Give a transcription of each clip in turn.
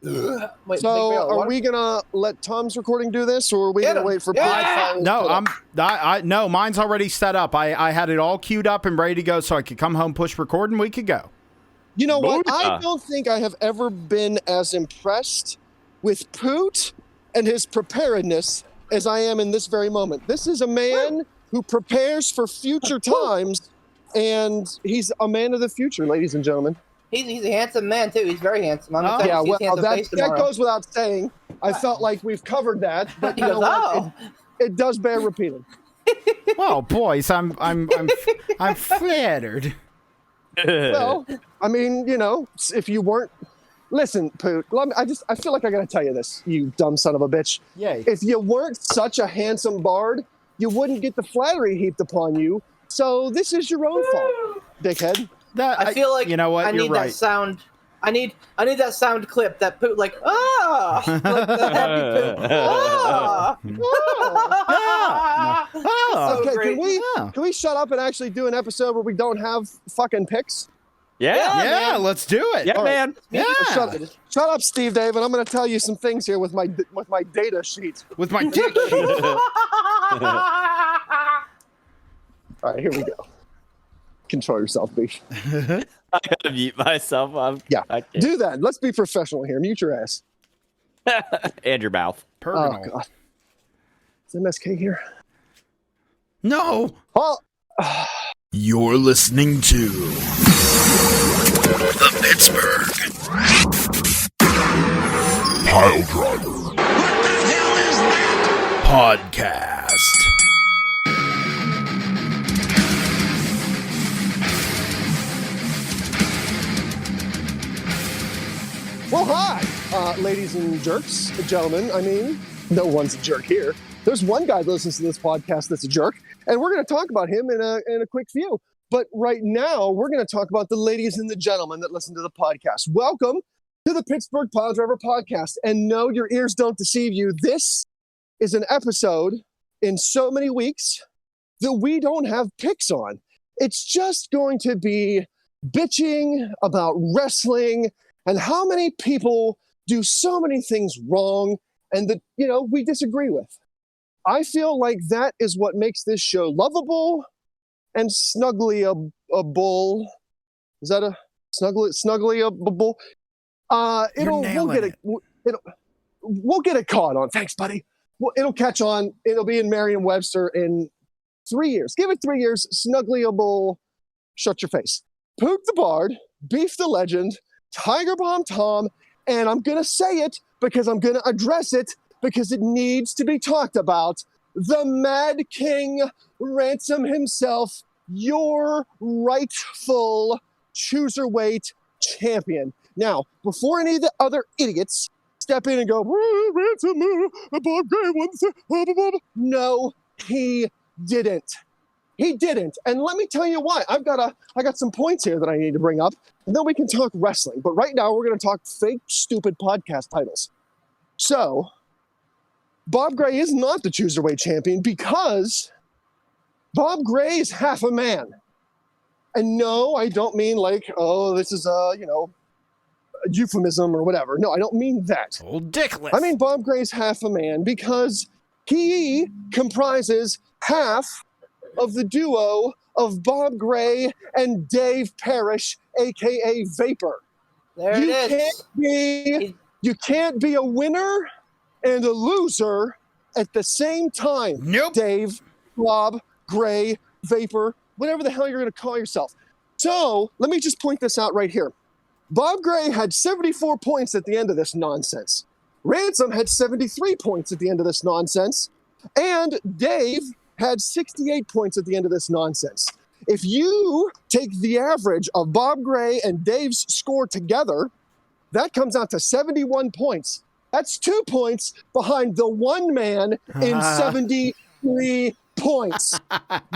Wait, So, are we gonna let Tom's recording do this, or are we gonna wait for? No, no, mine's already set up. I had it all queued up and ready to go, so I could come home, push record, and we could go. You know what? I don't think I have ever been as impressed with Poot and his preparedness as I am in this very moment. This is a man who prepares for future times, and he's a man of the future, ladies and gentlemen. He's a handsome man too. He's very handsome. Yeah, well, that goes without saying. I felt like we've covered that, but you know what? It does bear repeating. Well, boys, I'm flattered. Well, I mean, you know, if you weren't, listen, Poot. I feel like I gotta tell you this, you dumb son of a bitch. Yay. If you weren't such a handsome bard, you wouldn't get the flattery heaped upon you. So this is your own fault, dickhead. I feel like you know what? I need that sound. I need that sound clip that Poot like like the happy Poot. Okay, can we shut up and actually do an episode where we don't have fucking picks? Yeah, let's do it. Yeah, man. Yeah. Shut up, Steve Dave, and I'm going to tell you some things here with my data sheet. With my dick sheet. All right, here we go. Control yourself, Beef. I gotta mute myself. Do that. Let's be professional here. Mute your ass. And your mouth. Pergonal. Oh, God. Is MSK here? No. Oh. You're listening to the Pittsburgh Piledriver. What the hell is that? Podcast. Well, hi, ladies and jerks, gentlemen. I mean, no one's a jerk here. There's one guy that listens to this podcast that's a jerk, and we're going to talk about him in a quick few. But right now, we're going to talk about the ladies and the gentlemen that listen to the podcast. Welcome to the Pittsburgh Piledriver Podcast. And no, your ears don't deceive you. This is an episode in so many weeks that we don't have picks on. It's just going to be bitching about wrestling and how many people do so many things wrong and that, you know, we disagree with. I feel like that is what makes this show lovable and snuggly a bull. Is that a snuggly a bull? We'll get it caught on. Thanks, buddy. Well, it'll catch on. It'll be in Merriam-Webster in 3 years. Give it 3 years. Snuggly a bull. Shut your face. Poop the Bard, Beef the Legend, Tiger Bomb Tom, and I'm going to say it because I'm going to address it because it needs to be talked about. The Mad King Ransom himself, your rightful Cruiserweight champion. Now, before any of the other idiots step in and go, Ransom, Bob Gray wants to, no, he didn't. He didn't. And let me tell you why. I got some points here that I need to bring up, and then we can talk wrestling. But right now, we're going to talk fake, stupid podcast titles. So, Bob Gray is not the Cruiserweight champion because Bob Gray is half a man. And no, I don't mean like, oh, this is a euphemism or whatever. No, I don't mean that. Old dickless. I mean Bob Gray's half a man because he comprises half of the duo of Bob Gray and Dave Parrish, a.k.a. Vapor. There it is. You can't be a winner and a loser at the same time. Nope. Dave, Bob, Gray, Vapor, whatever the hell you're going to call yourself. So let me just point this out right here. Bob Gray had 74 points at the end of this nonsense. Ransom had 73 points at the end of this nonsense. And Dave had 68 points at the end of this nonsense. If you take the average of Bob Gray and Dave's score together, that comes out to 71 points. That's 2 points behind the one man in 73 points.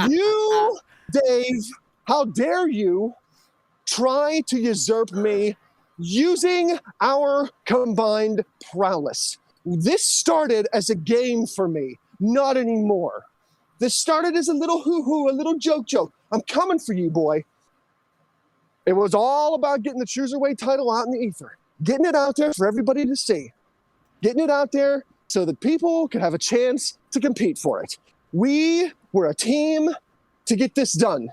You, Dave, how dare you try to usurp me using our combined prowess. This started as a game for me, not anymore. This started as a little hoo-hoo, a little joke. I'm coming for you, boy. It was all about getting the Cruiserweight title out in the ether. getting it out there for everybody to see. Getting it out there so that people could have a chance to compete for it. We were a team to get this done.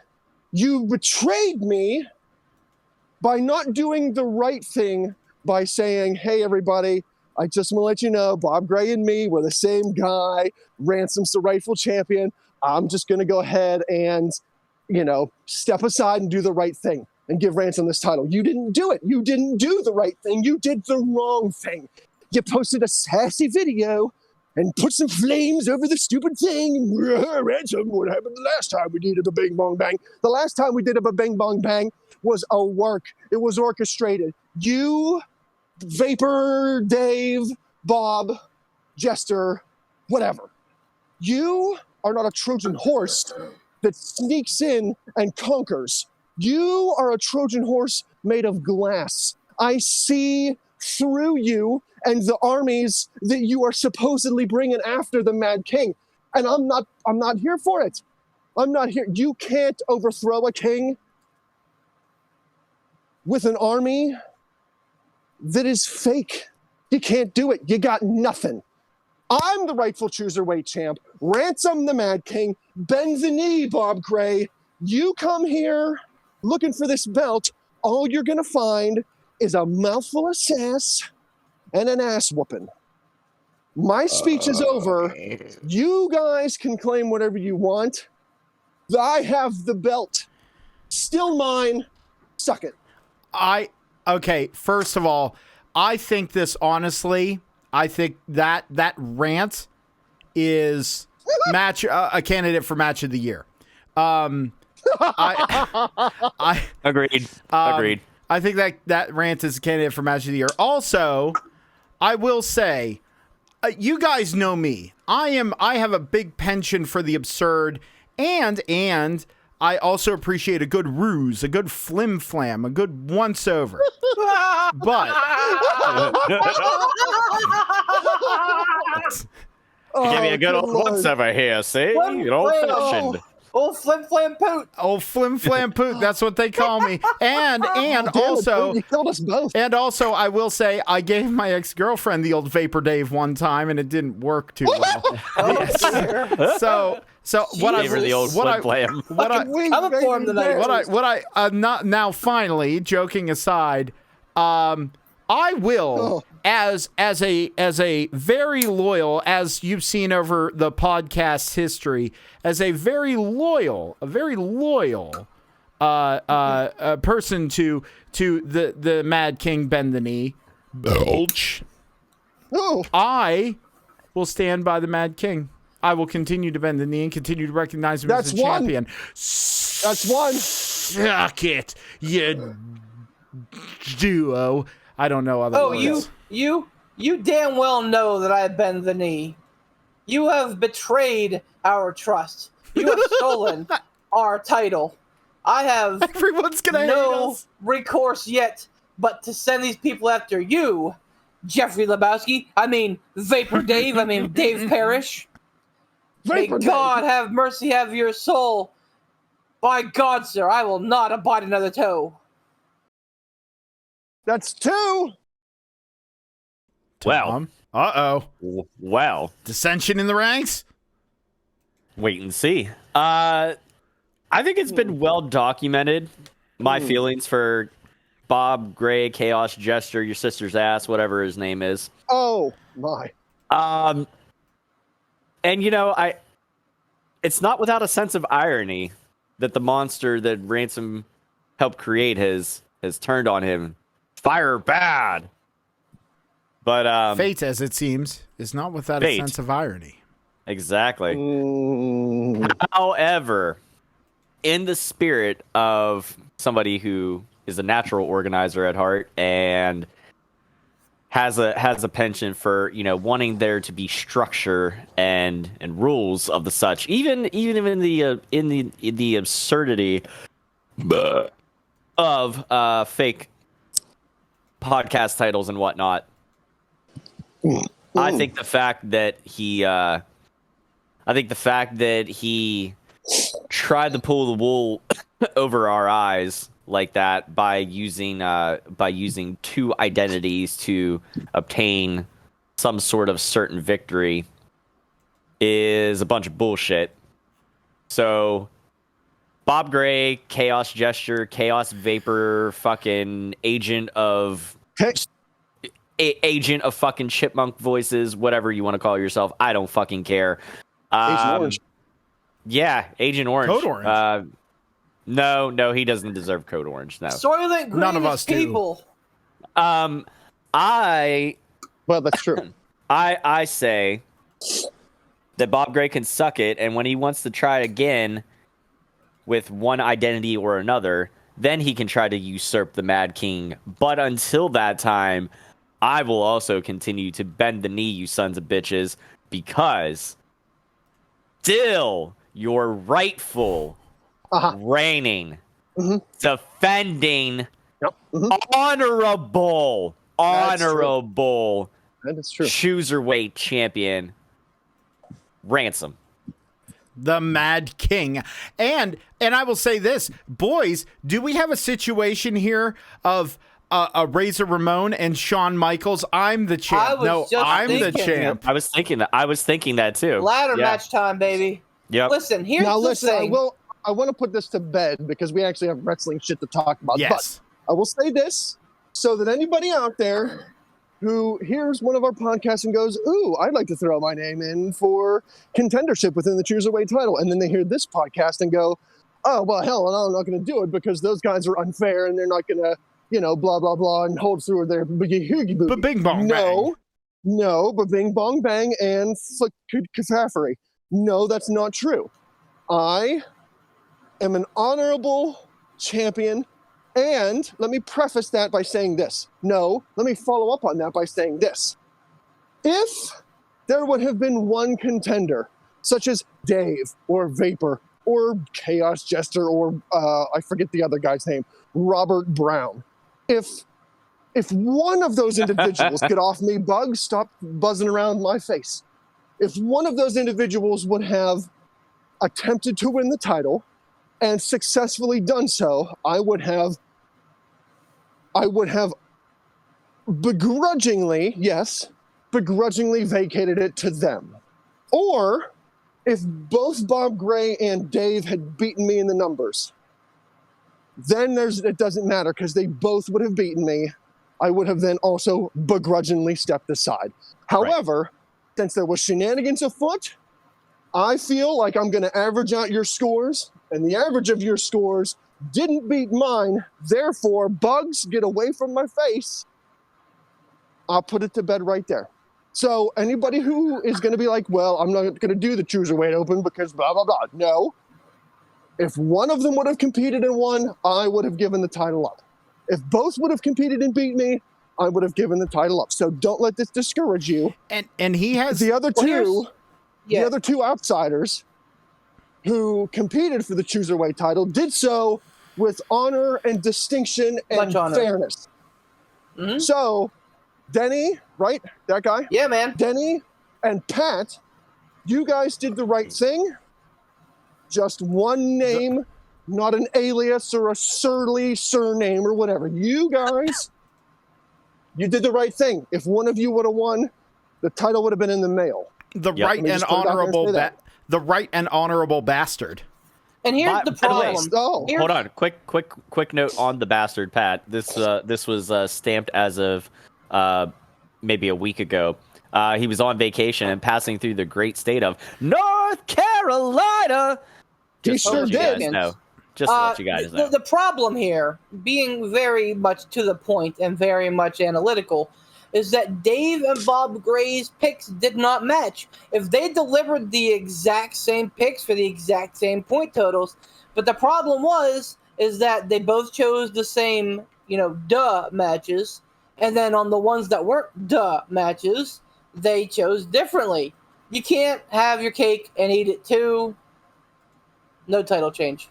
You betrayed me by not doing the right thing, by saying, hey, everybody, I just want to let you know, Bob Gray and me, we're the same guy. Ransom's the rightful champion. I'm just going to go ahead and, step aside and do the right thing and give Ransom this title. You didn't do it. You didn't do the right thing. You did the wrong thing. You posted a sassy video and put some flames over the stupid thing. Ransom, what happened the last time we did a bang bong bang? The last time we did a bang bong bang was a work. It was orchestrated. You, Vapor, Dave, Bob, Jester, whatever. You are not a Trojan horse that sneaks in and conquers. You are a Trojan horse made of glass. I see through you and the armies that you are supposedly bringing after the Mad King. And I'm not here for it. I'm not here. You can't overthrow a king with an army that is fake. You can't do it. You got nothing. I'm the rightful cruiserweight champ. Ransom the Mad King. Bend the knee, Bob Gray. You come here looking for this belt. All you're going to find is a mouthful of sass and an ass whooping. My speech is over. You guys can claim whatever you want. I have the belt. Still mine. Suck it. Okay, first of all, I think this honestly, I think that rant is a candidate for match of the year. I Agreed. I think that rant is a candidate for match of the year. Also, I will say, you guys know me. I have a big penchant for the absurd, and I also appreciate a good ruse, a good flim flam, a good once over. But give me a good old once over here, see? Old fashioned. Old flim flam poot. Old flim flam poot, that's what they call me. And also, you killed us both. And also, I will say, I gave my ex-girlfriend the old Vapor Dave one time, and it didn't work too well. Yes. So what I Gave her the old flim flam. I'm informed tonight. Now finally, joking aside, I will, as a very loyal, as you've seen over the podcast's history, as a very loyal person to the Mad King Bend the Knee, Belch. I will stand by the Mad King. I will continue to bend the knee and continue to recognize him as a champion. That's one. Suck it, you duo. I don't know other words. You damn well know that I bend the knee. You have betrayed our trust. You have stolen our title. I have Everyone's gonna hate us. recourse yet but to send these people after you, Jeffrey Lebowski. I mean, Vapor Dave. I mean, Dave Parrish. May God have mercy, have your soul. By God, sir, I will not abide another toe. That's two. Well. Uh-oh. Well. Dissension in the ranks? Wait and see. I think it's been well documented, my feelings for Bob Gray, Chaos Jester, your sister's ass, whatever his name is. Oh, my. And, it's not without a sense of irony that the monster that Ransom helped create has turned on him. Fire bad. But fate, as it seems, is not without a sense of irony. Exactly. However, in the spirit of somebody who is a natural organizer at heart and has a penchant for wanting there to be structure and rules of the such, even in the absurdity of fake podcast titles and whatnot. I think the fact that he tried to pull the wool over our eyes like that by using two identities to obtain some sort of certain victory is a bunch of bullshit. So Bob Gray, Chaos Gesture, Chaos Vapor, fucking agent of fucking chipmunk voices, whatever you want to call yourself. I don't fucking care. Agent Orange. Yeah, Agent Orange. Code Orange. No, he doesn't deserve Code Orange. No. Soylent Green None of is us do. people. Well, that's true. I say that Bob Gray can suck it, and when he wants to try again with one identity or another, then he can try to usurp the Mad King. But until that time, I will also continue to bend the knee, you sons of bitches, because still your rightful, reigning, defending, honorable, That is true. cruiserweight champion, Ransom. The Mad King. And I will say this, boys, do we have a situation here of a Razor Ramon and Shawn Michaels? I'm the champ. I'm the champ. I was thinking that too. Ladder match time, baby. Yep. Listen, here's the thing. I want to put this to bed because we actually have wrestling shit to talk about. Yes. But I will say this so that anybody out there who hears one of our podcasts and goes, ooh, I'd like to throw my name in for contendership within the Cruiserweight title. And then they hear this podcast and go, oh, well, hell, I'm not going to do it because those guys are unfair and they're not going to, blah, blah, blah, and hold through their Bing bong bang. No, but bing bong bang and catastrophe. No, that's not true. I am an honorable champion. And let me preface that by saying this. No, let me follow up on that by saying this. If there would have been one contender, such as Dave or Vapor or Chaos Jester or I forget the other guy's name, Robert Brown. If one of those individuals, get off me, bugs, stop buzzing around my face. If one of those individuals would have attempted to win the title and successfully done so, I would have begrudgingly vacated it to them. Or if both Bob Gray and Dave had beaten me in the numbers, then it doesn't matter because they both would have beaten me. I would have then also begrudgingly stepped aside. However, since there was shenanigans afoot, I feel like I'm going to average out your scores, and the average of your scores didn't beat mine. Therefore, bugs, get away from my face. I'll put it to bed right there. So anybody who is going to be like, well, I'm not going to do the Cruiserweight Open because blah, blah, blah. No. If one of them would have competed and won, I would have given the title up. If both would have competed and beat me, I would have given the title up. So don't let this discourage you. And he has the other two outsiders who competed for the Cruiserweight title did so with honor and distinction and fairness. Mm-hmm. So Denny, right? That guy? Yeah, man. Denny and Pat, you guys did the right thing. Just one name, not an alias or a surly surname or whatever. You guys, you did the right thing. If one of you would have won, the title would have been in the mail. The right and honorable bastard. And here's the problem. Hold on, quick note on the bastard, Pat. This was stamped as of maybe a week ago. He was on vacation and passing through the great state of North Carolina. He sure did. Just to let you guys know. The problem here, being very much to the point and very much analytical, is that Dave and Bob Gray's picks did not match. If they delivered the exact same picks for the exact same point totals, but the problem is that they both chose the same, matches, and then on the ones that weren't matches, they chose differently. You can't have your cake and eat it too. No title change.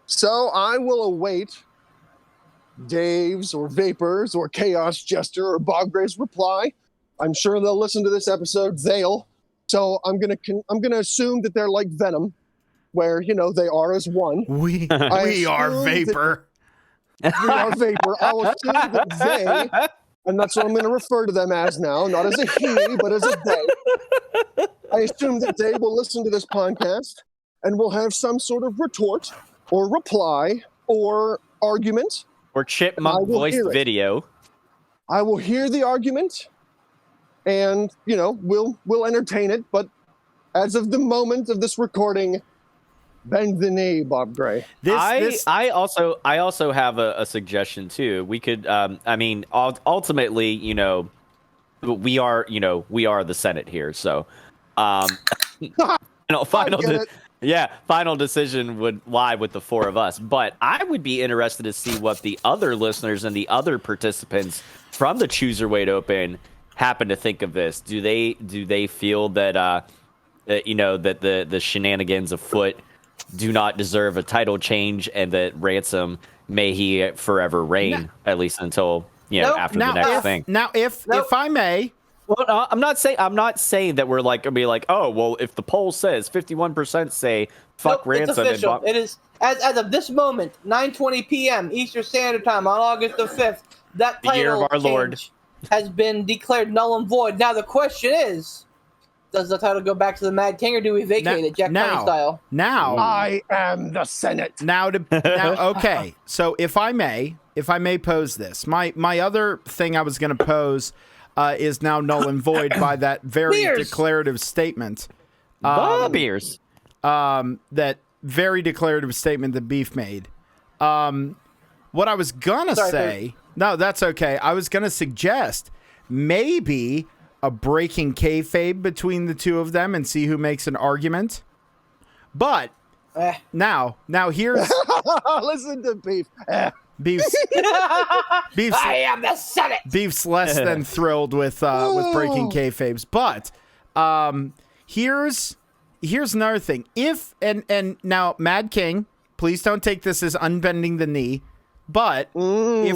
So I will await Dave's or Vapor's or Chaos Jester or Bob Gray's reply. I'm sure they'll listen to this episode. So I'm gonna assume that they're like Venom, where they are as one. We are Vapor. We are Vapor. I will assume that they, and that's what I'm going to refer to them as now, not as a he, but as a they. I assume that they will listen to this podcast and will have some sort of retort or reply or argument. Or chipmunk voiced video. I will hear the argument and, we'll entertain it. But as of the moment of this recording, bend the knee, Bob Gray. I also have a suggestion too. We could, ultimately, we are the Senate here. So, final decision would lie with the four of us. But I would be interested to see what the other listeners and the other participants from the Chooserweight Open happen to think of this. Do they feel that that the shenanigans afoot do not deserve a title change, and that Ransom, may he forever reign, at least until after the next thing. Now, if I may. Well, I'm not saying that we're gonna be like, oh well, if the poll says 51% say fuck Ransom, it's official. It is as of this moment, 9:20 p.m. Eastern Standard Time on August the 5th. That title, the year of our Lord, has been declared null and void. Now the question is, does the title go back to the Mad King, or do we vacate it, Jack Tunney style? Now I am the Senate. Now, okay. So if I may pose this, my other thing I was going to pose is now null and void by that very declarative statement. Beers. That very declarative statement that Beef made. What I was gonna say. No, that's okay. I was gonna suggest maybe a breaking kayfabe between the two of them and see who makes an argument. But now here's listen to Beef. Beef's I am the Senate. Beef's less than thrilled with breaking kayfabes. But here's another thing. If and now Mad King, please don't take this as unbending the knee. But if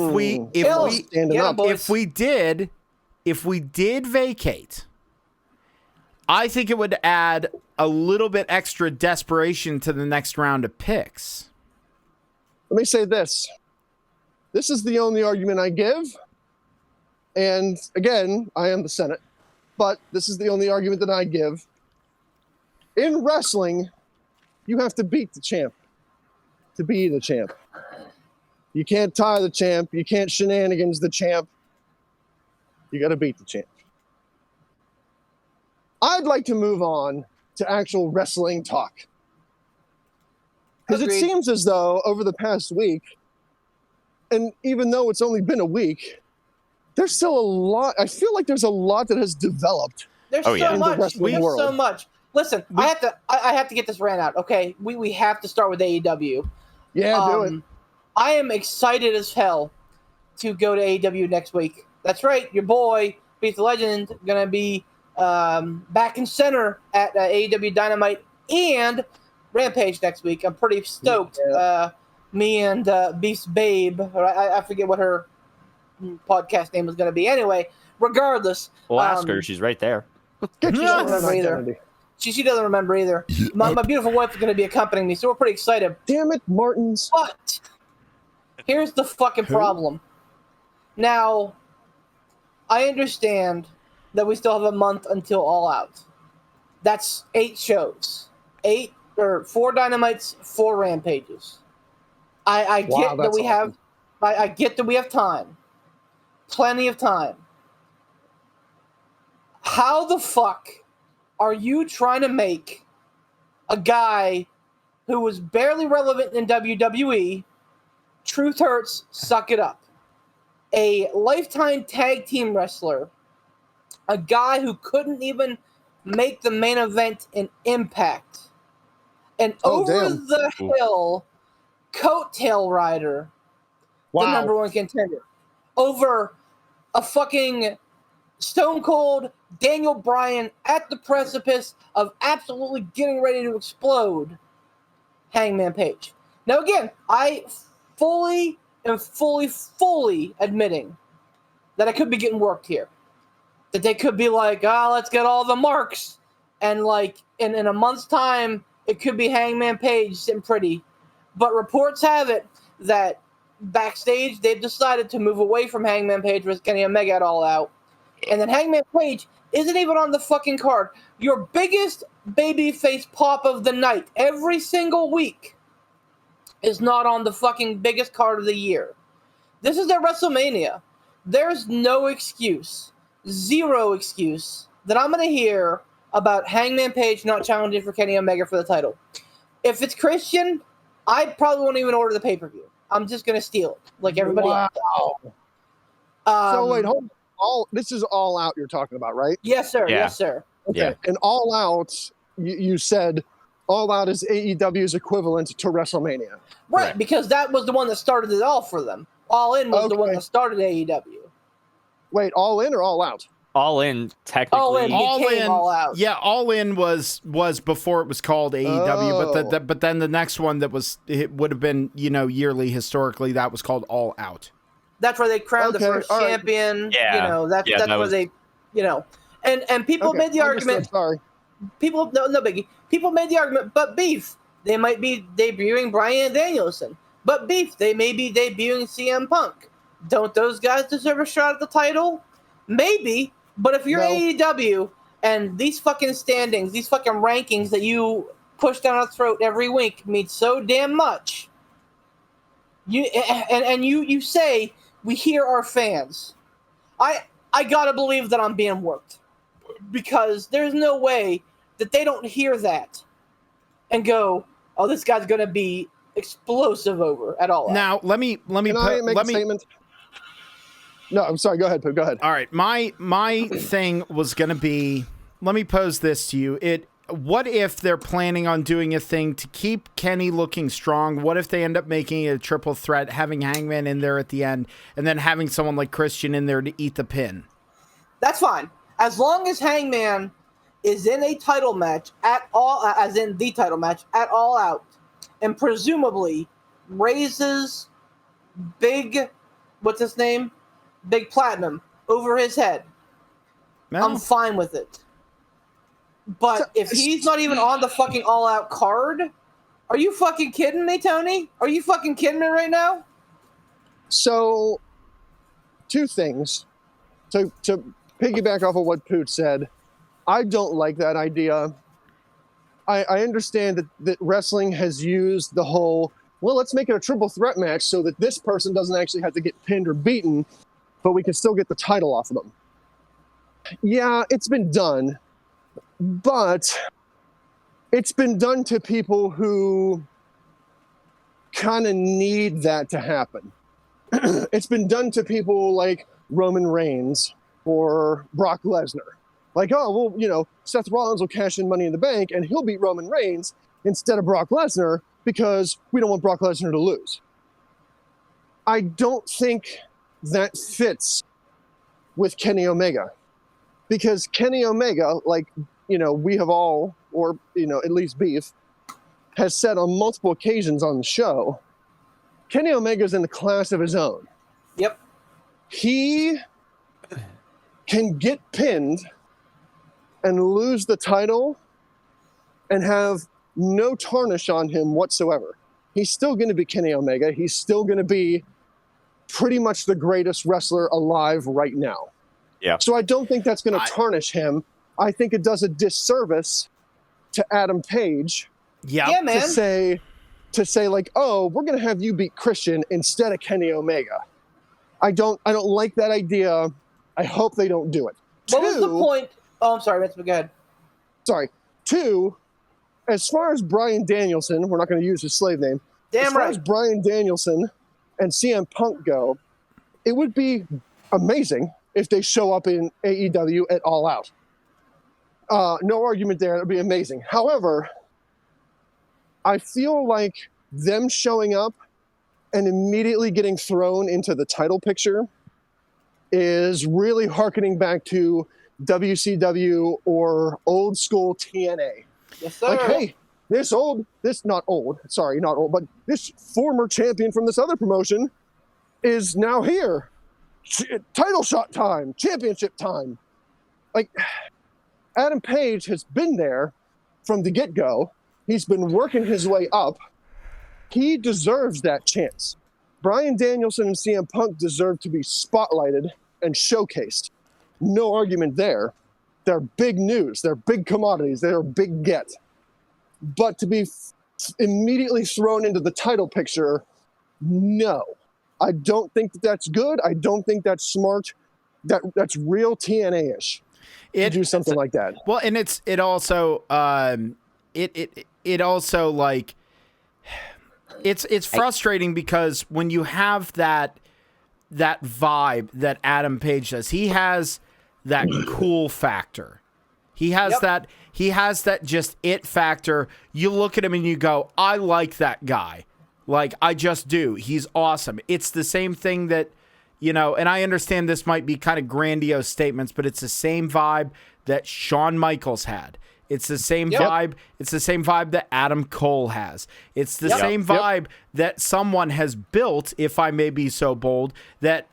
we did vacate, I think it would add a little bit extra desperation to the next round of picks. Let me say this. This is the only argument I give. And again, I am the Senate. But this is the only argument that I give. In wrestling, you have to beat the champ to be the champ. You can't tie the champ. You can't shenanigans the champ. You got to beat the champ. I'd like to move on to actual wrestling talk. Because it seems as though over the past week, and even though it's only been a week, there's still a lot. I feel like there's a lot that has developed. There's so much. Listen, I have to get this rant out. Okay, we have to start with AEW. Yeah, do it. I am excited as hell to go to AEW next week. That's right, your boy Beat the Legend gonna be back in center at AEW Dynamite and Rampage next week. I'm pretty stoked. Yeah. Me and Beast's babe, or I forget what her podcast name was going to be. Anyway, regardless. We'll ask her. She's right there. She doesn't remember either. She doesn't remember either. My beautiful wife is going to be accompanying me, so we're pretty excited. Damn it, Martins. But here's the fucking problem. Now, I understand that we still have a month until All Out. That's 8 shows. 4 Dynamites, 4 Rampages. I get that we have. I get that we have time. Plenty of time. How the fuck are you trying to make a guy who was barely relevant in WWE, Truth Hurts, suck it up, a lifetime tag team wrestler, a guy who couldn't even make the main event in Impact, and over-the-hill coattail rider, the number 1 contender, over a fucking Stone Cold Daniel Bryan at the precipice of absolutely getting ready to explode, Hangman Page. Now again, I fully admitting that I could be getting worked here. That they could be like, let's get all the marks, and like in a month's time, it could be Hangman Page sitting pretty. But reports have it that backstage, they've decided to move away from Hangman Page versus Kenny Omega at All Out. And then Hangman Page isn't even on the fucking card. Your biggest babyface pop of the night every single week is not on the fucking biggest card of the year. This is their WrestleMania. There's no excuse, zero excuse, that I'm going to hear about Hangman Page not challenging for Kenny Omega for the title. If it's Christian, I probably won't even order the pay-per-view. I'm just going to steal it, like everybody else. So wait, hold on. This is All Out you're talking about, right? Yes, sir. Yeah. Yes, sir. Okay. Yeah. And All Out, you said All Out is AEW's equivalent to WrestleMania. Right, because that was the one that started it all for them. All In was the one Okay. that started AEW. Wait, All In or All Out? All In, technically. All In became All Out. Yeah, All In was before it was called AEW, Oh. but then the next one it would have been yearly historically, that was called All Out. That's where they crowned the Okay, first all right. champion. Yeah. That's Yeah, that where was- they, and people Okay, made the understood, argument. Sorry. People, no biggie. People made the argument, but Beef, they might be debuting Bryan Danielson. But Beef, they may be debuting CM Punk. Don't those guys deserve a shot at the title? Maybe, but if you're No. AEW and these fucking standings, these fucking rankings that you push down our throat every week mean so damn much, you say we hear our fans. I gotta believe that I'm being worked, because there's no way that they don't hear that and go, "Oh, this guy's gonna be explosive over at all." Now let me Can I make a statement? No, I'm sorry. Go ahead, Pooh. Go ahead. All right, my thing was going to be, let me pose this to you. What if they're planning on doing a thing to keep Kenny looking strong? What if they end up making it a triple threat, having Hangman in there at the end, and then having someone like Christian in there to eat the pin? That's fine, as long as Hangman is in a title match at all, as in the title match at All Out, and presumably raises Big Platinum over his head. No? I'm fine with it. But if he's not even on the fucking All Out card, are you fucking kidding me, Tony? Are you fucking kidding me right now? So, two things. To piggyback off of what Pooch said, I don't like that idea. I understand that wrestling has used the whole, well, let's make it a triple threat match so that this person doesn't actually have to get pinned or beaten, but we can still get the title off of them. Yeah, it's been done, but it's been done to people who kind of need that to happen. It's been done to people like Roman Reigns or Brock Lesnar. Like, oh, well, Seth Rollins will cash in Money in the Bank and he'll beat Roman Reigns instead of Brock Lesnar because we don't want Brock Lesnar to lose. I don't think that fits with Kenny Omega, because Kenny Omega, like, we have all, or, at least Beef, has said on multiple occasions on the show, Kenny Omega's in a class of his own. Yep. He can get pinned and lose the title and have no tarnish on him whatsoever. He's still going to be Kenny Omega. He's still going to be pretty much the greatest wrestler alive right now. Yeah. So I don't think that's going to tarnish him. I think it does a disservice to Adam Page Yeah, man. to say like, oh, we're going to have you beat Christian instead of Kenny Omega. I don't like that idea. I hope they don't do it. What was the point? Oh, I'm sorry, Vince, but go ahead. Sorry. Two, as far as Bryan Danielson, we're not going to use his slave name. Damn as far right. as Bryan Danielson and CM Punk go, it would be amazing if they show up in AEW at All Out. No argument there. It would be amazing. However, I feel like them showing up and immediately getting thrown into the title picture is really hearkening back to WCW or old school TNA. Yes, sir. Like, hey, this former champion from this other promotion is now here. Title shot time, championship time. Like, Adam Page has been there from the get-go. He's been working his way up. He deserves that chance. Bryan Danielson and CM Punk deserve to be spotlighted and showcased. No argument there. They're big news. They're big commodities. They're a big get. But to be immediately thrown into the title picture, no. I don't think that's good. I don't think that's smart. That's real TNA-ish to do something like that. Well, and it also like it's frustrating because when you have that vibe that Adam Page does, he has that cool factor. He has that just it factor. You look at him and you go, I like that guy. Like, I just do. He's awesome. It's the same thing that, and I understand this might be kind of grandiose statements, but it's the same vibe that Shawn Michaels had. It's the same vibe. It's the same vibe that Adam Cole has. It's the same vibe that someone has built, if I may be so bold, that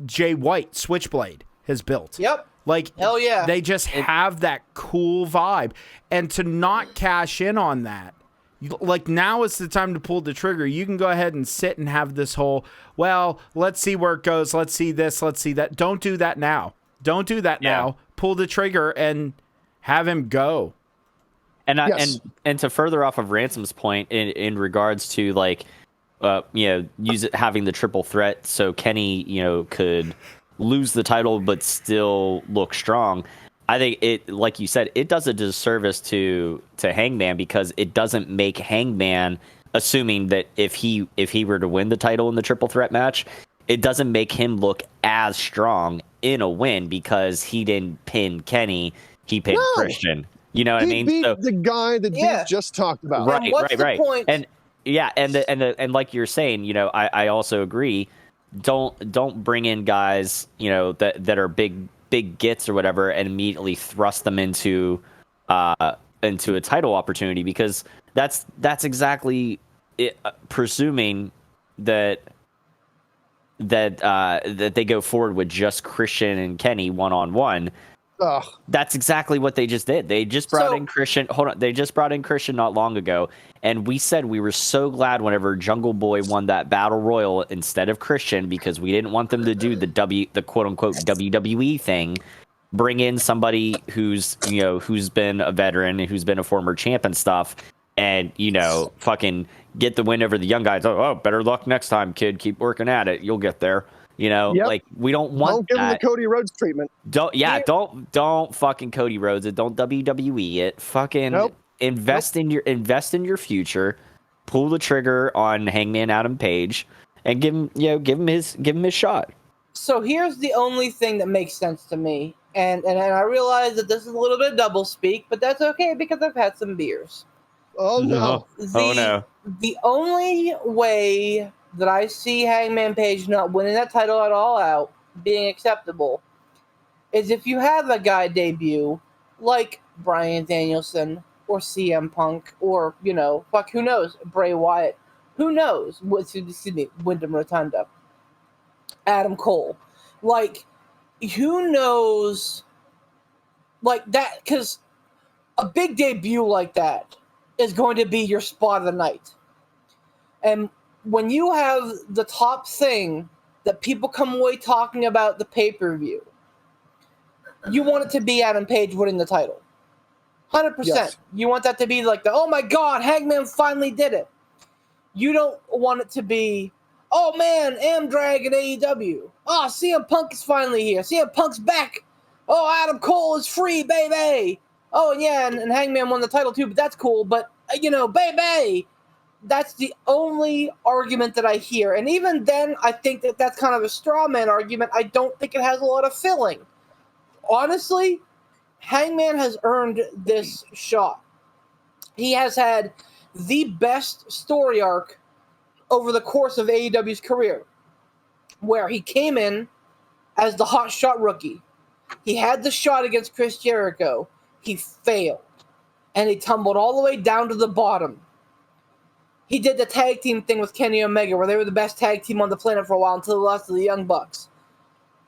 Jay White, Switchblade, has built. Yep. Like, hell yeah. They just have that cool vibe. And to not cash in on that, like, now is the time to pull the trigger. You can go ahead and sit and have this whole, well, let's see where it goes. Let's see this. Let's see that. Don't do that now. Don't do that now. Pull the trigger and have him go. And and to further off of Ransom's point in regards to, like, having the triple threat so Kenny, could lose the title but still look strong. I think it, like you said, it does a disservice to Hangman because it doesn't make Hangman, assuming that if he were to win the title in the triple threat match, it doesn't make him look as strong in a win because he didn't pin Kenny, he pinned Christian. You know what I mean? He beat the guy that Dave just talked about. Right. Point? And like you're saying, I also agree. Don't bring in guys, that are big gets or whatever and immediately thrust them into a title opportunity, because that's exactly it, presuming that they go forward with just Christian and Kenny one-on-one. That's exactly what they just did. They just brought in Christian. Hold on. They just brought in Christian not long ago. And we said we were so glad whenever Jungle Boy won that battle royal instead of Christian, because we didn't want them to do the quote unquote WWE thing. Bring in somebody who's been a veteran and who's been a former champ and stuff, and fucking get the win over the young guys. Oh, better luck next time, kid. Keep working at it. You'll get there. Like, we don't want Don't give him the Cody Rhodes treatment. Don't fucking Cody Rhodes it. Don't WWE it. Fucking invest in your future. Pull the trigger on Hangman Adam Page and give him his shot. So here's the only thing that makes sense to me, and I realize that this is a little bit of double speak, but that's okay because I've had some beers. Oh no! The only way that I see Hangman Page not winning that title at all out being acceptable is if you have a guy debut like Bryan Danielson or CM Punk or, who knows, Bray Wyatt, who knows, Wyndham Rotunda, Adam Cole. Like, who knows, like that, because a big debut like that is going to be your spot of the night. And when you have the top thing that people come away talking about the pay-per-view, you want it to be Adam Page winning the title. 100%. Yes. You want that to be like oh my God, Hangman finally did it. You don't want it to be, oh man, Amdrag and AEW. Oh, CM Punk is finally here. CM Punk's back. Oh, Adam Cole is free, baby. Oh, yeah, and Hangman won the title too, but that's cool. But, baby. That's the only argument that I hear. And even then, I think that that's kind of a straw man argument. I don't think it has a lot of filling. Honestly, Hangman has earned this shot. He has had the best story arc over the course of AEW's career, where he came in as the hotshot rookie. He had the shot against Chris Jericho. He failed. And he tumbled all the way down to the bottom. He did the tag team thing with Kenny Omega, where they were the best tag team on the planet for a while until they lost to the Young Bucks.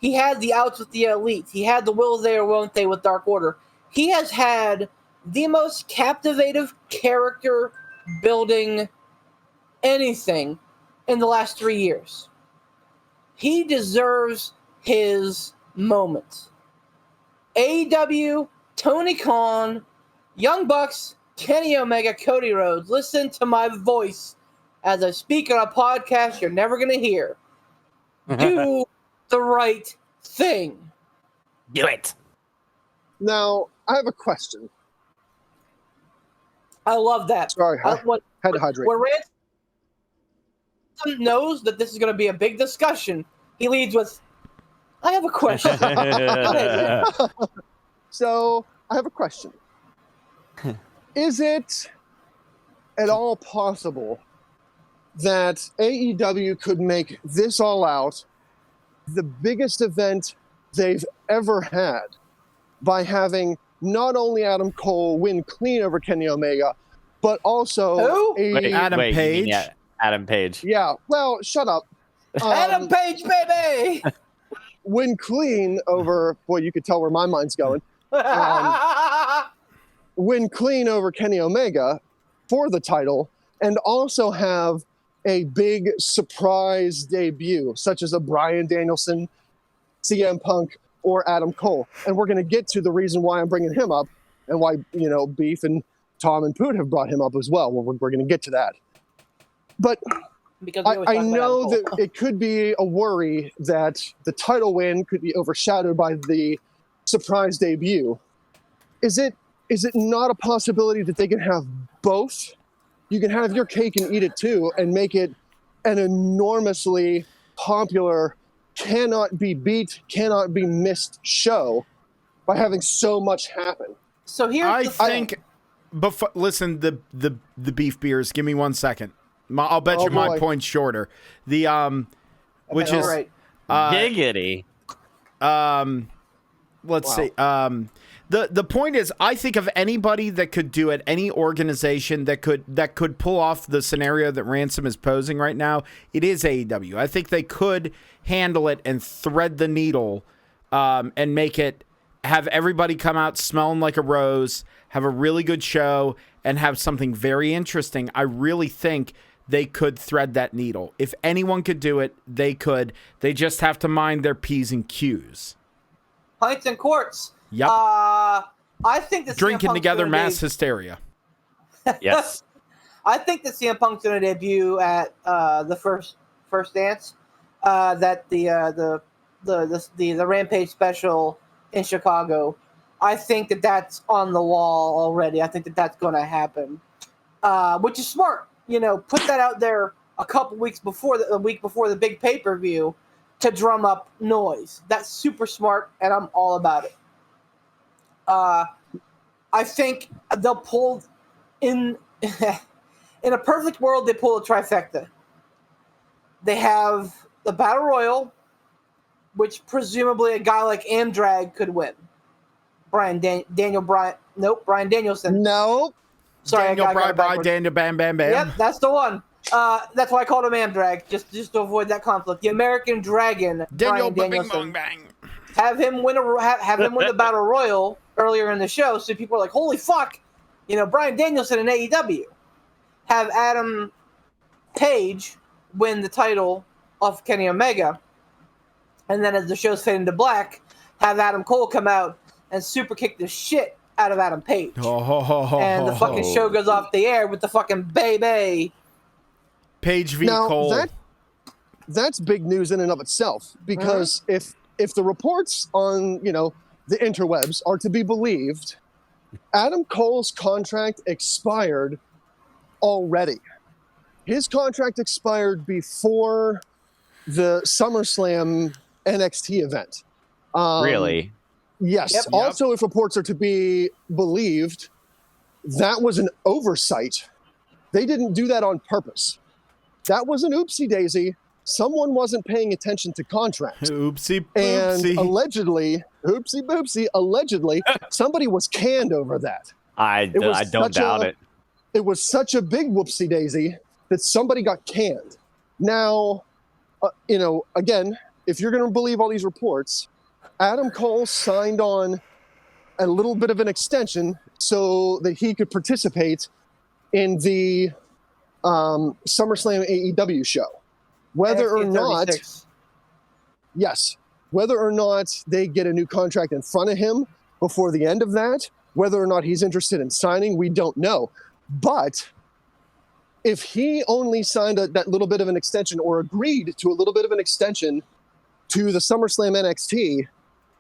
He had the outs with the Elite. He had the will they or won't they with Dark Order. He has had the most captivative character building anything in the last 3 years. He deserves his moment. AEW, Tony Khan, Young Bucks, Kenny Omega, Cody Rhodes, listen to my voice as I speak on a podcast you're never going to hear. Do the right thing. Do it. Now, I have a question. I love that. Sorry, I had to hydrate. When Ransom knows that this is going to be a big discussion, he leads with, I have a question. So, I have a question. Is it at all possible that AEW could make this All Out the biggest event they've ever had by having not only Adam Cole win clean over Kenny Omega, but also Adam Page? Yeah, Adam Page. Yeah, well, shut up. Adam Page, baby! Win clean over, boy, you could tell where my mind's going. Win clean over Kenny Omega for the title, and also have a big surprise debut, such as a Bryan Danielson, CM Punk, or Adam Cole. And we're going to get to the reason why I'm bringing him up, and why, Beef and Tom and Poot have brought him up as well. We're going to get to that. But I know that it could be a worry that the title win could be overshadowed by the surprise debut. Is it not a possibility that they can have both? You can have your cake and eat it too, and make it an enormously popular, cannot be beat, cannot be missed show by having so much happen. So here's the thing. Listen, the beef beers. Give me 1 second. I'll bet you my point's shorter. The which is right. Giggity. Let's see. The point is, I think of anybody that could do it, any organization that could pull off the scenario that Ransom is posing right now, it is AEW. I think they could handle it and thread the needle, and have everybody come out smelling like a rose, have a really good show, and have something very interesting. I really think they could thread that needle. If anyone could do it, they could. They just have to mind their P's and Q's. Pints and quarts. Yep. I think that drinking together, mass hysteria. Yes. I think that CM Punk's going to debut at the first dance. That the Rampage special in Chicago. I think that that's on the wall already. I think that that's going to happen, which is smart. Put that out there a week before the big pay-per-view to drum up noise. That's super smart, and I'm all about it. I think they'll pull in a perfect world. They pull a trifecta. They have the Battle Royal, which presumably a guy like Amdrag could win. Brian Danielson. Nope. Sorry, Daniel Bam Bam Bam. Yep, that's the one. That's why I called him Amdrag, just to avoid that conflict. The American Dragon, Daniel Brian Bing Danielson. Bong Bang. Have him win the Battle Royal earlier in the show, so people are like, "Holy fuck!" Brian Danielson in AEW. Have Adam Page win the title off Kenny Omega, and then as the show's fading to black, have Adam Cole come out and super kick the shit out of Adam Page, and the fucking show goes off the air with the fucking baby. Page v. Cole. That's big news in and of itself, because if the reports on the interwebs are to be believed, Adam Cole's contract expired already. His contract expired before the SummerSlam NXT event. Really? Yes. Yep. Also, if reports are to be believed, that was an oversight. They didn't do that on purpose. That was an oopsie daisy. Someone wasn't paying attention to contracts. Oopsie And boopsie. allegedly, somebody was canned over that. I don't doubt it. It was such a big whoopsie daisy that somebody got canned. Now, again, if you're going to believe all these reports, Adam Cole signed on a little bit of an extension so that he could participate in the SummerSlam AEW show. whether or NXT not 36. yes, whether or not they get a new contract in front of him before the end of that, whether or not he's interested in signing, we don't know. But if he only signed that little bit of an extension or agreed to a little bit of an extension to the SummerSlam NXT,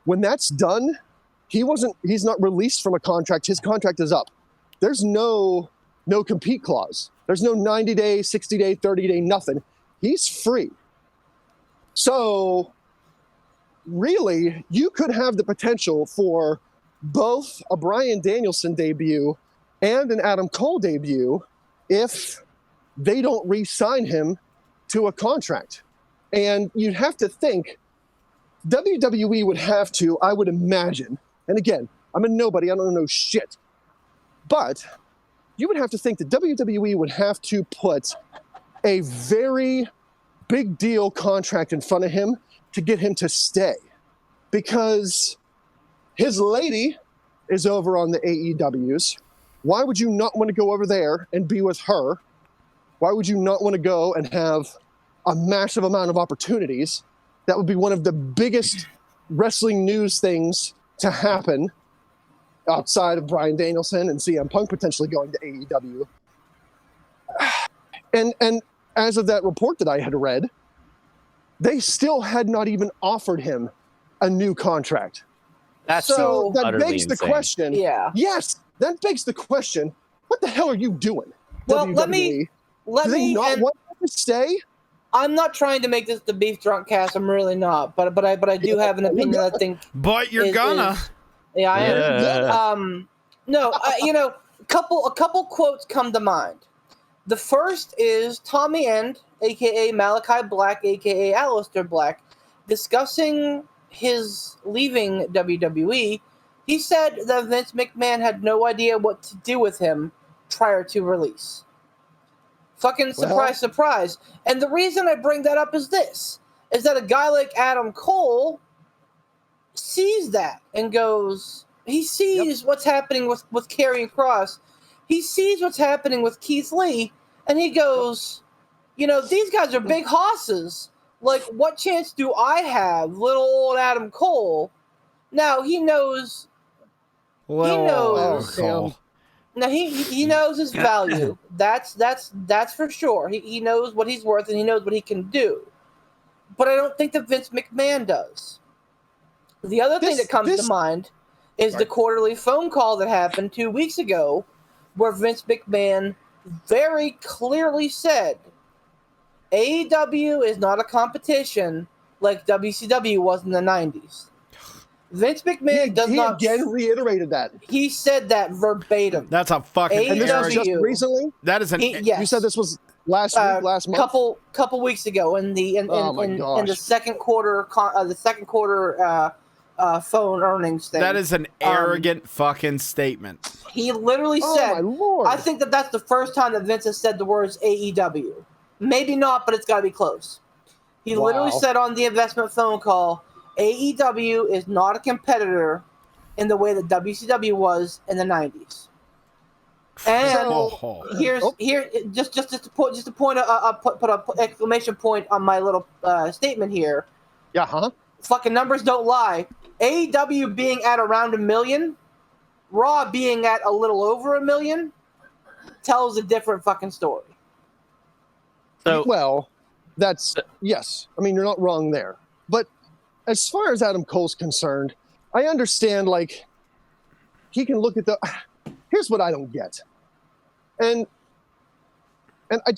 when that's done, he's not released from a contract. His contract is up. There's no compete clause. There's no 90-day, 60-day, 30-day, nothing. He's free. So really, you could have the potential for both a Bryan Danielson debut and an Adam Cole debut if they don't re-sign him to a contract. And you'd have to think WWE would have to, I would imagine, and again, I'm a nobody, I don't know shit, but you would have to think that WWE would have to put a very big deal contract in front of him to get him to stay, because his lady is over on the AEWs. Why would you not want to go over there and be with her? Why would you not want to go and have a massive amount of opportunities? That would be one of the biggest wrestling news things to happen outside of Bryan Danielson and CM Punk potentially going to AEW. And as of that report that I had read, they still had not even offered him a new contract. That's So that utterly begs the insane. question. Yeah. Yes, that begs the question. What the hell are you doing? Well, WWE? let me Do they not and want him to stay? I'm not trying to make this the beef drunk cast. I'm really not. But I do have an opinion that I think But you're is- gonna. is- yeah, I am. No, a couple quotes come to mind. The first is Tommy End, aka Malachi Black, aka Aleister Black, discussing his leaving WWE. He said that Vince McMahon had no idea what to do with him prior to release. Fucking surprise, Well- surprise. And the reason I bring that up is this, is that a guy like Adam Cole sees that and goes, he sees what's happening with Karrion Kross. He sees what's happening with Keith Lee, and he goes, these guys are big hosses. Like, what chance do I have, little old Adam Cole? Now, he knows. knows. Cole. Now he knows his value. That's for sure. He knows what he's worth and he knows what he can do. But I don't think that Vince McMahon does. The other thing that comes to mind is the quarterly phone call that happened 2 weeks ago, where Vince McMahon very clearly said, AEW is not a competition like WCW was in the 90s. Vince McMahon does not. He again reiterated that. He said that verbatim. That's a fucking AEW. And this was arrogant. just recently? That is an. Yes. You said this was last week, last month? Couple weeks ago in the Oh my in gosh. the second quarter phone earnings thing. That is an arrogant fucking statement. He literally Oh said, my Lord. I think that's the first time that Vince has said the words AEW. Maybe not, but it's got to be close. He literally said on the investment phone call, AEW is not a competitor in the way that WCW was in the 90s. And here just to put an exclamation point on my little statement here. Yeah, huh? Fucking numbers don't lie. AEW being at around 1 million, Raw being at a little over 1 million, tells a different fucking story. So, Well, that's, yes. I mean, you're not wrong there. But as far as Adam Cole's concerned, I understand, like, he can look at here's what I don't get. And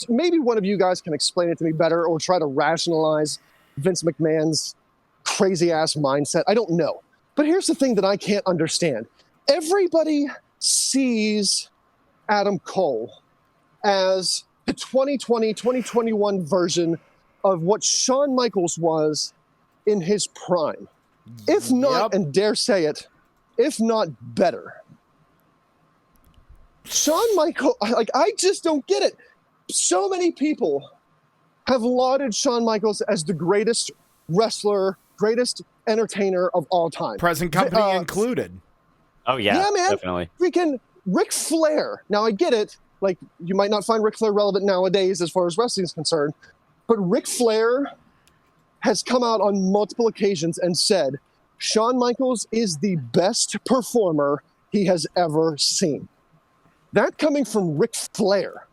maybe one of you guys can explain it to me better or try to rationalize Vince McMahon's crazy-ass mindset. I don't know. But here's the thing that I can't understand. Everybody sees Adam Cole as the 2020, 2021 version of what Shawn Michaels was in his prime. If not, and dare say it, if not better. Shawn Michaels, I just don't get it. So many people have lauded Shawn Michaels as the greatest wrestler, greatest entertainer of all time. Present company included. oh yeah, man. definitely. Freaking Ric Flair. Now, I get it. Like, you might not find Ric Flair relevant nowadays as far as wrestling is concerned, But Ric Flair has come out on multiple occasions and said Shawn Michaels is the best performer he has ever seen. That coming from Ric Flair,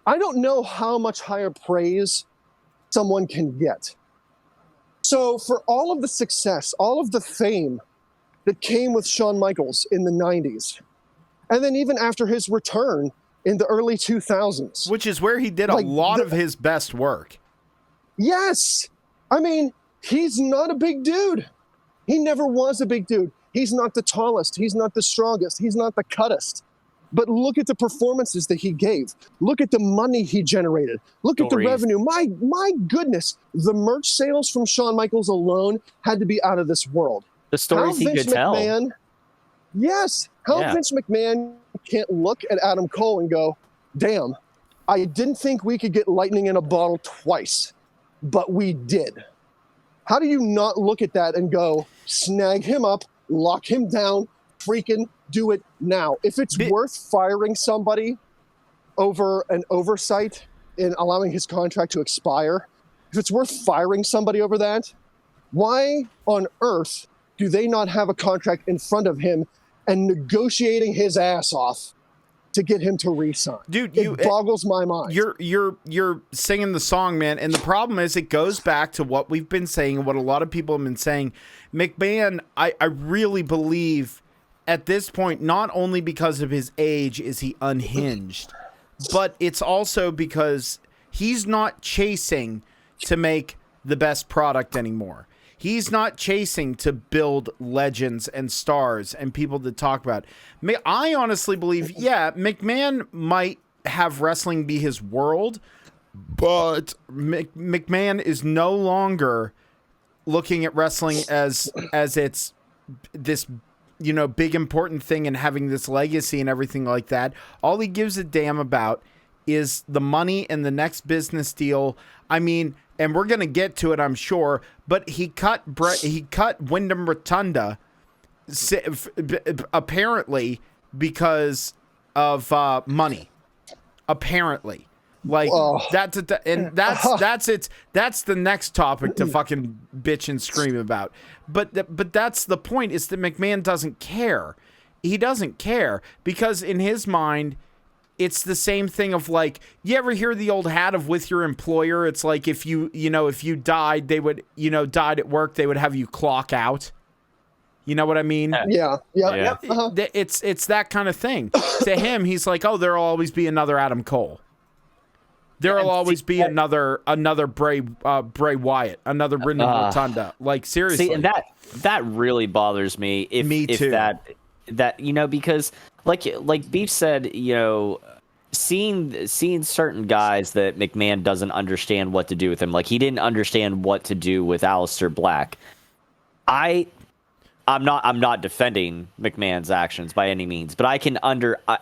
I don't know how much higher praise someone can get. So for all of the success, all of the fame that came with Shawn Michaels in the 90s, and then even after his return in the early 2000s. Which is where he did a lot of his best work. Yes! I mean, he's not a big dude. He never was a big dude. He's not the tallest. He's not the strongest. He's not the cuttest. But look at the performances that he gave. Look at the money he generated. Look at the revenue. My goodness, the merch sales from Shawn Michaels alone had to be out of this world. The stories he could tell. Yes. Vince McMahon can't look at Adam Cole and go, damn, I didn't think we could get lightning in a bottle twice, but we did. How do you not look at that and go, snag him up, lock him down, freaking do it now? If it's worth firing somebody over an oversight in allowing his contract to expire, if it's worth firing somebody over that, why on earth do they not have a contract in front of him and negotiating his ass off to get him to re-sign? Dude, it boggles my mind. You're singing the song, man, and the problem is it goes back to what we've been saying and what a lot of people have been saying. McMahon, I really believe at this point, not only because of his age is he unhinged, but it's also because he's not chasing to make the best product anymore. He's not chasing to build legends and stars and people to talk about. I honestly believe, yeah, McMahon might have wrestling be his world, but McMahon is no longer looking at wrestling as it's this, you know, big important thing and having this legacy and everything like that. All he gives a damn about is the money and the next business deal. I mean, and we're going to get to it, I'm sure, but he cut Wyndham Rotunda apparently because of money. Apparently. Like that's the next topic to fucking bitch and scream about. But that's the point, is that McMahon doesn't care. He doesn't care because in his mind, it's the same thing of like, you ever hear the old hat of with your employer? It's like if you died, they would, died at work, they would have you clock out. You know what I mean? Yeah. Uh-huh. It's that kind of thing. To him, he's like, oh, there'll always be another Adam Cole. There'll always be another Bray Wyatt, another Wyndham Rotunda. Like, seriously. See, and that really bothers me. Me too. That because like Beef said, seeing certain guys that McMahon doesn't understand what to do with him. Like, he didn't understand what to do with Aleister Black. I'm not defending McMahon's actions by any means, but I can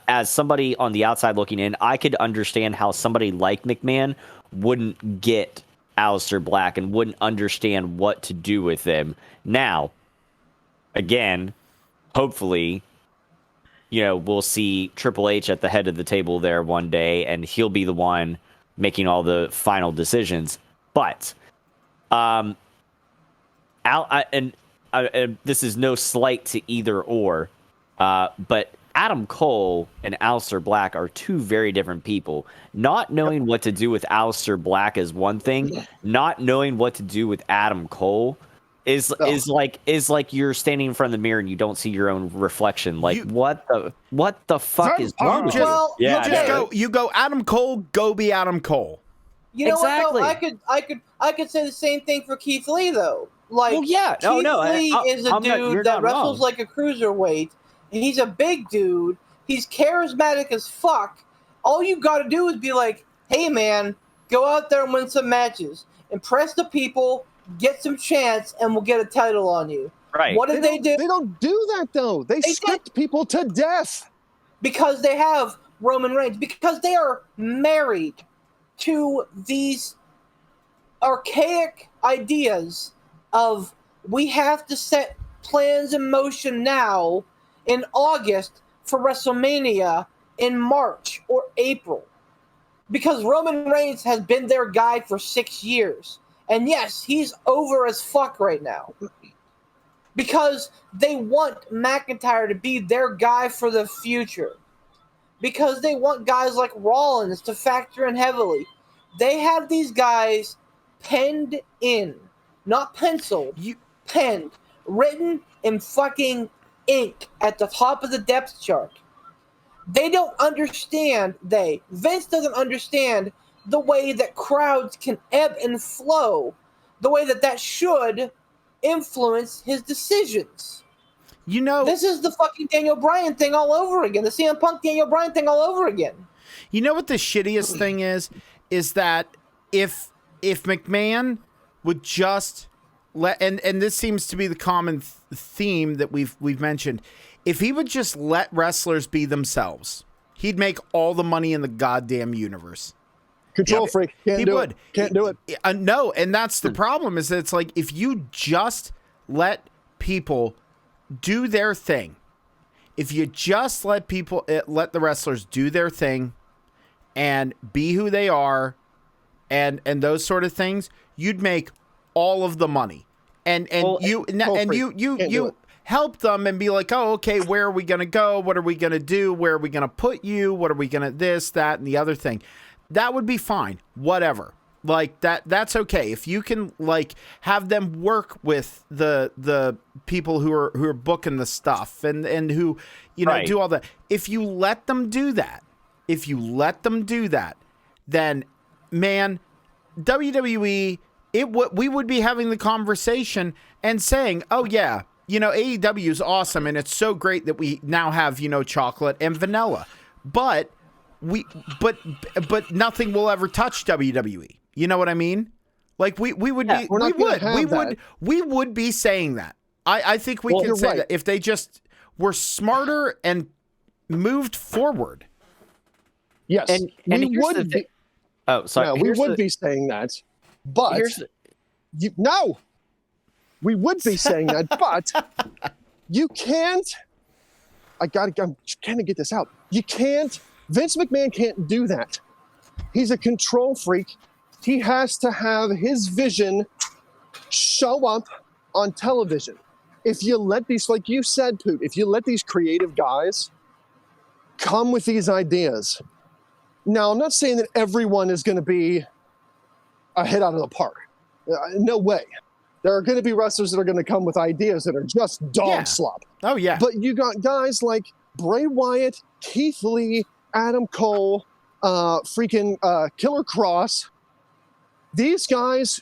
as somebody on the outside looking in, I could understand how somebody like McMahon wouldn't get Aleister Black and wouldn't understand what to do with him. Now, again, hopefully, we'll see Triple H at the head of the table there one day, and he'll be the one making all the final decisions. But, this is no slight to either or, but Adam Cole and Aleister Black are two very different people. Not knowing what to do with Aleister Black is one thing. Not knowing what to do with Adam Cole is like you're standing in front of the mirror and you don't see your own reflection. Like, what the fuck is wrong with you? You go Adam Cole, go be Adam Cole. You know what, though? I could say the same thing for Keith Lee, though. Like, Keith Lee is a dude that wrestles like a cruiserweight, and he's a big dude. He's charismatic as fuck. All you got to do is be like, hey, man, go out there and win some matches. Impress the people, get some chance, and we'll get a title on you. Right. What did they do? They don't do that, though. They script people to death. Because they have Roman Reigns. Because they are married to these archaic ideas of we have to set plans in motion now in August for WrestleMania in March or April. Because Roman Reigns has been their guy for 6 years. And yes, he's over as fuck right now. Because they want McIntyre to be their guy for the future. Because they want guys like Rollins to factor in heavily. They have these guys penned in. Not penciled. Penned. Written in fucking ink at the top of the depth chart. They don't understand, Vince doesn't understand the way that crowds can ebb and flow. The way that should influence his decisions. You know, this is the fucking Daniel Bryan thing all over again. The CM Punk Daniel Bryan thing all over again. You know what the shittiest thing is that if McMahon would just let, and this seems to be the common theme that we've mentioned, if he would just let wrestlers be themselves, he'd make all the money in the goddamn universe. Control freak. Can't do it. No, and that's the problem, is that it's like, if you just let people do their thing, if you just let the wrestlers do their thing and be who they are and those sort of things, you'd make all of the money. And you help them and be like, oh, okay, where are we going to go? What are we going to do? Where are we going to put you? What are we going to this, that, and the other thing? That would be fine. Whatever. Like that's okay. If you can like have them work with the people who are booking the stuff and who, you know, right, do all that. If you let them do that, then man, WWE, we would be having the conversation and saying, oh yeah, you know, AEW is awesome and it's so great that we now have, you know, chocolate and vanilla, but nothing will ever touch WWE. You know what I mean? Like we would be saying that. I think we can say that if they just were smarter and moved forward. Yes, and we would be. Oh, sorry. No, we would be saying that, but we would be saying that, but you can't. I'm trying to get this out. You can't. Vince McMahon can't do that. He's a control freak. He has to have his vision show up on television. If you let these, like you said, Poot, if you let these creative guys come with these ideas. Now, I'm not saying that everyone is going to be a hit out of the park. No way. There are going to be wrestlers that are going to come with ideas that are just dog slop. Oh, yeah. But you got guys like Bray Wyatt, Keith Lee, Adam Cole, Killer Cross. These guys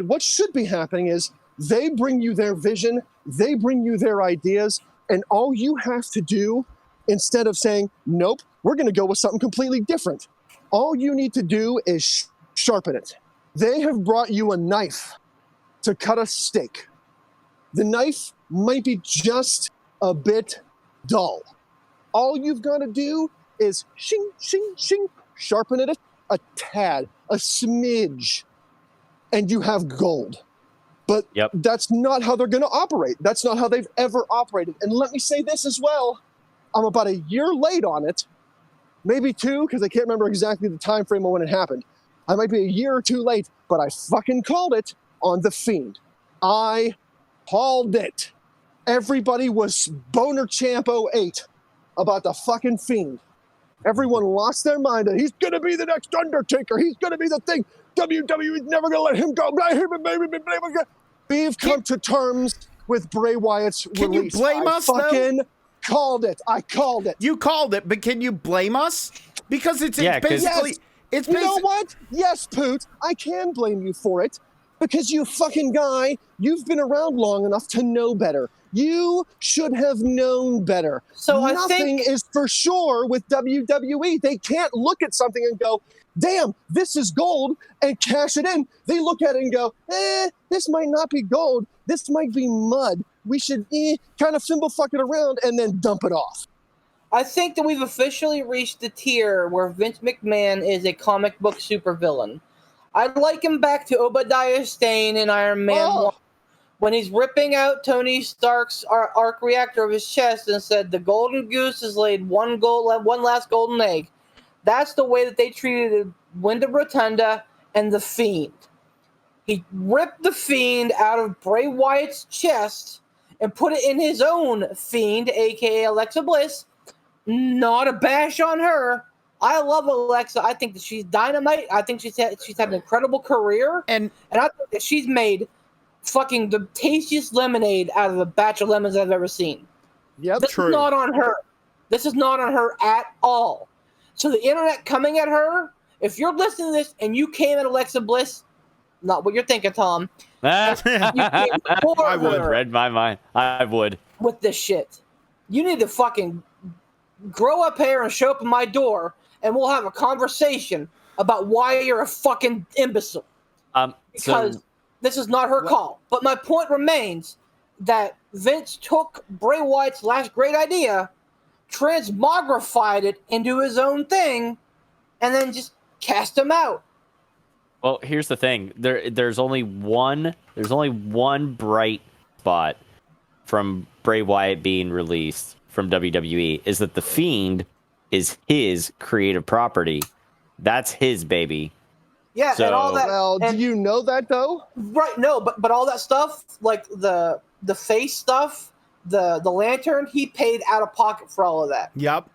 what should be happening is they bring you their vision, they bring you their ideas, and all you have to do, instead of saying, nope, we're going to go with something completely different, all you need to do is sharpen it. They have brought you a knife to cut a steak. The knife might be just a bit dull. All you've got to do is shing, shing, shing, sharpen it a tad, a smidge, and you have gold. But that's not how they're going to operate. That's not how they've ever operated. And let me say this as well. I'm about a year late on it, maybe 2, because I can't remember exactly the time frame of when it happened. I might be a year or 2 late, but I fucking called it on The Fiend. I called it. Everybody was Boner Champ 08 about the fucking Fiend. Everyone lost their mind. He's going to be the next Undertaker. He's going to be the thing. WWE's never going to let him go. We've come to terms with Bray Wyatt's release. Can you blame us, though? Called it. I called it. You called it, but can you blame us? Because it's basically... Yes. You know what? Yes, Poot, I can blame you for it. Because you fucking guy, you've been around long enough to know better. You should have known better. So Nothing is for sure with WWE. They can't look at something and go, damn, this is gold, and cash it in. They look at it and go, this might not be gold. This might be mud. We should kind of fuck it around and then dump it off. I think that we've officially reached the tier where Vince McMahon is a comic book supervillain. I'd like him back to Obadiah Stane in Iron Man 1 when he's ripping out Tony Stark's arc reactor of his chest and said, the golden goose has laid one last golden egg. That's the way that they treated Wyndham Rotunda, and The Fiend. He ripped The Fiend out of Bray Wyatt's chest and put it in his own Fiend, a.k.a. Alexa Bliss. Not a bash on her. I love Alexa. I think that she's dynamite. I think she's had an incredible career. And I think that she's made fucking the tastiest lemonade out of a batch of lemons I've ever seen. Yep, this is not on her. This is not on her at all. So the internet coming at her, if you're listening to this and you came at Alexa Bliss, not what you're thinking, Tom. I would. Read my mind. I would. With this shit. You need to fucking grow up here and show up at my door, and we'll have a conversation about why you're a fucking imbecile. Because this is not her call. But my point remains that Vince took Bray Wyatt's last great idea, transmogrified it into his own thing, and then just cast him out. Well, here's the thing. There's only one bright spot from Bray Wyatt being released from WWE is that The Fiend is his creative property. That's his baby. Yeah, and all that. Well, do you know that though? Right, no, but all that stuff, like the face stuff, the lantern, he paid out of pocket for all of that. Yep.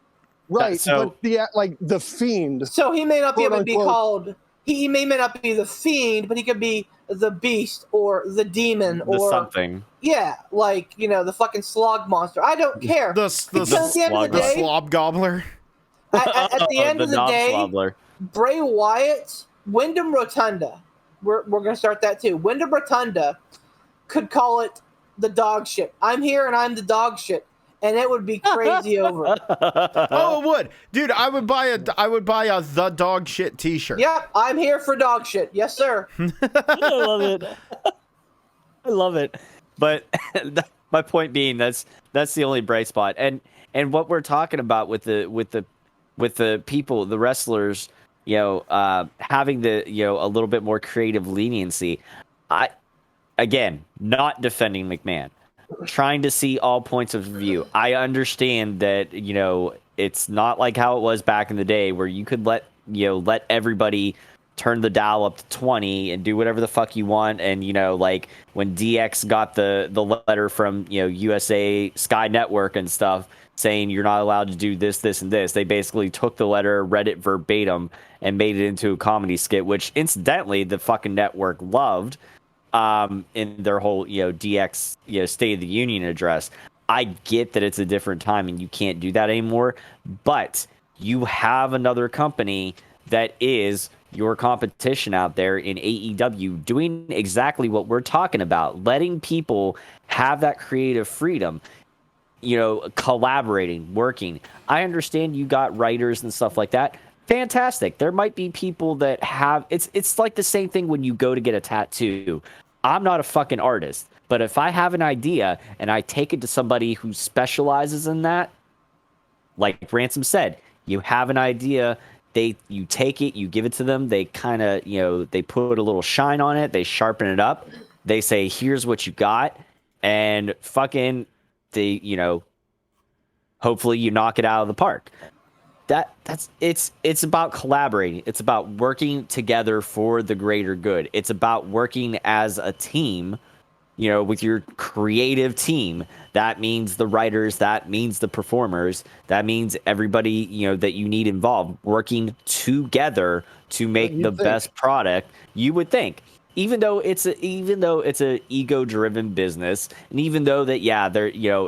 Right, but the Fiend. So he may not be able to be called. He may not be the Fiend, but he could be the Beast or the Demon or something. Yeah, like the fucking Slog Monster. I don't care. The Slob Gobbler. At the end of the day, Slobbler. Bray Wyatt, Wyndham Rotunda. We're gonna start that too. Wyndham Rotunda could call it the dog shit. I'm here and I'm the dog shit. And it would be crazy over. Oh, it would, dude. I would buy a the dog shit T-shirt. Yep, I'm here for dog shit. Yes, sir. I love it. I love it. But my point being, that's the only bright spot. And what we're talking about with the people, the wrestlers, having the a little bit more creative leniency. Again, not defending McMahon. Trying to see all points of view. I understand that, it's not like how it was back in the day where you could let everybody turn the dial up to 20 and do whatever the fuck you want. And, like when DX got the letter from, USA Sky Network and stuff saying you're not allowed to do this, this, and this, they basically took the letter, read it verbatim, and made it into a comedy skit, which incidentally the fucking network loved. In their whole, DX, State of the Union address. I get that it's a different time and you can't do that anymore, but you have another company that is your competition out there in AEW doing exactly what we're talking about, letting people have that creative freedom, collaborating, working. I understand you got writers and stuff like that. Fantastic. There might be people that have, it's like the same thing when you go to get a tattoo. I'm not a fucking artist, but if I have an idea and I take it to somebody who specializes in that, like Ransom said, you have an idea, you take it, you give it to them, they kind of, they put a little shine on it, they sharpen it up, they say, here's what you got, and fucking, hopefully you knock it out of the park. It's about collaborating. It's about working together for the greater good. It's about working as a team, with your creative team. That means the writers, that means the performers, that means everybody, that you need involved, working together to make the best product. You would think. Even though it's a ego-driven business, and even though that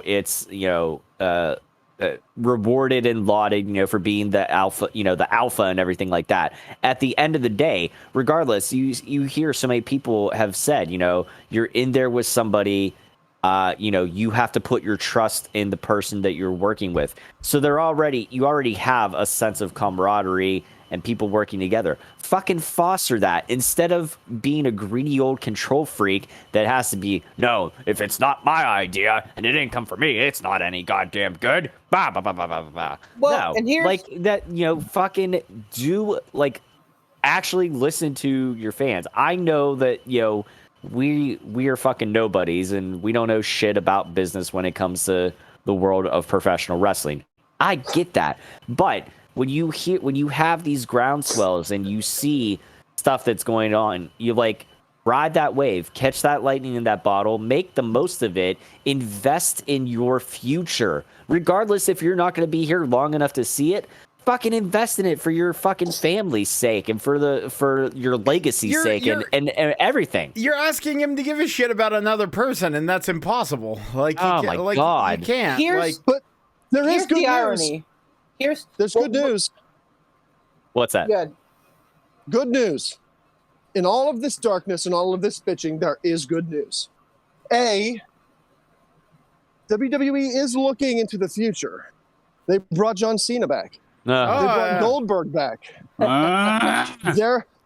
it's rewarded and lauded, for being the alpha, the alpha and everything like that. At the end of the day, regardless, you hear so many people have said, you're in there with somebody, you have to put your trust in the person that you're working with. So you already have a sense of camaraderie and people working together. Fucking foster that instead of being a greedy old control freak that has to be, no, if it's not my idea and it didn't come from me, it's not any goddamn good. Bah, bah, bah, bah, bah, bah. Well, no, and here's like that, fucking do, like, actually listen to your fans. I know that, we are fucking nobodies and we don't know shit about business when it comes to the world of professional wrestling. I get that. But when you have these groundswells and you see stuff that's going on, you like ride that wave, catch that lightning in that bottle, make the most of it, invest in your future. Regardless if you're not going to be here long enough to see it, fucking invest in it for your fucking family's sake and for your legacy's sake and everything. You're asking him to give a shit about another person, and that's impossible. Like, oh my God. You can't. But there is good news. Irony. There's good news. What's that? Good news. In all of this darkness and all of this bitching, there is good news. WWE is looking into the future. They brought John Cena back. They brought Goldberg back.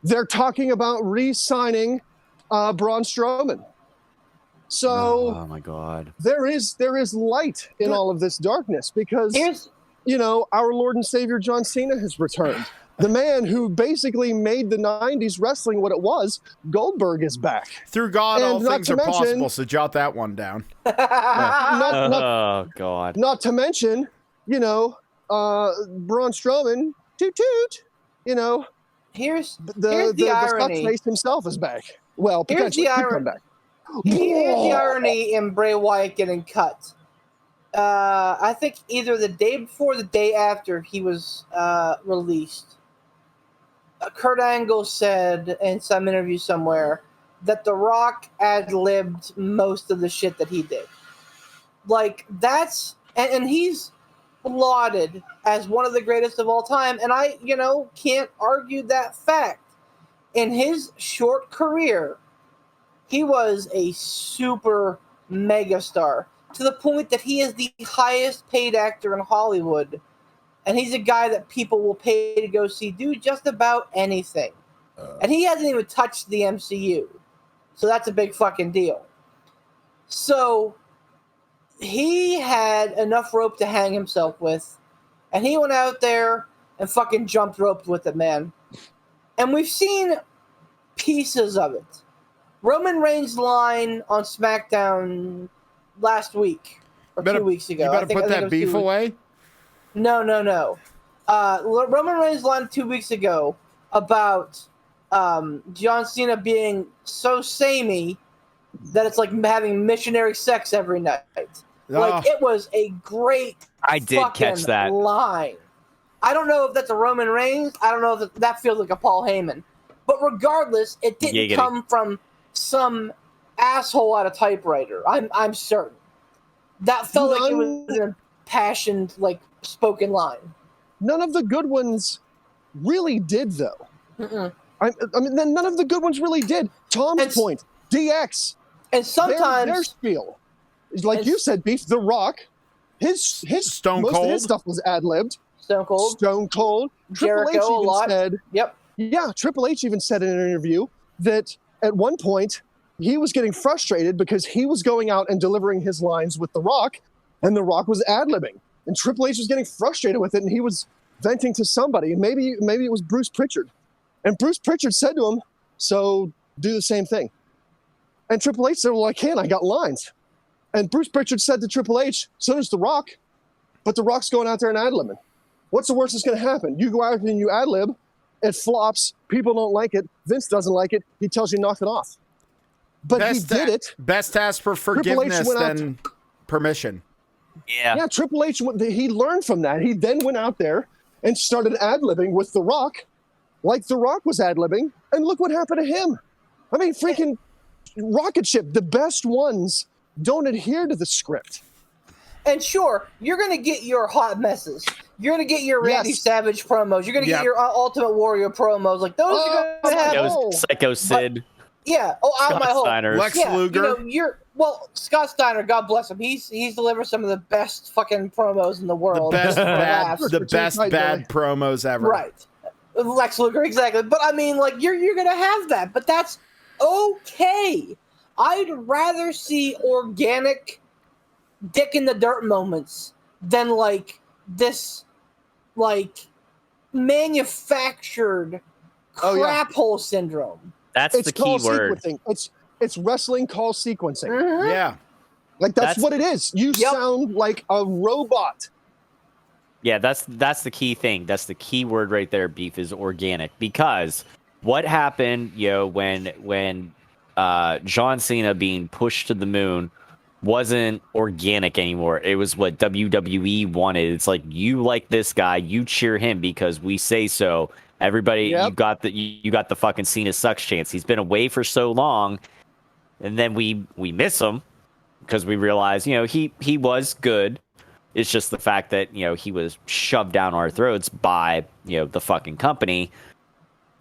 They're talking about re-signing Braun Strowman. So, oh my God, there is light in all of this darkness because our Lord and Savior John Cena has returned. The man who basically made the 90s wrestling what it was, Goldberg, is back. Through God, all things are possible, so jot that one down. Oh, God. Not to mention, Braun Strowman, toot toot, Here's the irony. Face himself is back. Well, potentially could come back. Here's the irony in Bray Wyatt getting cut. I think either the day before or the day after he was released, Kurt Angle said in some interview somewhere that The Rock ad-libbed most of the shit that he did. Like, that's... And he's lauded as one of the greatest of all time, and I, can't argue that fact. In his short career, he was a super megastar, to the point that he is the highest paid actor in Hollywood. And he's a guy that people will pay to go see do just about anything. And he hasn't even touched the MCU. So that's a big fucking deal. So he had enough rope to hang himself with. And he went out there and fucking jumped rope with it, man. And we've seen pieces of it. Roman Reigns' line on SmackDown last week or 2 weeks ago. You better put that beef away. No. Roman Reigns' line 2 weeks ago about John Cena being so samey that it's like having missionary sex every night. Like, it was a great I did catch that line. I don't know if that's a Roman Reigns. I don't know if that feels like a Paul Heyman. But regardless, it didn't come from some asshole at a typewriter. I'm certain. That felt like it was an impassioned, spoken line. None of the good ones really did, though. I mean, none of the good ones really did. Tom's point, DX, and sometimes their spiel, like you said, Beef, The Rock, his Stone most Cold. of his stuff was ad-libbed. Stone Cold, Triple H Jericho, even said, "Yep, yeah." Triple H even said in an interview that at one point he was getting frustrated because he was going out and delivering his lines with The Rock, and The Rock was ad-libbing. And Triple H was getting frustrated with it, and he was venting to somebody. And maybe it was Bruce Pritchard. And Bruce Pritchard said to him, so do the same thing. And Triple H said, well, I can't. I got lines. And Bruce Pritchard said to Triple H, so does The Rock. But The Rock's going out there and ad-libbing. What's the worst that's going to happen? You go out and you ad-lib. It flops. People don't like it. Vince doesn't like it. He tells you knock it off. But he did it. Best ask for forgiveness than permission. Yeah, Triple H, he learned from that. He then went out there and started ad-libbing with The Rock, like The Rock was ad-libbing, and look what happened to him. I mean, freaking rocket ship, the best ones don't adhere to the script. And sure, you're going to get your hot messes. You're going to get your Randy Savage promos. You're going to get your Ultimate Warrior promos. Like, those are going to have... Psycho Sid. Scott Steiner. Lex Luger. Scott Steiner, God bless him. He's delivered some of the best fucking promos in the world. The best bad promos ever. Right. Lex Luger, exactly. But I mean, you're gonna have that, but that's okay. I'd rather see organic dick in the dirt moments than this manufactured crap hole syndrome. That's the key word. Sequencing. It's wrestling call sequencing. Mm-hmm. Yeah. That's what it is. You sound like a robot. Yeah, that's the key thing. That's the key word right there. Beef is organic, because what happened, when John Cena being pushed to the moon wasn't organic anymore. It was what WWE wanted. It's like, you like this guy, you cheer him because we say so. Everybody, you got the fucking Cena sucks chance. He's been away for so long, and then we miss him because we realize, he was good. It's just the fact that, he was shoved down our throats by, the fucking company.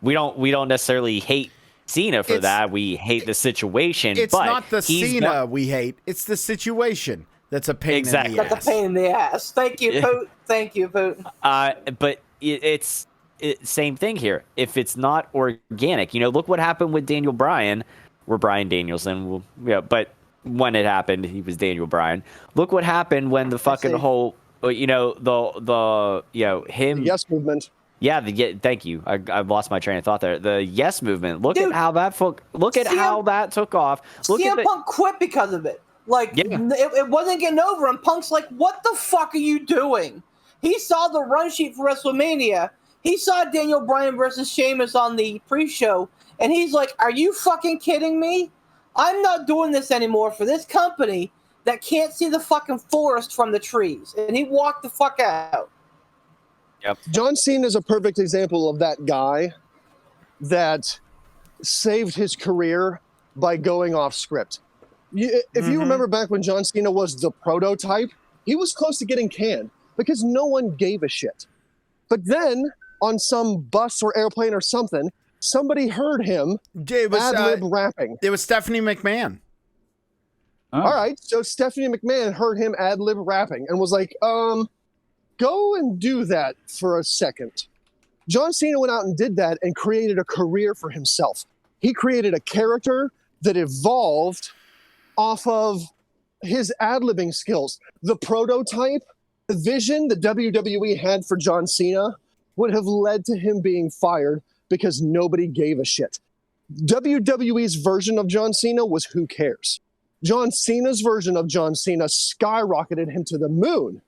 We don't necessarily hate Cena for that. We hate the situation. It's but not the Cena we hate. It's the situation that's a pain in the ass. That's a pain in the ass. Thank you, Poot. Thank you, Poot. But it's same thing here. If it's not organic, look what happened with Daniel Bryan, or Bryan Danielson. But when it happened, he was Daniel Bryan. Look what happened when the fucking whole, him. The Yes movement. Yeah, thank you. I lost my train of thought there. The Yes movement. Look at how that how that took off. CM Punk quit because of it. It wasn't getting over, and Punk's like, "What the fuck are you doing?" He saw the run sheet for WrestleMania. He saw Daniel Bryan versus Sheamus on the pre-show, and he's like, "Are you fucking kidding me? I'm not doing this anymore for this company that can't see the fucking forest from the trees." And he walked the fuck out. Yep. John Cena is a perfect example of that guy that saved his career by going off script. If you remember back when John Cena was the prototype, he was close to getting canned because no one gave a shit. But then on some bus or airplane or something, somebody heard him ad-lib rapping. It was Stephanie McMahon. Oh. All right, so Stephanie McMahon heard him ad-lib rapping and was like, go and do that for a second. John Cena went out and did that and created a career for himself. He created a character that evolved off of his ad-libbing skills. The prototype, the vision the WWE had for John Cena would have led to him being fired because nobody gave a shit. WWE's version of John Cena was who cares. John Cena's version of John Cena skyrocketed him to the moon.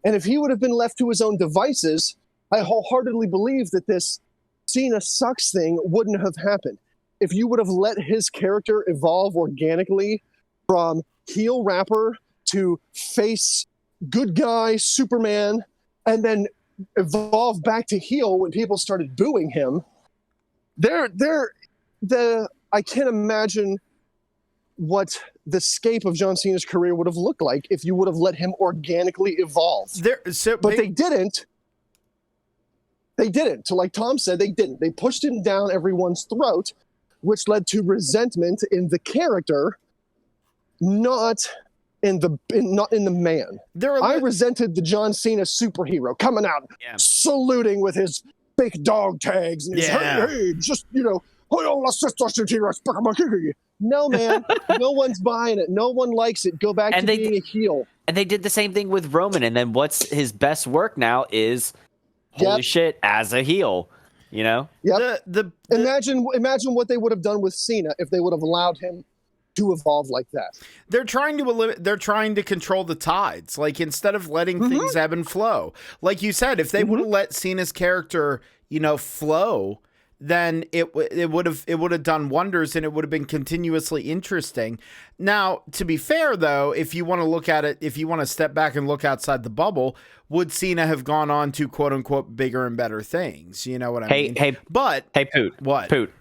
And if he would have been left to his own devices, I wholeheartedly believe that this Cena sucks thing wouldn't have happened. If you would have let his character evolve organically from heel rapper to face good guy Superman, and then evolve back to heel when people started booing him, I can't imagine what the scape of John Cena's career would have looked like if you would have let him organically evolve. But they didn't. They didn't. So like Tom said, they didn't. They pushed him down everyone's throat, which led to resentment in the character, not in the man. I resented the John Cena superhero coming out, saluting with his fake dog tags and his, hey, just, no, man. No one's buying it. No one likes it. Go back to being a heel. And they did the same thing with Roman. And then what's his best work now is, holy shit, as a heel. Yep. Imagine what they would have done with Cena if they would have allowed him to evolve like that. They're trying to control the tides. Like, instead of letting things ebb and flow. Like you said, if they would have let Cena's character, flow, then it would have done wonders, and it would have been continuously interesting. Now, to be fair though, if you want to look at it, if you want to step back and look outside the bubble, would Cena have gone on to quote unquote bigger and better things? You know what I mean? Hey, Poot. What? Poot.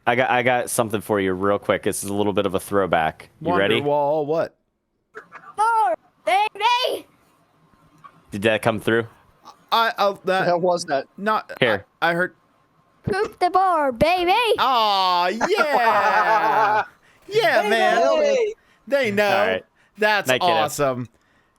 I got something for you real quick. This is a little bit of a throwback. You ready? Wonderwall, what? Oh, baby. Did that come through? The hell was that? Not here. I heard. Poop the bar, baby. Oh, yeah. Yeah, man. They know. Right. That's night, awesome.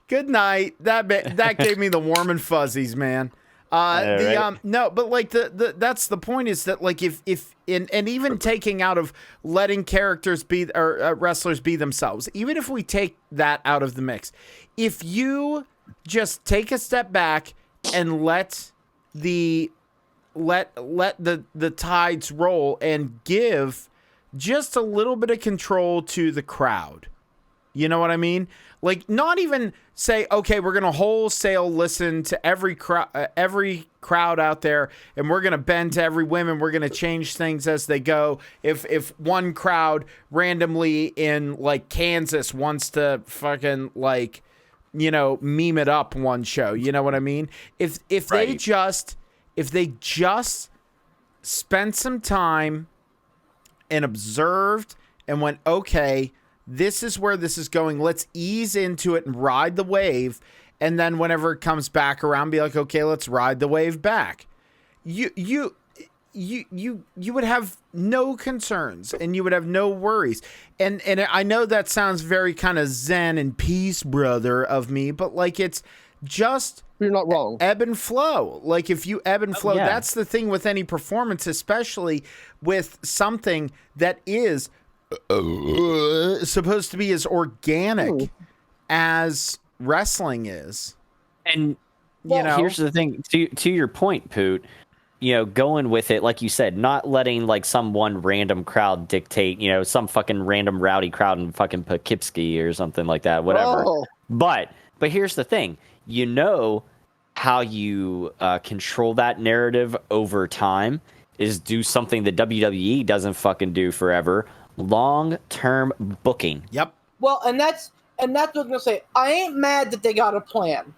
Good night. That gave me the warm and fuzzies, man. No, but like that's the point, is that like if even taking out of letting characters be or wrestlers be themselves, even if we take that out of the mix, if you just take a step back and let the tides roll and give just a little bit of control to the crowd, You know what I mean? Like, not even say, okay, we're going to wholesale listen to every crowd out there, and we're going to bend to every woman. We're going to change things as they go. If one crowd randomly in, like, Kansas wants to fucking, like, you know, meme it up one show, you know what I mean? If they just spent some time and observed and went, okay, this is where this is going. Let's ease into it and ride the wave. And then whenever it comes back around, be like, okay, let's ride the wave back. You would have no concerns and you would have no worries. And I know that sounds very kind of zen and peace brother of me, but like, it's just, you're not wrong. Ebb and flow. Like, if you ebb and flow, that's the thing with any performance, especially with something that is supposed to be as organic as wrestling is. And you know, here's the thing, to your point, Poot, you know, going with it, like you said, not letting like some one random crowd dictate, you know, some fucking random rowdy crowd in fucking Poughkeepsie or something like that, whatever. Oh. But here's the thing, you know, how you control that narrative over time is do something that WWE doesn't fucking do forever. Long-term booking. Yep. Well, and that's what I'm gonna say. I ain't mad that they got a plan.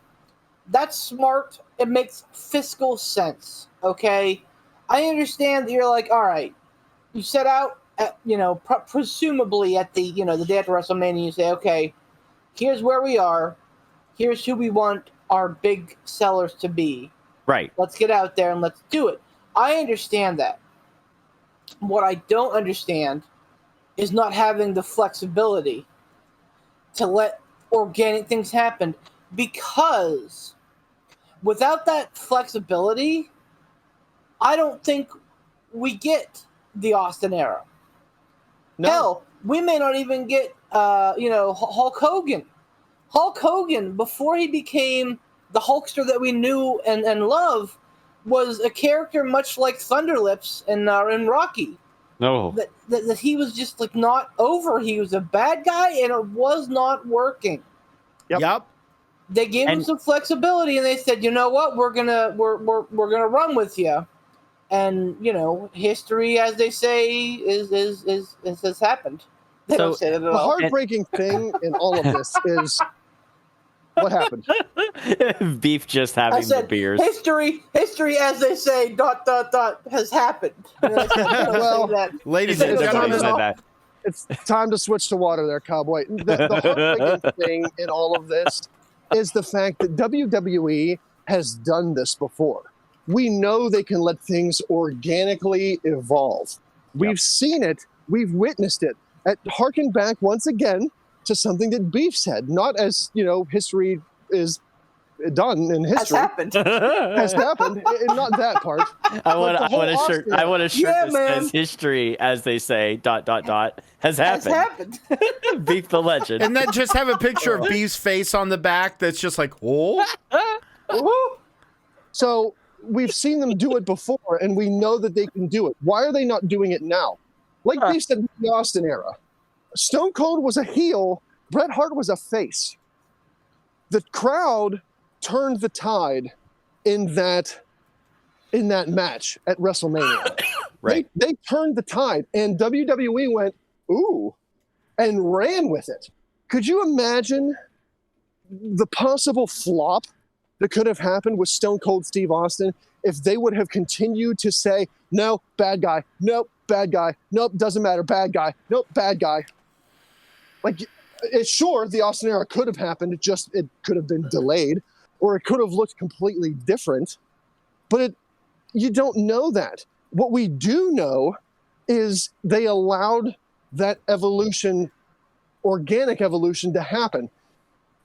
That's smart. It makes fiscal sense. Okay, I understand that you're like, all right, you set out at, you know, presumably at the, you know, the day after WrestleMania, you say, okay, here's where we are. Here's who we want our big sellers to be. Right. Let's get out there and let's do it. I understand that. What I don't understand is not having the flexibility to let organic things happen, because without that flexibility, I don't think we get the Austin era. No. Hell, we may not even get, you know, Hulk Hogan. Hulk Hogan, before he became the Hulkster that we knew and love, was a character much like Thunderlips in Rocky. No. That he was just like not over. He was a bad guy, and it was not working. Yep. They gave him some flexibility, and they said, "You know what? We're gonna run with you." And you know, history, as they say, has happened. They don't say that at the all. heartbreaking thing in all of this is what happened. Beef just having I said, the beers. History, as they say, ... has happened. And I said, Well, say that. Ladies and gentlemen, It's time to switch to water there, cowboy. The heartbreaking thing in all of this is the fact that WWE has done this before. We know they can let things organically evolve. We've seen it. We've witnessed it. Harken back once again to something that Beef said, not as, you know, history is done in history. Has happened. Not that part. I want a shirt that says history, as they say, ... has happened. Beef the legend. and then just have a picture of Beef's face on the back that's just like, oh. So we've seen them do it before, and we know that they can do it. Why are they not doing it now? Like Beef said in the Austin era, Stone Cold was a heel, Bret Hart was a face. The crowd turned the tide in that match at WrestleMania. Right. They turned the tide, and WWE went, ooh, and ran with it. Could you imagine the possible flop that could have happened with Stone Cold Steve Austin if they would have continued to say, no, bad guy, nope, bad guy, nope, doesn't matter, bad guy, nope, bad guy. Like, it's sure the Austin era could have happened, it could have been delayed, or it could have looked completely different, but you don't know that. What we do know is they allowed that evolution, organic evolution, to happen.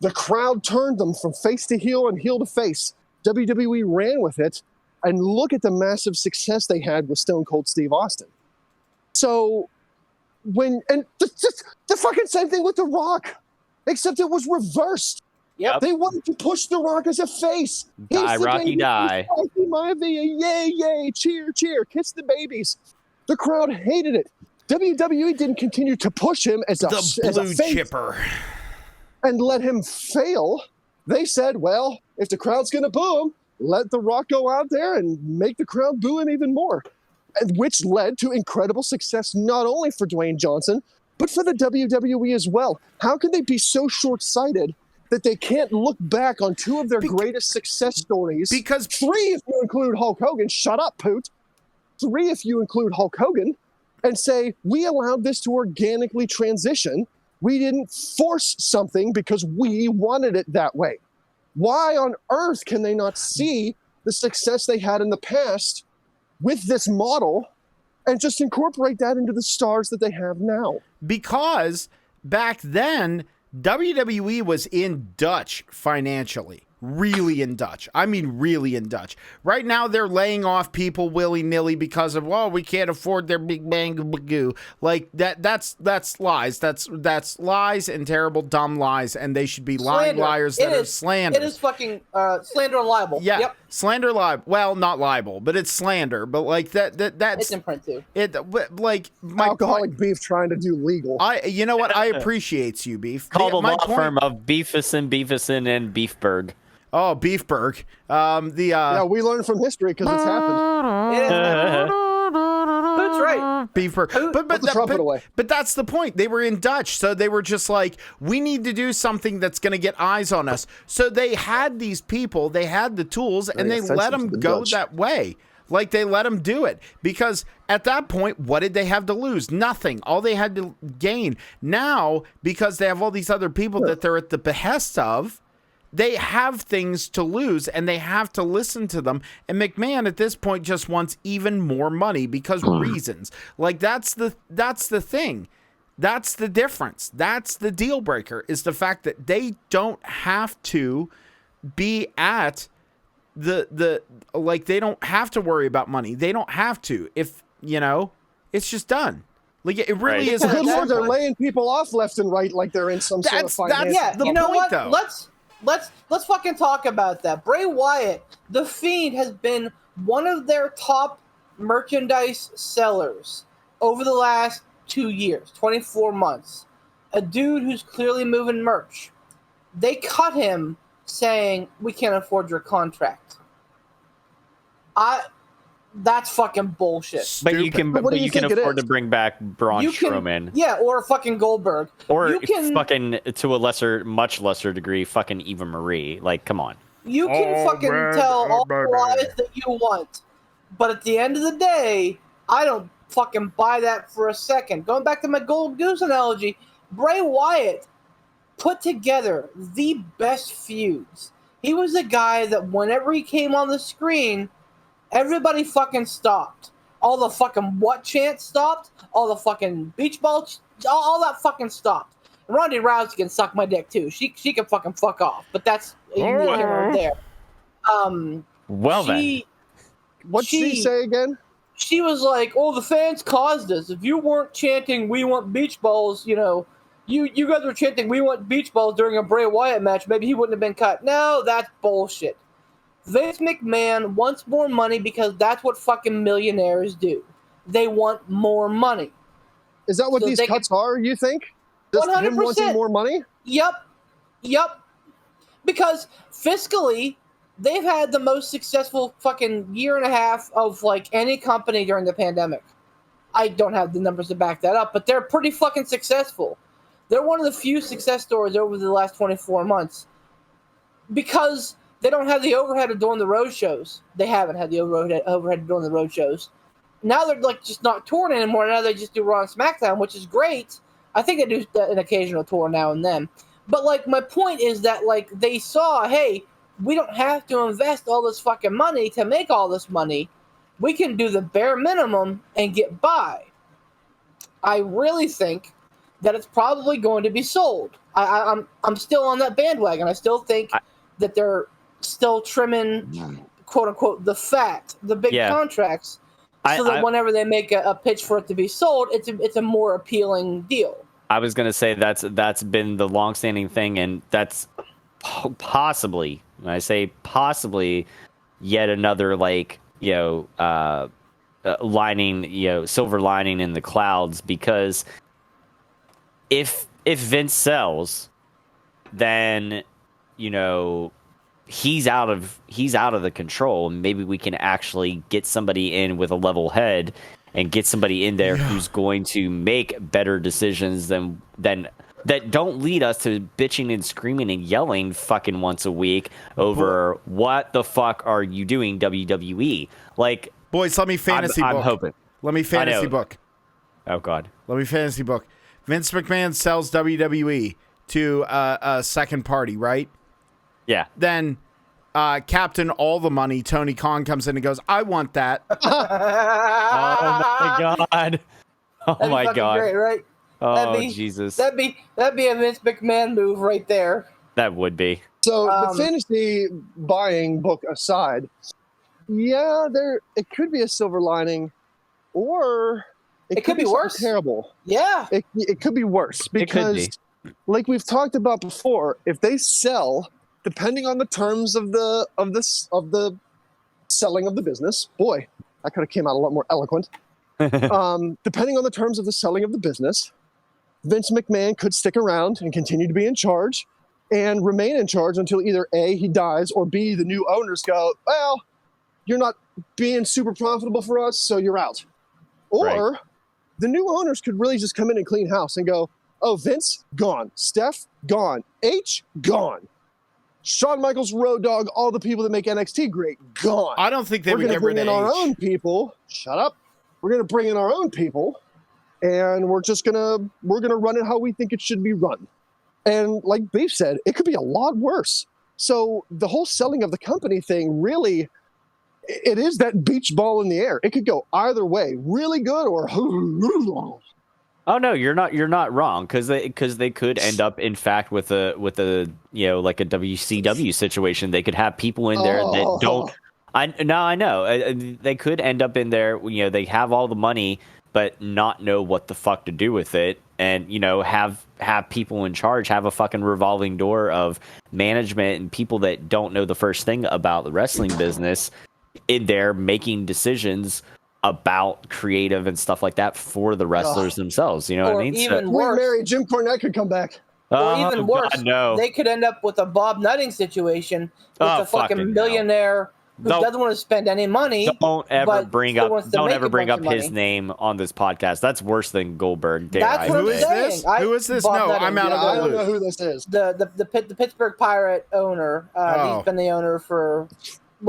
The crowd turned them from face to heel and heel to face. WWE ran with it, and look at the massive success they had with Stone Cold Steve Austin. So, the fucking same thing with The Rock, except it was reversed. Yep. They wanted to push The Rock as a face. Die, Rocky, die. Yay, yay, cheer, cheer, kiss the babies. The crowd hated it. WWE didn't continue to push him as a The blue face. chipper. and let him fail. They said, well, if the crowd's going to boo him, let The Rock go out there and make the crowd boo him even more, and which led to incredible success not only for Dwayne Johnson, but for the WWE as well. How can they be so short-sighted that they can't look back on two of their greatest success stories? Because 3 if you include Hulk Hogan. Shut up, Poot. 3 if you include Hulk Hogan, and say, we allowed this to organically transition. We didn't force something because we wanted it that way. Why on earth can they not see the success they had in the past with this model and just incorporate that into the stars that they have now? Because back then, WWE was in Dutch financially. Really in Dutch. I mean, really in Dutch. Right now, they're laying off people willy-nilly because of, well, we can't afford their big bang bagoo. Like, that's lies. That's lies and terrible, dumb lies, and they should be lying Slander. liars that are slander. It is fucking slander and libel. Yeah, Yep. slander, libel. Well, not libel, but it's slander. But like that's It's in print too. like my Alcoholic point, Beef trying to do legal. you know what? I appreciate you, Beef. Called a My law point- firm of Beefison and Beefberg. Oh, Beefberg. Yeah, we learn from history because it's happened. That's right. Beefberg. Put the trumpet away. But that's the point. They were in Dutch, so they were just like, we need to do something that's going to get eyes on us. So they had these people, they had the tools, and they let them go that way. Like, they let them do it. Because at that point, what did they have to lose? Nothing. All they had to gain. Now, because they have all these other people that they're at the behest of, they have things to lose, and they have to listen to them. And McMahon at this point just wants even more money because reasons. Like, that's the thing. That's the difference. That's the deal breaker, is the fact that they don't have to be at the like, they don't have to worry about money. They don't have to. If, it's just done. Like, it really is. Good Lord, they're laying people off left and right like they're in some sort of financial. Yeah, the you know point, what? though. Let's fucking talk about that. Bray Wyatt, The Fiend, has been one of their top merchandise sellers over the last 2 years, 24 months. A dude who's clearly moving merch. They cut him saying, we can't afford your contract. That's fucking bullshit. But you can, But what do you can think it afford is? to bring back Braun Strowman, Yeah, or fucking Goldberg. or you can, fucking, to a much lesser degree, fucking Eva Marie. Like, come on. You can fucking tell all the lies that you want, but at the end of the day, I don't fucking buy that for a second. Going back to my Gold Goose analogy, Bray Wyatt put together the best feuds. He was a guy that whenever he came on the screen, everybody fucking stopped. All the fucking what chants stopped. All the fucking beach ball, all that fucking stopped. And Ronda Rousey can suck my dick too. She can fucking fuck off. But that's neither here nor there. Well then, What'd she say again? She was like, "Oh, the fans caused us. If you weren't chanting, we want beach balls, you guys were chanting, we want beach balls during a Bray Wyatt match. Maybe he wouldn't have been cut." No, that's bullshit. Vince McMahon wants more money because that's what fucking millionaires do. They want more money. Is that what these cuts are, you think? Just 100%. him wanting more money? Yep. Because fiscally, they've had the most successful fucking year and a half of like any company during the pandemic. I don't have the numbers to back that up, but they're pretty fucking successful. They're one of the few success stories over the last 24 months. Because they don't have the overhead of doing the road shows. They haven't had the overhead of doing the road shows. Now they're like just not touring anymore. Now they just do Raw and SmackDown, which is great. I think they do an occasional tour now and then. But like my point is that like they saw, hey, we don't have to invest all this fucking money to make all this money. We can do the bare minimum and get by. I really think that it's probably going to be sold. I'm still on that bandwagon. I still think that they're still trimming, quote unquote, the fat, the big contracts, so that whenever they make a pitch for it to be sold, it's a more appealing deal. I was gonna say that's been the longstanding thing, and that's possibly, when I say possibly, yet another lining, silver lining in the clouds, because if Vince sells, then, he's out of the control. Maybe we can actually get somebody in with a level head and get somebody in there who's going to make better decisions than that don't lead us to bitching and screaming and yelling fucking once a week over what the fuck are you doing, WWE? Like, boys, let me fantasy book. I'm hoping. Let me fantasy book. Oh God. Let me fantasy book. Vince McMahon sells WWE to a second party, right? Yeah. Then Captain All the Money, Tony Khan, comes in and goes, I want that. Oh my God. Oh my God. Great, right? Oh Jesus. That'd be a Vince McMahon move right there. That would be. So the fantasy buying book aside, it could be a silver lining, or it could be worse. Terrible. Yeah. It could be worse because, like we've talked about before, if they sell, depending on the terms of the selling of the business, boy, that could have came out a lot more eloquent. Depending on the terms of the selling of the business, Vince McMahon could stick around and continue to be in charge and remain in charge until either A, he dies, or B, the new owners go, well, you're not being super profitable for us, so you're out. Or the new owners could really just come in and clean house and go, oh, Vince, gone. Steph, gone. H, gone. Shawn Michaels, Road Dogg, all the people that make NXT great, gone. I don't think they would get rid of our own people. Shut up. We're going to bring in our own people, and we're going to run it how we think it should be run. And like Beef said, it could be a lot worse. So the whole selling of the company thing, really, it is that beach ball in the air. It could go either way, really good or oh no, you're not wrong, because they could end up, in fact, with a like a WCW situation. They could have people in there that don't. I know they could end up in there. They have all the money, but not know what the fuck to do with it, and have people in charge, have a fucking revolving door of management and people that don't know the first thing about the wrestling business in there making decisions about creative and stuff like that for the wrestlers themselves. You know what I mean? Even worse, Mary, Jim Cornette could come back. Or even worse, God, no. They could end up with a Bob Nutting situation with a fucking millionaire who doesn't want to spend any money. Don't ever bring up his name on this podcast. That's worse than Goldberg. That's what I'm saying. Who is this? No, I'm out of the loop. I don't know who this is. The Pittsburgh Pirate owner. He's been the owner for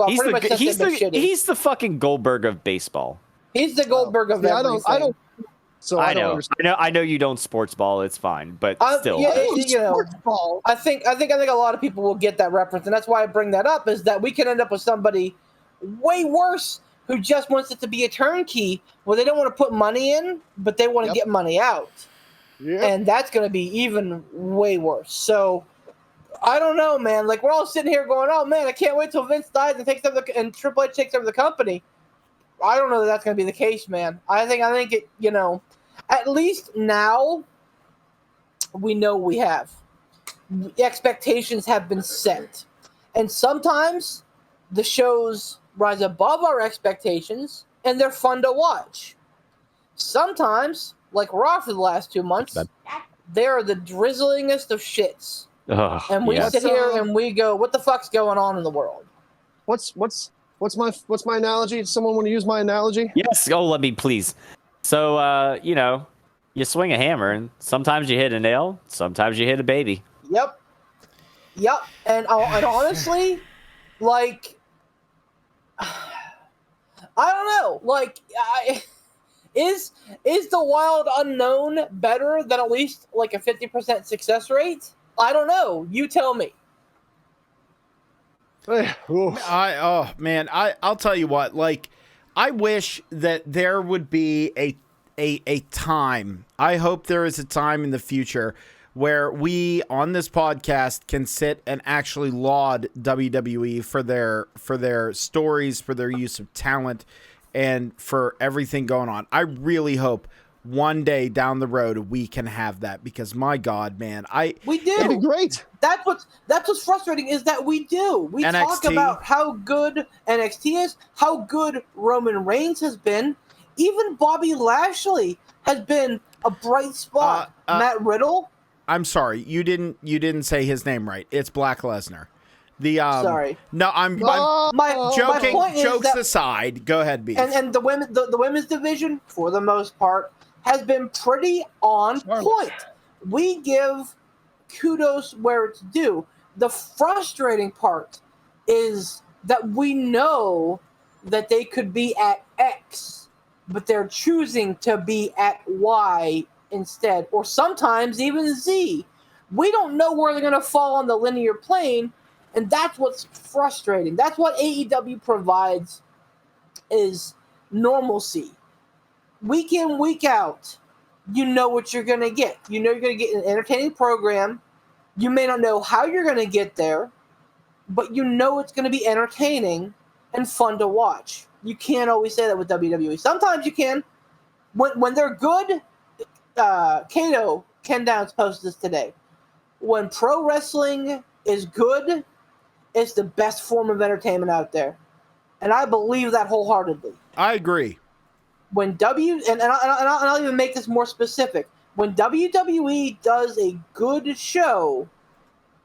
he's the fucking Goldberg of baseball. He's the Goldberg of everything. I know you don't sports ball. It's fine, but still. Sports ball. I think a lot of people will get that reference, and that's why I bring that up. Is that we can end up with somebody way worse who just wants it to be a turnkey, where they don't want to put money in, but they want to get money out, and that's going to be even way worse. So. I don't know, man. Like, we're all sitting here going, "Oh man, I can't wait till Vince dies and Triple H takes over the company." I don't know that that's going to be the case, man. I think it. At least now we know we have. The expectations have been set, and sometimes the shows rise above our expectations, and they're fun to watch. Sometimes, like Raw for the last 2 months, they're the drizzlingest of shits. And we sit here and we go, what the fuck's going on in the world? What's my analogy? Does someone want to use my analogy? Yes. Oh, let me please. So, you swing a hammer, and sometimes you hit a nail, sometimes you hit a baby. Yep. And honestly, like, I don't know. Like, is the wild unknown better than at least like a 50% success rate? I don't know. You tell me. I'll tell you what. Like, I wish that there would be a time. I hope there is a time in the future where we on this podcast can sit and actually laud WWE for their stories, for their use of talent, and for everything going on. I really hope one day down the road we can have that, because my God, man, we do. It'd be great. That's what's frustrating, is that we do. We NXT. Talk about how good NXT is, how good Roman Reigns has been. Even Bobby Lashley has been a bright spot. Matt Riddle. I'm sorry. You didn't say his name right. It's Black Lesnar. Sorry. No, I'm My joking. point is Jokes that- aside, go ahead, B. And the women's division, for the most part, has been pretty on point. We give kudos where it's due. The frustrating part is that we know that they could be at X, but they're choosing to be at Y instead, or sometimes even Z. We don't know where they're going to fall on the linear plane, and that's what's frustrating. That's what AEW provides, is normalcy. Week in, week out, you know what you're going to get. You know you're going to get an entertaining program. You may not know how you're going to get there, but you know it's going to be entertaining and fun to watch. You can't always say that with WWE. Sometimes you can. When they're good, Ken Downs posted this today. When pro wrestling is good, it's the best form of entertainment out there. And I believe that wholeheartedly. I agree. When I'll even make this more specific. When WWE does a good show,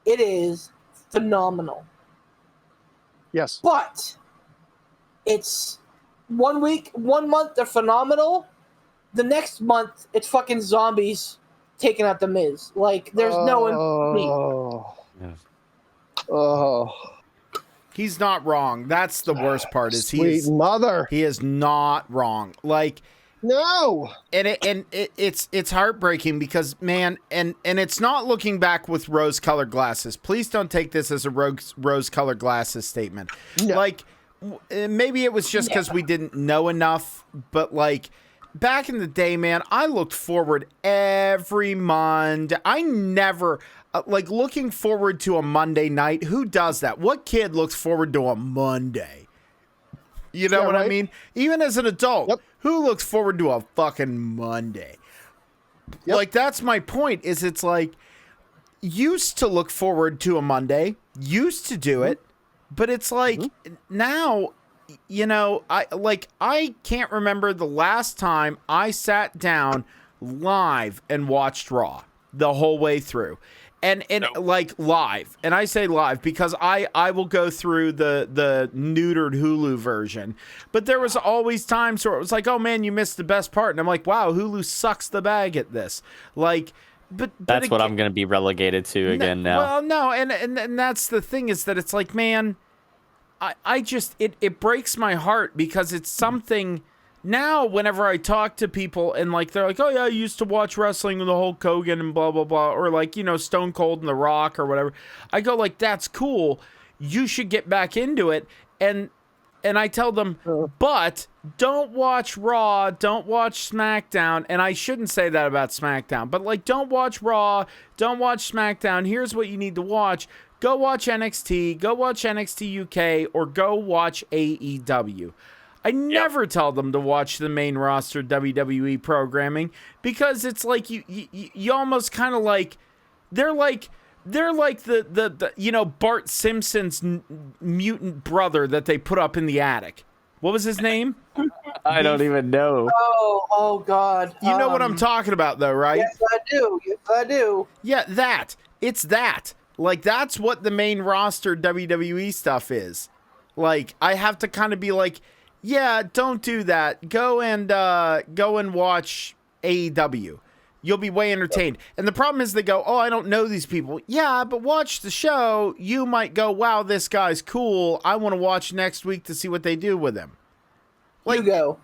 it is phenomenal. Yes. But it's 1 week, 1 month, they're phenomenal. The next month, it's fucking zombies taking out the Miz. Like, there's no Oh. He's not wrong. That's the worst part. Is Sweet mother. he is not wrong. Like, no. and it's heartbreaking because, man, and it's not looking back with rose-colored glasses. Please don't take this as a rose-colored glasses statement. No. Like, maybe it was just because we didn't know enough, but like, back in the day, man, I looked forward every Monday. I never like looking forward to a Monday night. Who does that? What kid looks forward to a Monday? You know what I mean? Even as an adult, who looks forward to a fucking Monday? Yep. Like, that's my point, is it's like, used to look forward to a Monday, used to do it, but it's like, now, you know, I can't remember the last time I sat down live and watched Raw the whole way through. And like live, and I say live because I will go through the neutered Hulu version, but there was always times where it was like, oh man, you missed the best part, and I'm like, wow, Hulu sucks the bag at this. Like, but that's what I'm going to be relegated to again now. Well, no, and that's the thing, is that it's like, man, I just it breaks my heart because it's something. Now, whenever I talk to people and like they're like, "Oh yeah, I used to watch wrestling with the Hulk Hogan and blah blah blah," or like, you know, Stone Cold and The Rock or whatever, I go like, "That's cool. You should get back into it." And I tell them, "But don't watch Raw, don't watch SmackDown." And I shouldn't say that about SmackDown, but like, don't watch Raw, don't watch SmackDown. Here's what you need to watch: go watch NXT, go watch NXT UK, or go watch AEW. I never tell them to watch the main roster WWE programming because it's like you almost kind of like they're like the you know, Bart Simpson's mutant brother that they put up in the attic. What was his name? I don't even know. Oh God. You know what I'm talking about, though, right? Yes, I do. Yes, I do. Yeah, that. It's that. Like, that's what the main roster WWE stuff is. Like, I have to kind of be like, yeah, don't do that. Go and watch AEW. You'll be way entertained. And the problem is they go, oh, I don't know these people. Yeah, but watch the show. You might go, wow, this guy's cool. I want to watch next week to see what they do with him. Like, Hugo.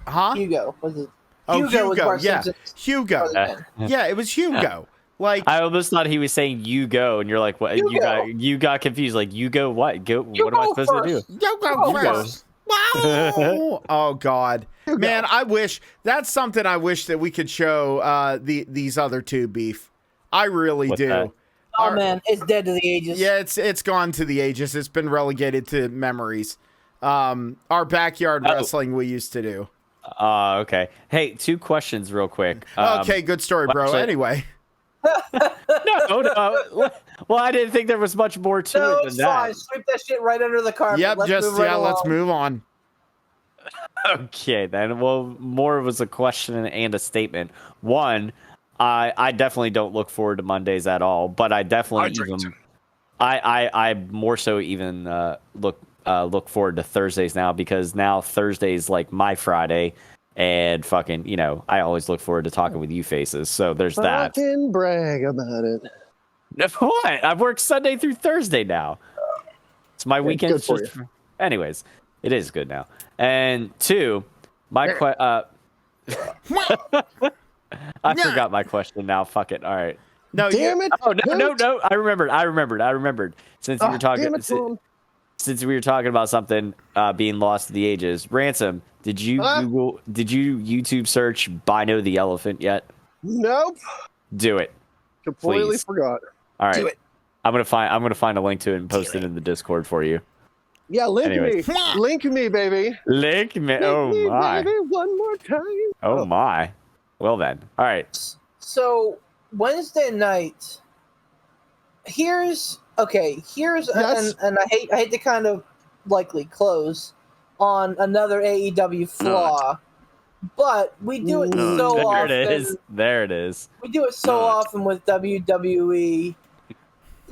Huh? Hugo. Was it? Oh, Hugo. Was Hugo. Bart Yeah, Simpson's Hugo. brother. Yeah, it was Hugo. Like, I almost thought he was saying "you go," and you're like, "What?" You got confused. Like, "You go what? Go? What am I supposed to do?" You go first. Wow. Oh God, man! I wish that's something. I wish that we could show these other two, Beef. I really do. that? Oh man, it's dead to the ages. Yeah, it's gone to the ages. It's been relegated to memories. Our backyard wrestling we used to do. Okay. Hey, 2 questions real quick. Okay, good story, bro. actually- Anyway. No. Well, I didn't think there was much more to No, it than it's that. fine. Sweep that shit right under the carpet. Yep. Let's move right Let's along. move on. Okay, then. Well, more was a question and a statement. One, I definitely don't look forward to Mondays at all, but I definitely I more so even look forward to Thursdays now, because now Thursday's like my Friday, and fucking, you know, I always look forward to talking with you faces. So there's that. Fucking brag about it. What? I've worked Sunday through Thursday now. It's my weekend. Good for you. Anyways, it is good now. And two, I forgot my question now. Fuck it. All right. No, Damn it! Oh no! I remembered. Since we were talking, damn it, Tom. since we were talking about something being lost to the ages, Ransom, did you YouTube search Bino the elephant yet? Nope. Do it. Completely Please. forgot. All right. Do it. I'm gonna find a link to it and post it in the Discord for you. Yeah, link Anyways. me. Link me, baby. Link me. Link Oh me, my. baby, one more time. Oh my. Well then. All right. So Wednesday night. Here's Yes. and I hate to kind of likely close on another AEW flaw, but we do it so There often. it is. There it is. We do it so often with WWE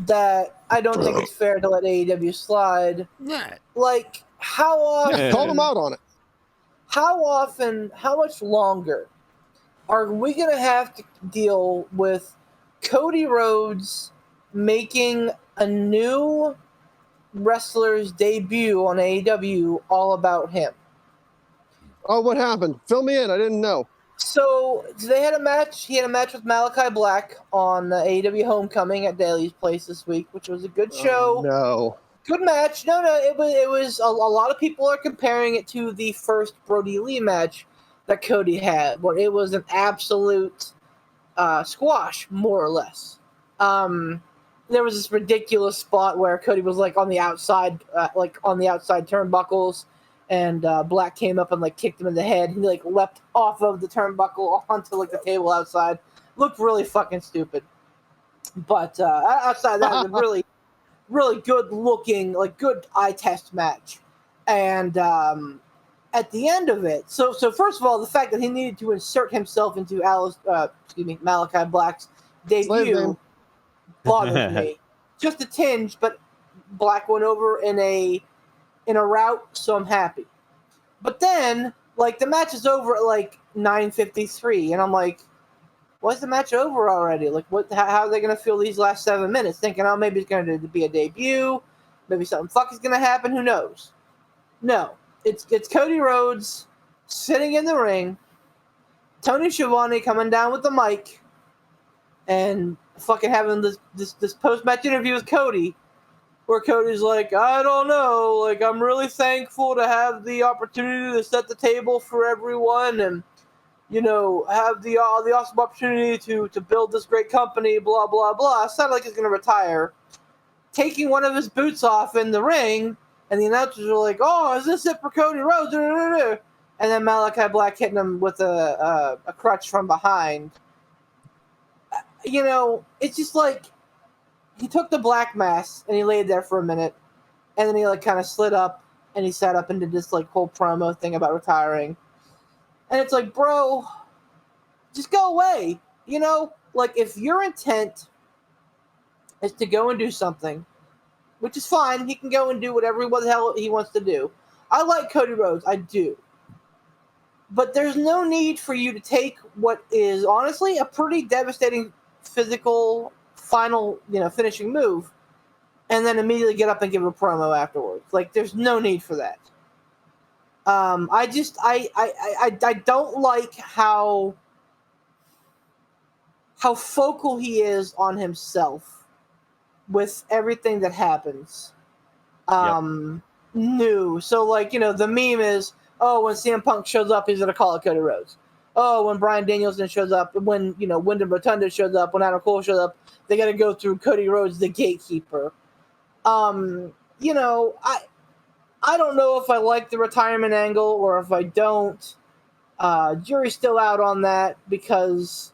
that I don't think it's fair to let AEW slide. Like, how often? Call them out on it. How much longer are we going to have to deal with Cody Rhodes making a new wrestler's debut on AEW all about him? Oh, what happened? Fill me in. I didn't know. So they had a match. He had a match with Malachi Black on AEW Homecoming at Daly's Place this week, which was a good show. Oh, no. Good match. No, it was a lot of people are comparing it to the first Brody Lee match that Cody had, where it was an absolute squash, more or less. There was this ridiculous spot where Cody was like on the outside turnbuckles, and Black came up and like kicked him in the head. He like leapt off of the turnbuckle onto like the table outside. Looked really fucking stupid. But outside that, it was a really, really good looking, like good eye test match. And at the end of it, so first of all, the fact that he needed to insert himself into Malachi Black's debut bothers me just a tinge. But Black went over in a route, so I'm happy. But then, like, the match is over at like 9:53, and I'm like, why is the match over already? Like, how are they going to feel these last 7 minutes? Thinking, oh, maybe it's going to be a debut, maybe something fuck is going to happen. Who knows? No, it's Cody Rhodes sitting in the ring, Tony Schiavone coming down with the mic, and fucking having this post-match interview with Cody, where Cody's like, I don't know, like, I'm really thankful to have the opportunity to set the table for everyone and, you know, have the awesome opportunity to build this great company, blah, blah, blah. It sounded like he's going to retire. Taking one of his boots off in the ring, and the announcers are like, oh, is this it for Cody Rhodes? And then Malachi Black hitting him with a crutch from behind. You know, it's just like, he took the black mask and he laid there for a minute, and then he like kind of slid up and he sat up and did this like whole promo thing about retiring. And it's like, bro, just go away. You know, like, if your intent is to go and do something, which is fine, he can go and do whatever the hell he wants to do. I like Cody Rhodes, I do. But there's no need for you to take what is honestly a pretty devastating physical final, finishing move, and then immediately get up and give a promo afterwards. Like, there's no need for that. I don't like how focal he is on himself with everything that happens. New. So, like, the meme is, oh, when CM Punk shows up, he's gonna call it Cody Rhodes. Oh, when Bryan Danielson shows up, when Wyndham Rotunda shows up, when Adam Cole shows up, they got to go through Cody Rhodes, the gatekeeper. I don't know if I like the retirement angle or if I don't. Jury's still out on that, because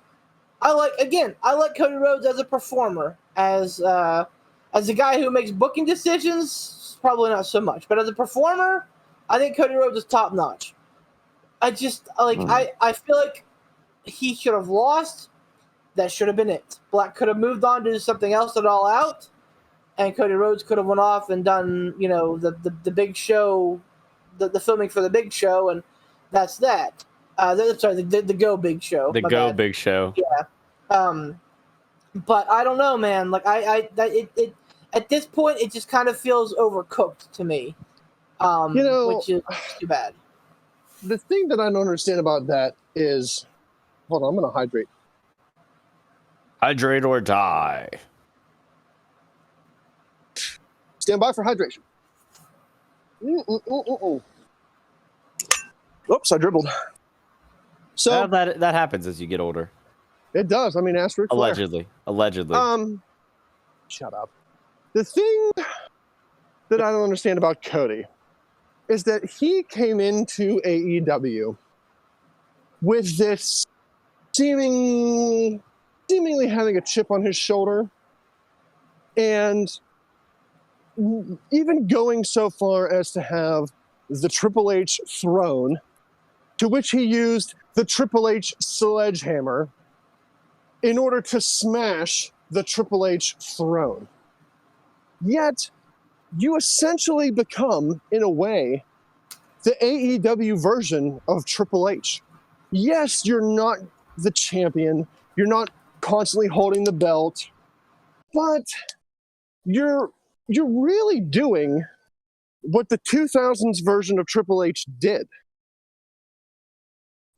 I like Cody Rhodes as a performer, as a guy who makes booking decisions, probably not so much, but as a performer, I think Cody Rhodes is top notch. I feel like he should have lost. that should have been it. Black could have moved on to do something else at All Out, and Cody Rhodes could have went off and done, the big show, the filming for the big show, and that's that. The Go Big Show. The Go Big Show. Yeah. But I don't know, man. Like it at this point, it just kind of feels overcooked to me. Which is too bad. The thing that I don't understand about that is, hold on, I'm going to hydrate. Hydrate or die. Stand by for hydration. Oops, I dribbled. So that happens as you get older. It does. I mean, ask Ric Flair. Allegedly. Shut up. The thing that I don't understand about Cody is that he came into AEW with this seemingly having a chip on his shoulder, and even going so far as to have the Triple H throne, to which he used the Triple H sledgehammer in order to smash the Triple H throne. Yet, you essentially become, in a way, the AEW version of Triple H. Yes, you're not the champion. You're not constantly holding the belt. But you're really doing what the 2000s version of Triple H did.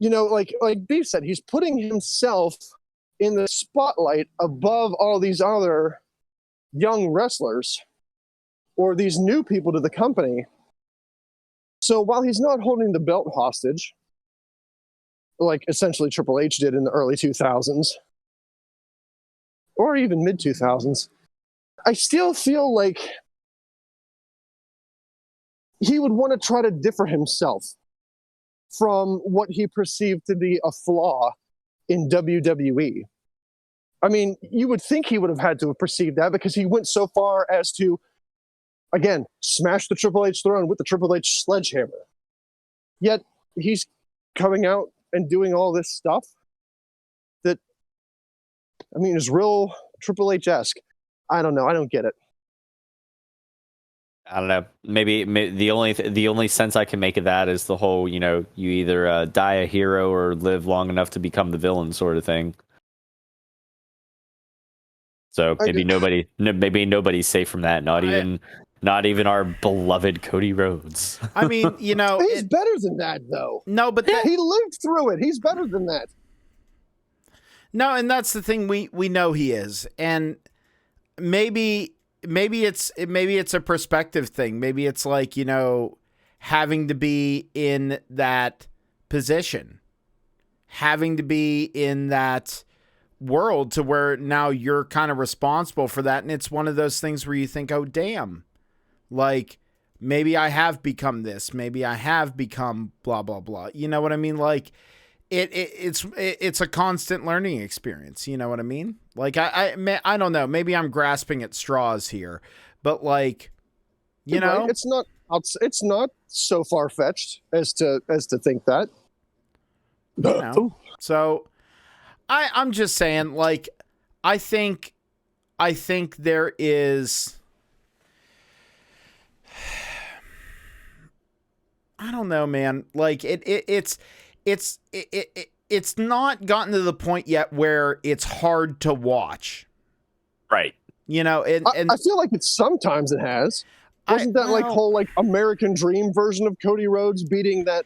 Like Beef said, he's putting himself in the spotlight above all these other young wrestlers or these new people to the company. So while he's not holding the belt hostage, like essentially Triple H did in the early 2000s, or even mid 2000s, I still feel like he would want to try to differ himself from what he perceived to be a flaw in WWE. I mean, you would think he would have had to have perceived that, because he went so far as to, again, smash the Triple H throne with the Triple H sledgehammer. Yet he's coming out and doing all this stuff that, I mean, is real Triple H-esque. I don't know. I don't get it. I don't know. Maybe the only sense I can make of that is the whole, you either die a hero or live long enough to become the villain sort of thing. So maybe nobody's safe from that. Not even our beloved Cody Rhodes. I mean, he's better than that, though. No, but he lived through it. He's better than that. No, and that's the thing. We know he is, and maybe it's a perspective thing. Maybe it's like, having to be in that position, having to be in that world to where now you're kind of responsible for that. And it's one of those things where you think, oh, damn, like maybe I have become this, maybe I have become blah, blah, blah. You know what I mean? Like it's a constant learning experience. You know what I mean? Like I don't know, maybe I'm grasping at straws here, but like, right. It's not so far-fetched as to think that. So I'm just saying, like, I think there is, I don't know, man. Like it's not gotten to the point yet where it's hard to watch. Right. And I feel like sometimes it has. Wasn't that whole American Dream version of Cody Rhodes beating that?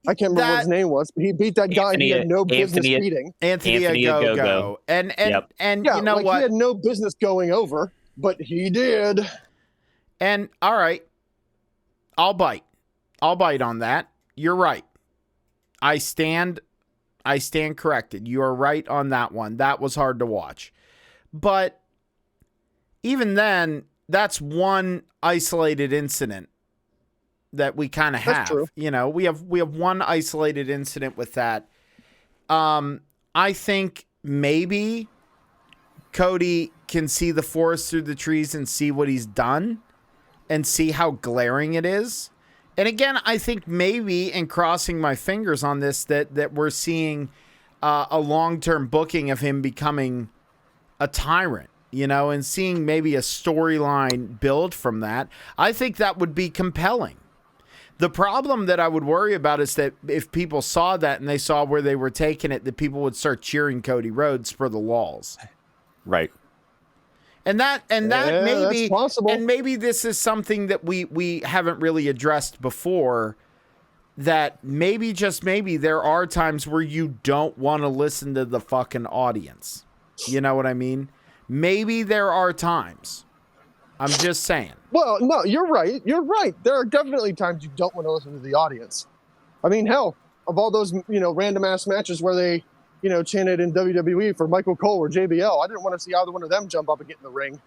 I can't remember what his name was, but he beat that guy he had no business beating. Anthony Go. And yeah, you know what? He had no business going over, but he did. And all right, I'll bite on that. You're right. I stand corrected. You are right on that one. That was hard to watch. But even then, that's one isolated incident that we kind of have. That's true. We have one isolated incident with that. I think maybe Cody can see the forest through the trees and see what he's done and see how glaring it is. And again, I think maybe, and crossing my fingers on this, that we're seeing a long-term booking of him becoming a tyrant, you know, and seeing maybe a storyline build from that. I think that would be compelling. The problem that I would worry about is that if people saw that and they saw where they were taking it, that people would start cheering Cody Rhodes for the walls. Right. And that Yeah, maybe, that's possible. and maybe this is something that we haven't really addressed before, that maybe, just maybe, there are times where you don't want to listen to the fucking audience. You know what I mean? Maybe there are times. I'm just saying. Well, no, you're right. You're right. There are definitely times you don't want to listen to the audience. I mean, hell, of all those, random ass matches where they, chanted in WWE for Michael Cole or JBL, I didn't want to see either one of them jump up and get in the ring.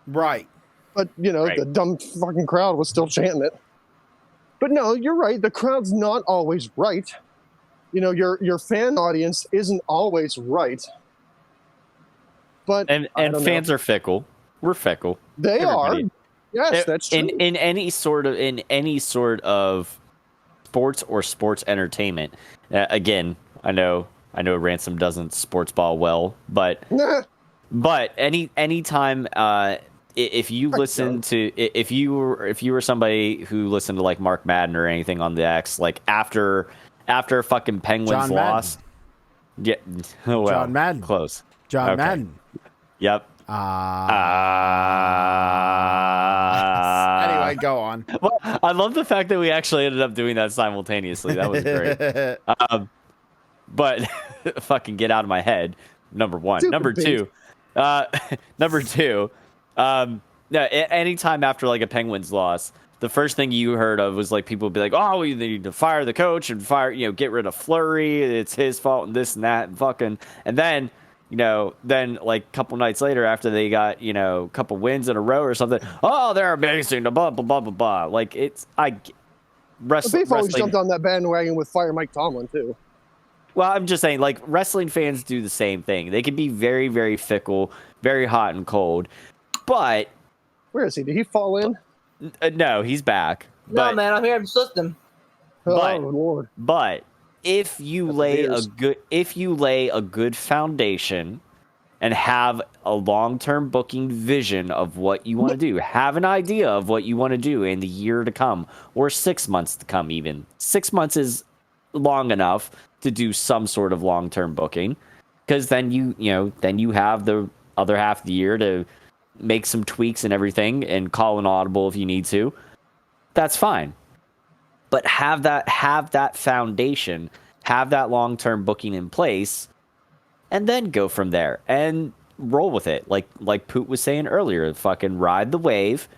Right. But, Right. the dumb fucking crowd was still chanting it. But no, you're right. The crowd's not always right. Your fan audience isn't always right. But And fans are fickle. We're fickle. They Everybody. are. Yes, that's true. In any sort of sports or sports entertainment. Again, I know Ransom doesn't sports ball well, but Nah. but anytime if you listen to if you were somebody who listened to like Mark Madden or anything on the X, like after fucking Penguins John Madden. lost, yeah, well, John Madden. close. John Okay. Madden. Yep. Anyway, go on. Well, I love the fact that we actually ended up doing that simultaneously. That was great. But fucking get out of my head. Number one. Stupid Number two. Number two. Anytime after like a Penguins loss, the first thing you heard of was like people would be like, "Oh, we need to fire the coach and get rid of Fleury. It's his fault and this and that and fucking." And then then like a couple nights later after they got, a couple wins in a row or something, oh, they're amazing, blah, blah, blah, blah, blah. Like, Beef always jumped on that bandwagon with Fire Mike Tomlin, too. Well, I'm just saying, like, wrestling fans do the same thing. They can be very, very fickle, very hot and cold. But... Where is he? Did he fall in? No, he's back. No, man, I'm here. I'm just listening. But- Oh, Lord. But if you lay a good foundation and have a long-term booking vision of what you want to do, have an idea of what you want to do in the year to come or 6 months to come, even 6 months is long enough to do some sort of long-term booking, because then you have the other half of the year to make some tweaks and everything and call an audible if you need to. That's fine. But have that foundation, have that long-term booking in place, and then go from there and roll with it. Like Poot was saying earlier, fucking ride the wave,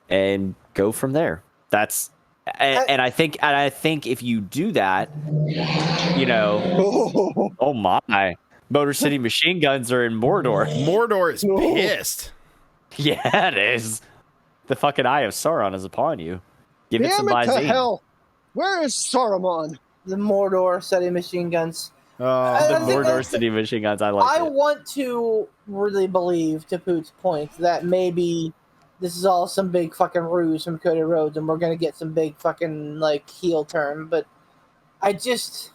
and go from there. That's and I think if you do that, oh my, Motor City Machine Guns are in Mordor. Mordor is pissed. Yeah, it is. The fucking Eye of Sauron is upon you. Give it some Damn it to Visine. hell. Where is Saruman? The Mordor City Machine Guns. The I think Mordor that's- City Machine Guns. I like I it. want to really believe, to Poot's point, that maybe this is all some big fucking ruse from Cody Rhodes and we're going to get some big fucking, heel turn. But I just...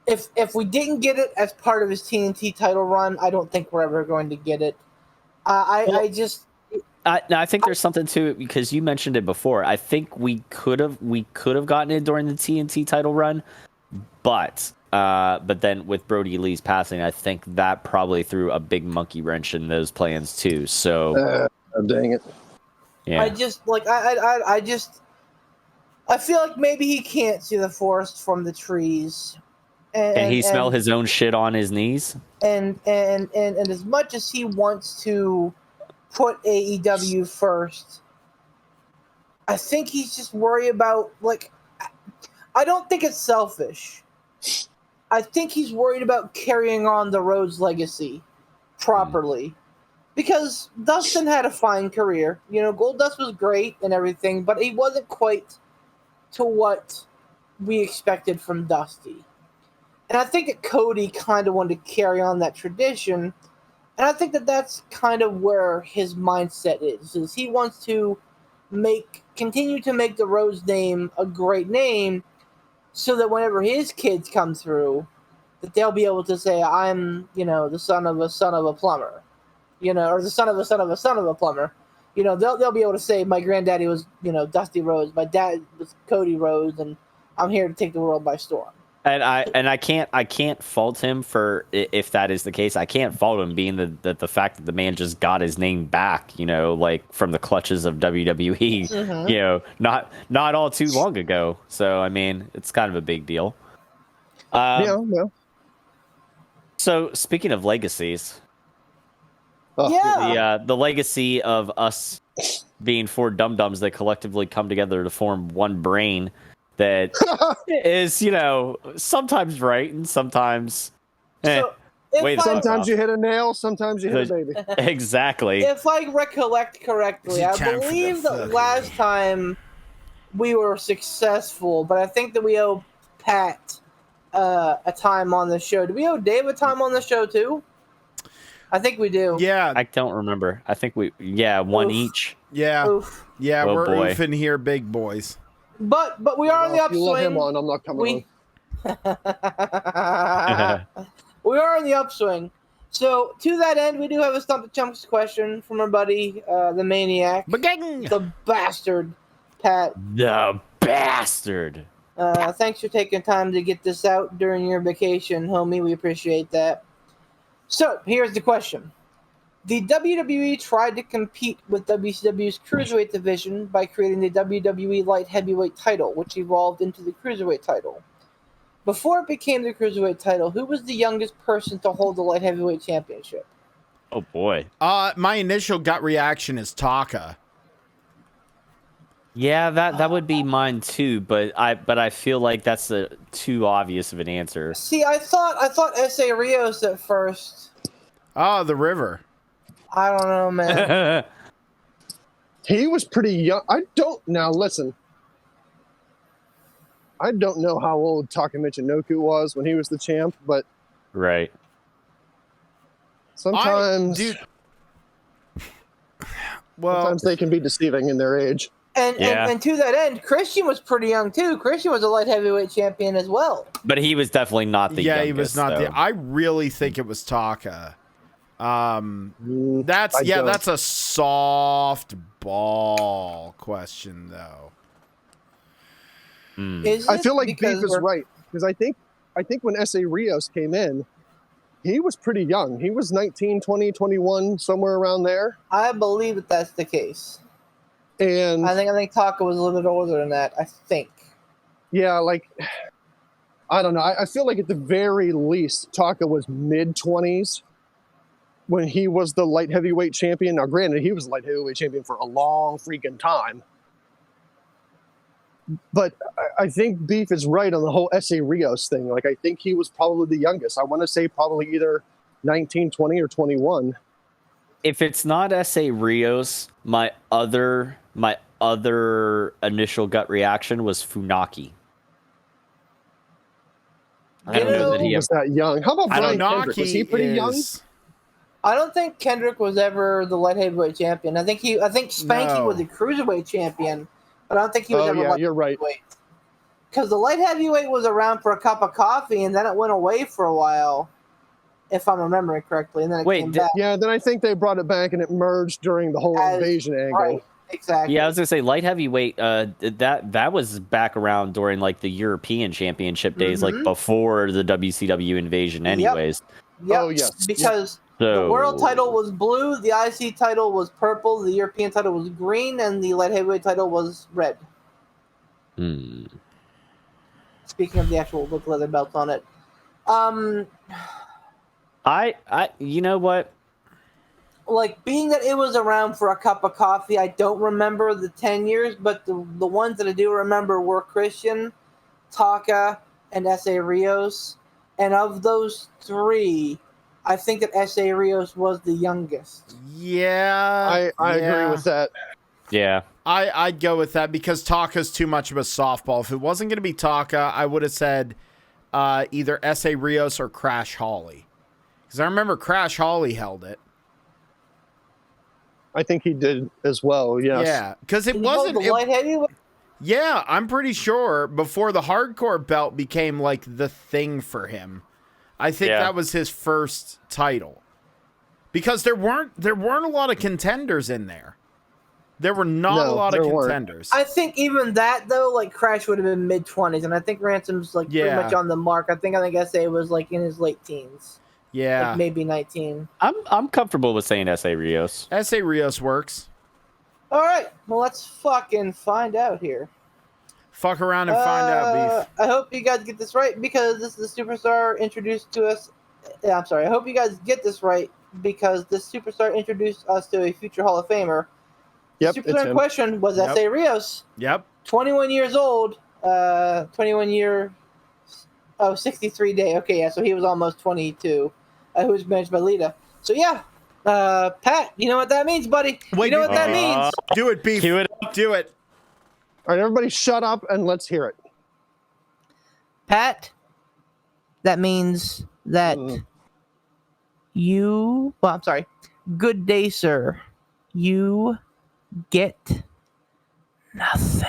If we didn't get it as part of his TNT title run, I don't think we're ever going to get it. I think there's something to it because you mentioned it before. I think we could have gotten it during the TNT title run, but then with Brody Lee's passing, I think that probably threw a big monkey wrench in those plans too. So Dang it. yeah, I just I feel like maybe he can't see the forest from the trees. Can he smell his own shit on his knees? And as much as he wants to put AEW first, I think he's just worried about, I don't think it's selfish. I think he's worried about carrying on the Rhodes legacy properly. Because Dustin had a fine career. Goldust was great and everything, but he wasn't quite to what we expected from Dusty. And I think that Cody kind of wanted to carry on that tradition. And I think that that's kind of where his mindset is he wants to continue to make the Rhodes name a great name, so that whenever his kids come through, that they'll be able to say, I'm, the son of a plumber, or the son of a son of a son of a plumber. They'll be able to say, my granddaddy was, Dusty Rhodes, my dad was Cody Rhodes, and I'm here to take the world by storm. And I can't fault him for if that is the case. I can't fault him being the fact that the man just got his name back, like from the clutches of WWE, not all too long ago. So I mean, it's kind of a big deal. Yeah. So speaking of legacies, Yeah. the legacy of us being four dum-dums that collectively come together to form one brain that is, sometimes right and sometimes Sometimes you hit a nail, sometimes you hit a baby. Exactly. If I recollect correctly, I believe that last time we were successful, but I think that we owe Pat a time on the show. Do we owe Dave a time on the show too? I think we do. Yeah. I don't remember. I think one each. Yeah. Oof. Yeah, Oh, we're boy. oofing here, big boys. But we are on the If you let him upswing. on, I'm not coming on. We are in the upswing. So to that end, we do have a Stump the Chunks question from our buddy, the maniac, the bastard, Pat. The bastard. Thanks for taking time to get this out during your vacation, homie. We appreciate that. So here's the question. The WWE tried to compete with WCW's Cruiserweight division by creating the WWE Light Heavyweight title, which evolved into the Cruiserweight title. Before it became the Cruiserweight title, who was the youngest person to hold the Light Heavyweight Championship? Oh boy. My initial gut reaction is Taka. Yeah, that would be mine too, but I feel like that's too obvious of an answer. See, I thought S.A. Rios at first. Oh, the River. I don't know, man. He was pretty young. Listen. I don't know how old Taka Michinoku was when he was the champ, but Right. sometimes they can be deceiving in their age. And to that end, Christian was pretty young too. Christian was a light heavyweight champion as well. But he was definitely not the youngest. He was not though. I really think it was Taka. That's a soft ball question though. Is I it? feel like Because Beef is right because I think when S.A. Rios came in, he was pretty young. He was 19, 20, 21, somewhere around there. I believe that that's the case. And I think Taka was a little bit older than that. I think. yeah, like I don't know. I feel like at the very least, Taka was mid-20s when he was the light heavyweight champion. Now, granted, he was the light heavyweight champion for a long freaking time. But I think Beef is right on the whole S.A. Rios thing. Like, I think he was probably the youngest. I want to say probably either 19, 20, or 21. If it's not S.A. Rios, my other initial gut reaction was Funaki. I don't know that he was that young. How about Brian Kendrick? Was he pretty young? I don't think Kendrick was ever the light heavyweight champion. I think Spanky was the cruiserweight champion, but I don't think he was ever light you're right. heavyweight. Because the light heavyweight was around for a cup of coffee, and then it went away for a while, if I'm remembering correctly, and then it came back. Yeah, then I think they brought it back, and it merged during the whole invasion angle. Right, exactly. Yeah, I was gonna say light heavyweight. That was back around during like the European Championship days, like before the WCW invasion, anyways. Yep. Oh, yes. Because the world title was blue, the IC title was purple, the European title was green, and the light heavyweight title was red. Speaking of the actual look leather belt on it. I you know what? Like, being that it was around for a cup of coffee, I don't remember the 10 years, but the ones that I do remember were Christian, Taka, and S.A. Rios. And of those three, I think that S.A. Rios was the youngest. Yeah. I agree with that. Yeah. I'd go with that because Taka's too much of a softball. If it wasn't going to be Taka, I would have said either S.A. Rios or Crash Holly. Because I remember Crash Holly held it. I think he did as well, yes. Yeah, because it wasn't... the light heavyweight? Yeah, I'm pretty sure before the hardcore belt became like the thing for him. I think that was his first title. Because there weren't a lot of contenders in there. There were not a lot of contenders. I think even that though, like Crash would have been mid-20s, and I think Ransom's like pretty much on the mark. I think SA was like in his late teens. Yeah, like maybe 19. I'm comfortable with saying SA Rios. SA Rios works. All right, well let's fucking find out here. Fuck around and find out, Beef. I hope you guys get this right because this is the superstar introduced to us. Yeah, I'm sorry. I hope you guys get this right because this superstar introduced us to a future Hall of Famer. Yep, The superstar in question was SA Rios. Yep. 21 years old. 21 year. Oh, 63 day. Okay, yeah. So he was almost 22. Who was managed by Lita. So yeah. Pat, you know what that means, buddy? Wait, you know what that means? Do it, Beef. Cue it. Do it. All right, everybody shut up and let's hear it. Pat, that means that you... Well, I'm sorry. Good day, sir. You get nothing.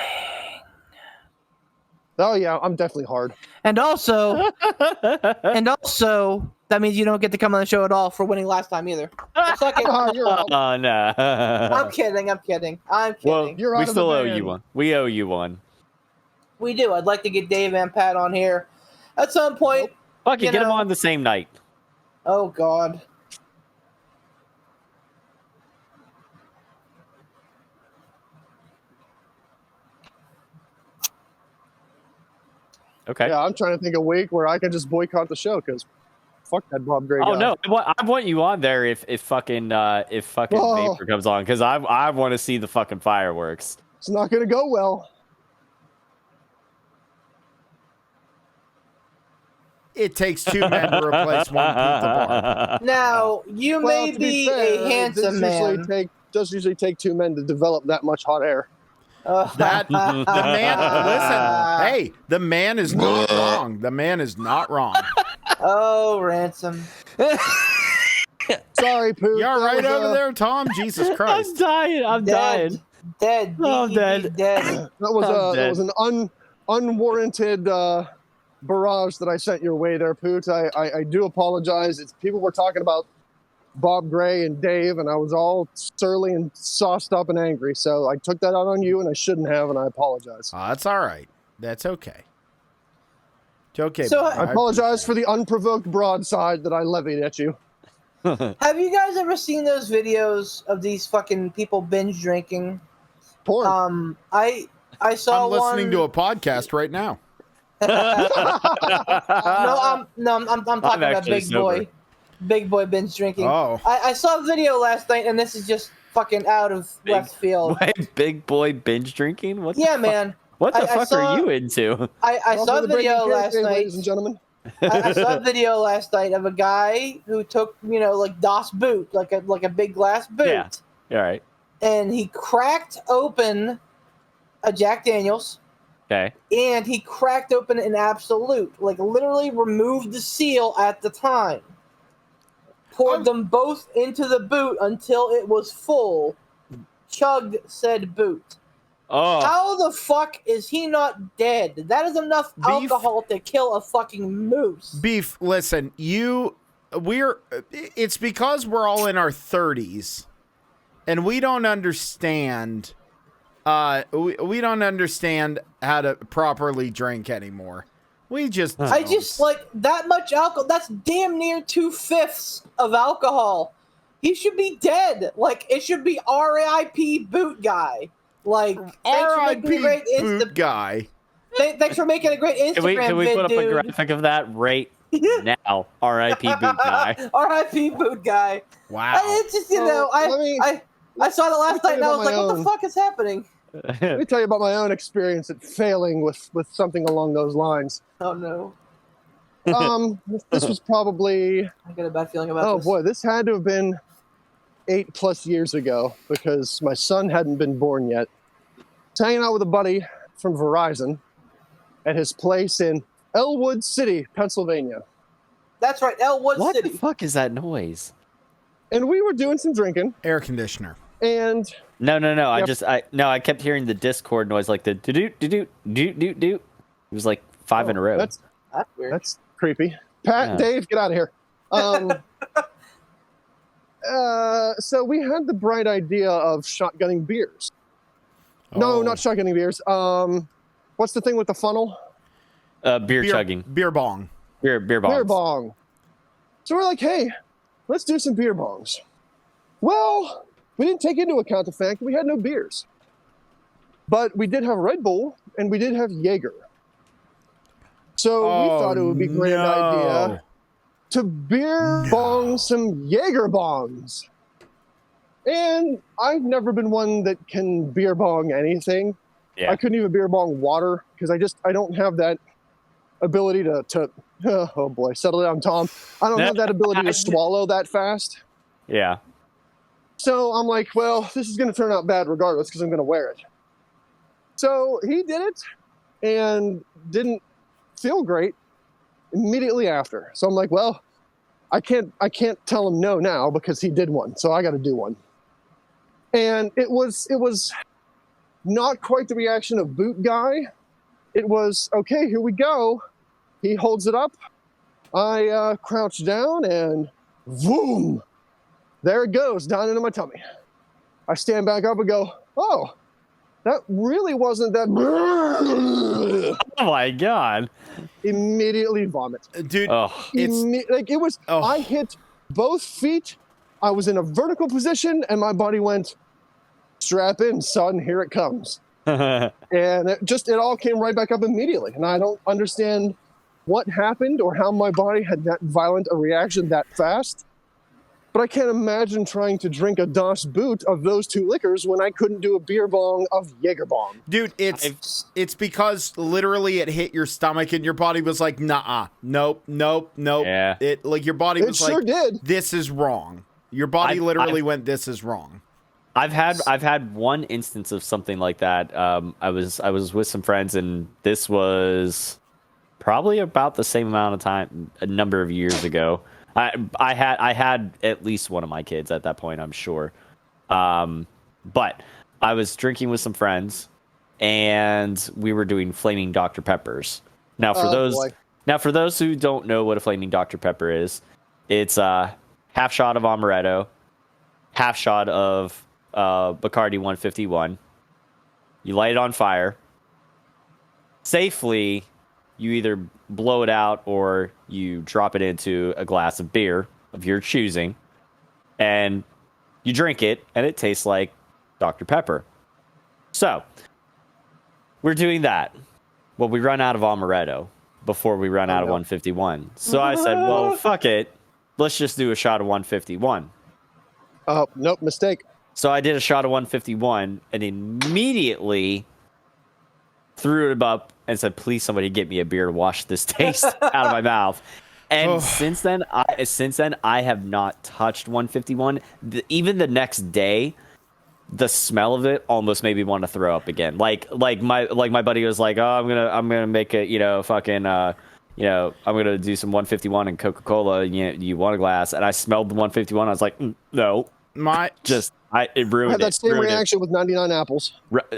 Oh, yeah, I'm definitely hard. And also, that means you don't get to come on the show at all for winning last time either. So suck it. Oh, you're out. Oh no! I'm kidding. Well, You're out we of the still owe band. you one. We owe you one. We do. I'd like to get Dave and Pat on here at some point. Fuck it, You get them know- on the same night. Oh, God. Okay. Yeah, I'm trying to think a week where I can just boycott the show because fuck that Bob Gray Oh guy. no, I want you on there if fucking Whoa. Vapor comes on because I want to see the fucking fireworks. It's not going to go well. It takes two men to replace one pizza bar. Now, you Well, may to be fair, a handsome man. It does usually take two men to develop that much hot air. That the man. Listen, hey, the man is not wrong. The man is not wrong. Oh, Ransom. Sorry, Pooh. You all That right was, over there, Tom? Jesus Christ. dying. I'm Dead. Dead. Oh, I'm DED, dead. Dead. That was an unwarranted barrage that I sent your way there, Poot. I do apologize. People were talking about Bob Gray and Dave, and I was all surly and sauced up and angry. So I took that out on you, and I shouldn't have, and I apologize. Oh, that's all right. That's okay. It's okay. So, buddy. I apologize for the unprovoked broadside that I levied at you. Have you guys ever seen those videos of these fucking people binge drinking? Porn. I saw I'm listening one... to a podcast right now. I'm talking about actually Big sober. Boy. Big Boy binge drinking. Oh. I saw a video last night, and this is just fucking out of left field. Wait, big boy binge drinking? What? Yeah, the man. Fuck? What the I fuck saw- are you into? I Welcome saw to a the video Breaking Chaos last Day, night. ladies and gentlemen. I saw a video last night of a guy who took, like Das Boot, like a big glass boot, Yeah. All right. and he cracked open a Jack Daniels, Okay. and he cracked open an Absolute, like literally removed the seal at the time, poured them both into the boot until it was full, chugged said boot. Oh. How the fuck is he not dead? That is enough alcohol to kill a fucking moose. Beef, listen, it's because we're all in our 30s and we don't understand we don't understand how to properly drink anymore. We just I just like that much alcohol. That's damn near 2/5 of alcohol. He should be dead. Like it should be R.I.P. Boot guy. Like thanks for making a great boot guy. Thanks for making a great Instagram Can we vid, put up dude. a graphic of that right now? R.I.P. Boot guy. R.I.P. Boot guy. Wow. It's just I saw it last night and I was like, what the fuck is happening? Let me tell you about my own experience at failing with something along those lines. Oh no, This was probably, I got a bad feeling about this. boy, this had to have been 8+ years ago because my son hadn't been born yet. I was hanging out with a buddy from Verizon at his place in Elwood City, Pennsylvania. That's right, Elwood What City. the fuck is that noise? And we were doing some drinking, Air conditioner. and No. Yep. I kept hearing the Discord noise, like the do. It was like 5 in a row. That's weird. That's creepy. Pat, Yeah. Dave, get out of here. So we had the bright idea of shotgunning beers. No, not shotgunning beers. What's the thing with the funnel? Beer chugging. Beer bong. Beer bongs. Beer bong. So we're like, hey, let's do some beer bongs. Well, we didn't take into account the fact that we had no beers. But we did have Red Bull and we did have Jaeger. So we thought it would be a great idea to beer bong some Jaeger bongs. And I've never been one that can beer bong anything. Yeah. I couldn't even beer bong water because I don't have that ability to oh boy, settle down, Tom. I don't have that ability to swallow that fast. Yeah. So I'm like, well, this is going to turn out bad regardless because I'm going to wear it. So he did it and didn't feel great immediately after. So I'm like, well, I can't tell him no now because he did one. So I got to do one. And it was not quite the reaction of boot guy. It was, okay, here we go. He holds it up. I crouch down and boom, there it goes down into my tummy. I stand back up and go, oh, that really wasn't that. Oh my God. Immediately vomit. Dude, It was, I hit both feet. I was in a vertical position and my body went, strap in, son, here it comes. And it all came right back up immediately. And I don't understand what happened or how my body had that violent a reaction that fast. But I can't imagine trying to drink a Das Boot of those two liquors when I couldn't do a beer bong of Jaeger bomb. Dude, it's because literally it hit your stomach and your body was like, nah, nope. Yeah. It like your body was sure like, did. This is wrong. Your body literally went, this is wrong. I've had one instance of something like that. I was with some friends, and this was probably about the same amount of time, a number of years ago. I had at least one of my kids at that point, I'm sure. But I was drinking with some friends, and we were doing flaming Dr. Peppers. Now for those who don't know what a flaming Dr. Pepper is, it's a half shot of amaretto, half shot of Bacardi 151. You light it on fire. Safely, you either blow it out or you drop it into a glass of beer of your choosing, and you drink it, and it tastes like Dr. Pepper. So, we're doing that. Well, we run out of amaretto before we run out of 151. So I said, well, fuck it. Let's just do a shot of 151. Nope, mistake. So I did a shot of 151 and immediately threw it up and said, please somebody get me a beer to wash this taste out of my mouth. And since then I have not touched 151. Even the next day, the smell of it almost made me want to throw up again. Like my buddy was like, oh, I'm gonna make it, I'm gonna do some 151 and Coca-Cola. You want a glass? And I smelled the 151. I was like, no. It ruined it. I had that same reaction with 99 apples.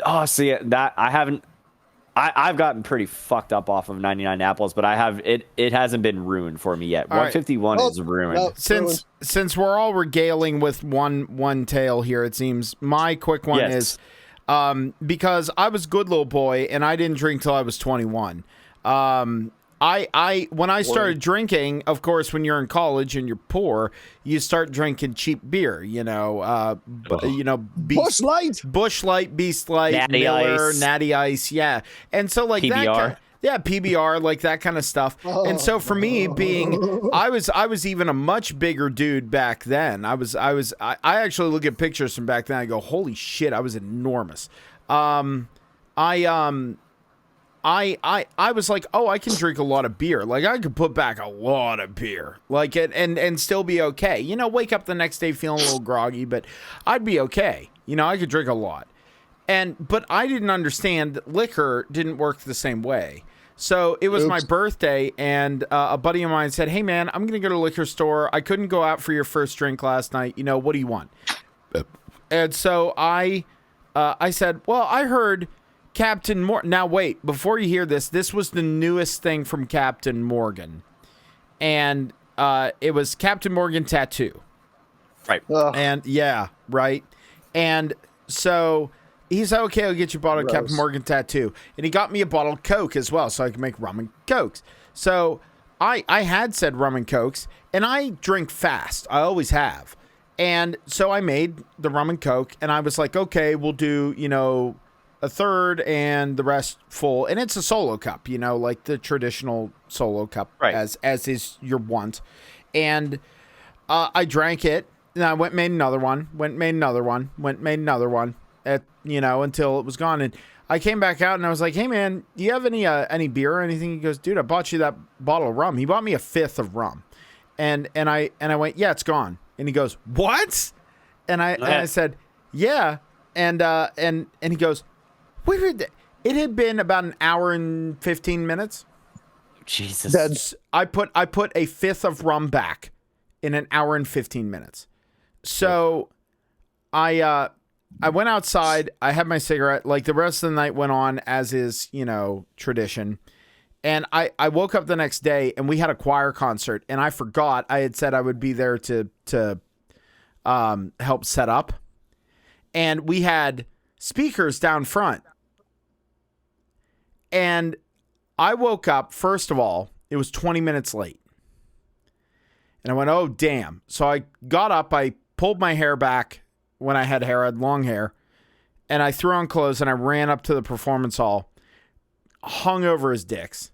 Oh, see that I've gotten pretty fucked up off of 99 apples, but it hasn't been ruined for me yet. 151 is ruined. Since we're all regaling with one tale here, it seems my quick one is because I was a good little boy and I didn't drink till I was 21. When I started drinking, of course, when you're in college and you're poor, you start drinking cheap beer. Busch Light, Beast Light, Natty Miller, Ice. Natty Ice, yeah. And so like PBR. PBR, like that kind of stuff. And so for me, I was even a much bigger dude back then. I actually look at pictures from back then. I go, holy shit, I was enormous. I was like, oh, I can drink a lot of beer. Like I could put back a lot of beer, like and still be okay. Wake up the next day feeling a little groggy, but I'd be okay. I could drink a lot, but I didn't understand that liquor didn't work the same way. So it was my birthday, and a buddy of mine said, "Hey man, I'm gonna go to the liquor store. I couldn't go out for your first drink last night. What do you want?" And so I I said, well, I heard Captain Morgan. Now, wait, before you hear this was the newest thing from Captain Morgan. And it was Captain Morgan Tattoo. Right. And yeah, right. And so he's like, okay, I'll get you a bottle of Captain Morgan Tattoo. And he got me a bottle of Coke as well, so I could make rum and Cokes. So I had said rum and Cokes, and I drink fast. I always have. And so I made the rum and Coke, and I was like, okay, we'll do, a third and the rest full. And it's a solo cup, like the traditional solo cup, right, as is your want. And I drank it, and I went and made another one, until it was gone. And I came back out, and I was like, hey, man, do you have any beer or anything? He goes, dude, I bought you that bottle of rum. He bought me a fifth of rum. And I went, yeah, it's gone. And he goes, what? And I said, yeah. And he goes, it had been about an hour and 15 minutes. Jesus. I put a fifth of rum back in an hour and 15 minutes. So I went outside. I had my cigarette. Like the rest of the night went on as is, tradition. And I woke up the next day and we had a choir concert, and I forgot I had said I would be there to help set up. And we had speakers down front. And I woke up, first of all, it was 20 minutes late. And I went, oh, damn. So I got up, I pulled my hair back when I had hair, I had long hair, and I threw on clothes and I ran up to the performance hall, hung over his dicks.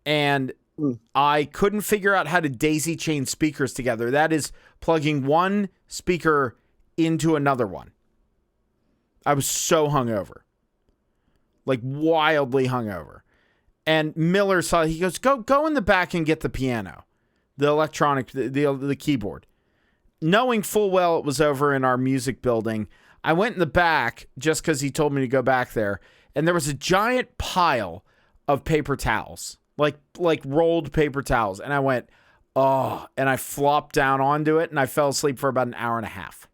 And I couldn't figure out how to daisy chain speakers together. That is plugging one speaker into another one. I was so hungover. Like wildly hungover. And Miller saw, he goes, go in the back and get the piano, the electronic, the keyboard. Knowing full well it was over in our music building, I went in the back just because he told me to go back there. And there was a giant pile of paper towels, like rolled paper towels. And I went, oh, and I flopped down onto it and I fell asleep for about an hour and a half.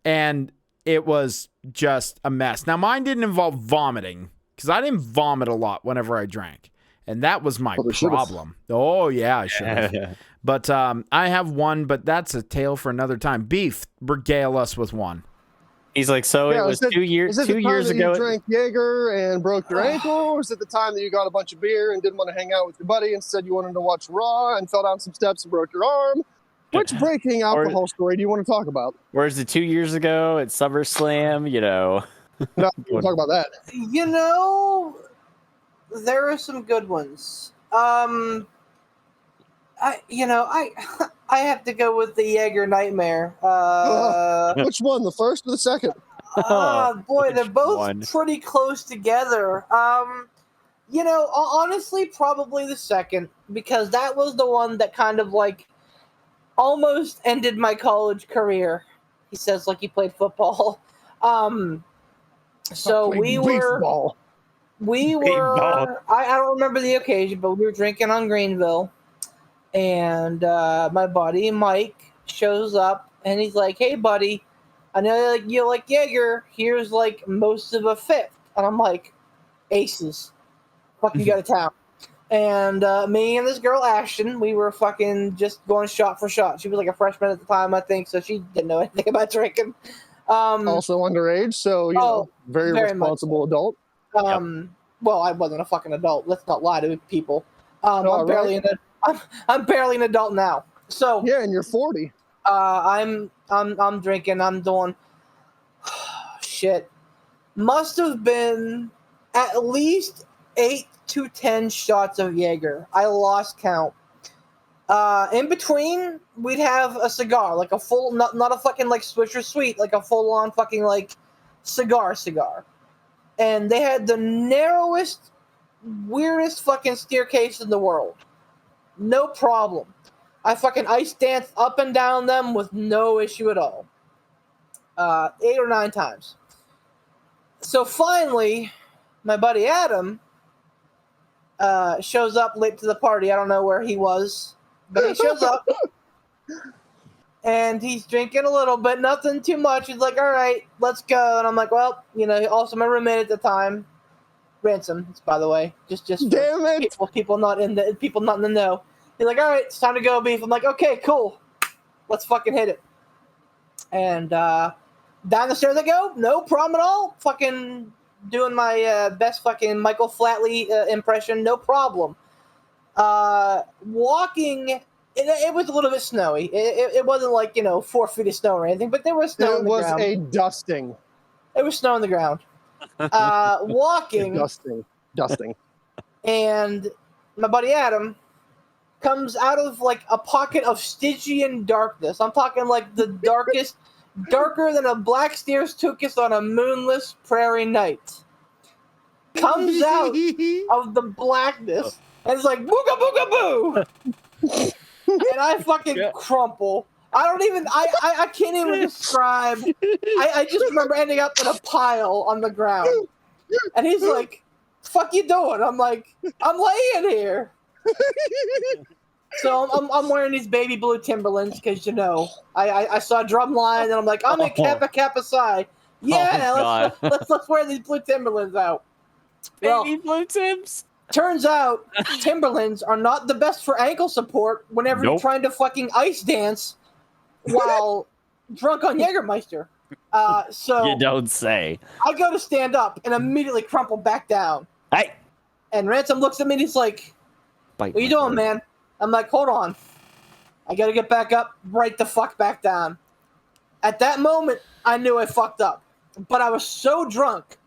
And it was just a mess. Now, mine didn't involve vomiting because I didn't vomit a lot whenever I drank. And that was my problem. Oh, yeah, I should have. But I have one, but that's a tale for another time. Beef, regale us with one. He's like, so it was 2 years. Is it 2 years ago? You drank Jaeger and broke your ankle, or is it the time that you got a bunch of beer and didn't want to hang out with your buddy and said you wanted to watch Raw and fell down some steps and broke your arm? Which breaking alcohol story do you want to talk about? Or is it 2 years ago at SummerSlam? No, we'll talk about that. There are some good ones. I have to go with the Jaeger Nightmare. Which one, the first or the second? Boy, they're both pretty close together. Honestly, probably the second, because that was the one that kind of like almost ended my college career. He says like he played football. So we were, I don't remember the occasion, but we were drinking on Greenville, and my buddy Mike shows up, and he's like, hey, buddy, I know you like Jaeger. Here's like most of a fifth. And I'm like, aces. Fuck, you got a town. And me and this girl, Ashton, we were fucking just going shot for shot. She was like a freshman at the time, I think, so she didn't know anything about drinking. Also underage, so, very responsible adult. Well, I wasn't a fucking adult. Let's not lie to people. I'm barely an adult now. So yeah, and you're 40. I'm drinking. I'm doing shit. Must have been at least 8 to 10 shots of Jaeger. I lost count. In between, we'd have a cigar, like a full, not a fucking like Swisher Sweet, like a full-on fucking like cigar. And they had the narrowest, weirdest fucking staircase in the world. No problem. I fucking ice danced up and down them with no issue at all. 8 or 9 times. So finally, my buddy Adam shows up late to the party. I don't know where he was, but he shows up. And he's drinking a little bit, nothing too much. He's like, all right, let's go. And I'm like, well, also my roommate at the time, Ransom, by the way, just Damn it. people not in the know. He's like, all right, it's time to go, Beef. I'm like, okay, cool, let's fucking hit it. And down the stairs I go, no problem at all. Fucking doing my best fucking Michael Flatley impression, no problem. Walking. It was a little bit snowy. It wasn't like 4 feet of snow or anything, but there was snow on the ground. It was a dusting. It was snow on the ground. Walking. Dusting. And my buddy Adam comes out of like a pocket of Stygian darkness. I'm talking like the darkest, darker than a black steer's tuchus on a moonless prairie night. Comes out of the blackness and it's like booga booga boo. And I fucking crumple. I can't even describe. I just remember ending up in a pile on the ground. And he's like, fuck you doing? I'm like, I'm laying here. So I'm wearing these baby blue Timberlands because, I saw Drumline and I'm like, I'm in Kappa Psi. Yeah, let's wear these blue Timberlands out. Baby blue Tims. Turns out Timberlands are not the best for ankle support whenever you're trying to fucking ice dance while drunk on Jägermeister. So you don't say. I go to stand up and immediately crumple back down. Hey. And Ransom looks at me and he's like, what are you doing, man? I'm like, hold on. I got to get back up, right the fuck back down. At that moment, I knew I fucked up. But I was so drunk,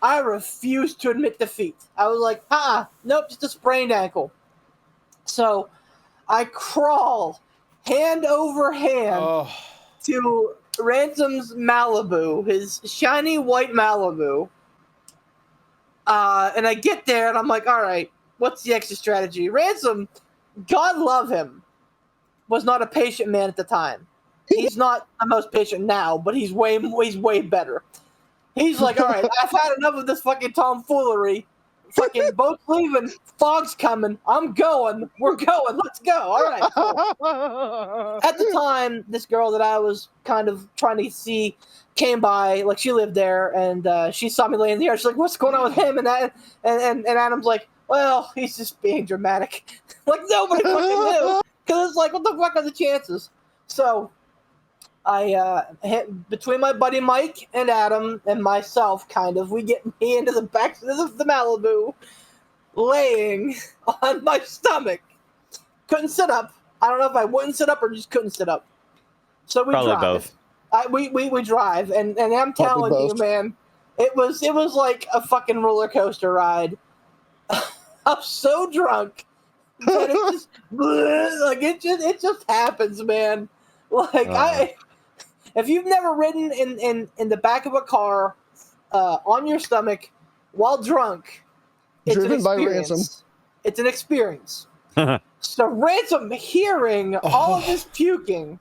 I refused to admit defeat. I was like, nope, just a sprained ankle. So I crawl hand over hand to Ransom's Malibu, his shiny white Malibu. And I get there and I'm like, all right, what's the exit strategy? Ransom, God love him, was not a patient man at the time. He's not the most patient now, but he's way better. He's like, all right, I've had enough of this fucking tomfoolery. Fucking boat's leaving, fog's coming. I'm going. We're going. Let's go. All right. Cool. At the time, this girl that I was kind of trying to see came by. Like, she lived there, and she saw me laying there. She's like, "What's going on with him?" And Adam's like, "Well, he's just being dramatic." Like, nobody fucking knew, because it's like, what the fuck are the chances? So I hit between my buddy Mike and Adam and myself, we get me into the back of the Malibu, laying on my stomach. Couldn't sit up. I don't know if I wouldn't sit up or just couldn't sit up. So we Probably drive. both. We drive, and I'm telling you, man, it was like a fucking roller coaster ride. I'm so drunk that it just happens, man. Like if you've never ridden in the back of a car on your stomach while drunk, it's driven an experience. By Ransom. It's an experience. So Ransom, hearing all of this puking,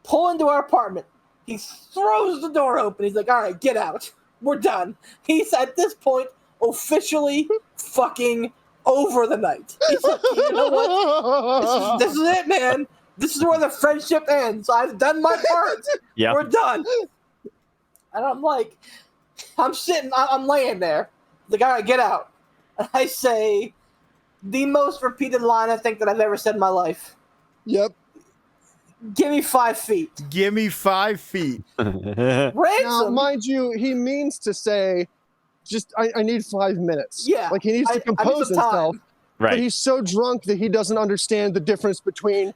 pull into our apartment. He throws the door open. He's like, all right, get out. We're done. He's at this point officially fucking over the night. He's like, you know what? This is it, man. This is where the friendship ends. I've done my part. Yeah. We're done. And I'm like, I'm laying there. Like, all right, get out. And I say the most repeated line I think that I've ever said in my life. Yep. Give me 5 feet. Give me 5 feet. Ransom. Now, mind you, he means to say, just, I need 5 minutes. Yeah. Like, he needs to compose himself. Right. But he's so drunk that he doesn't understand the difference between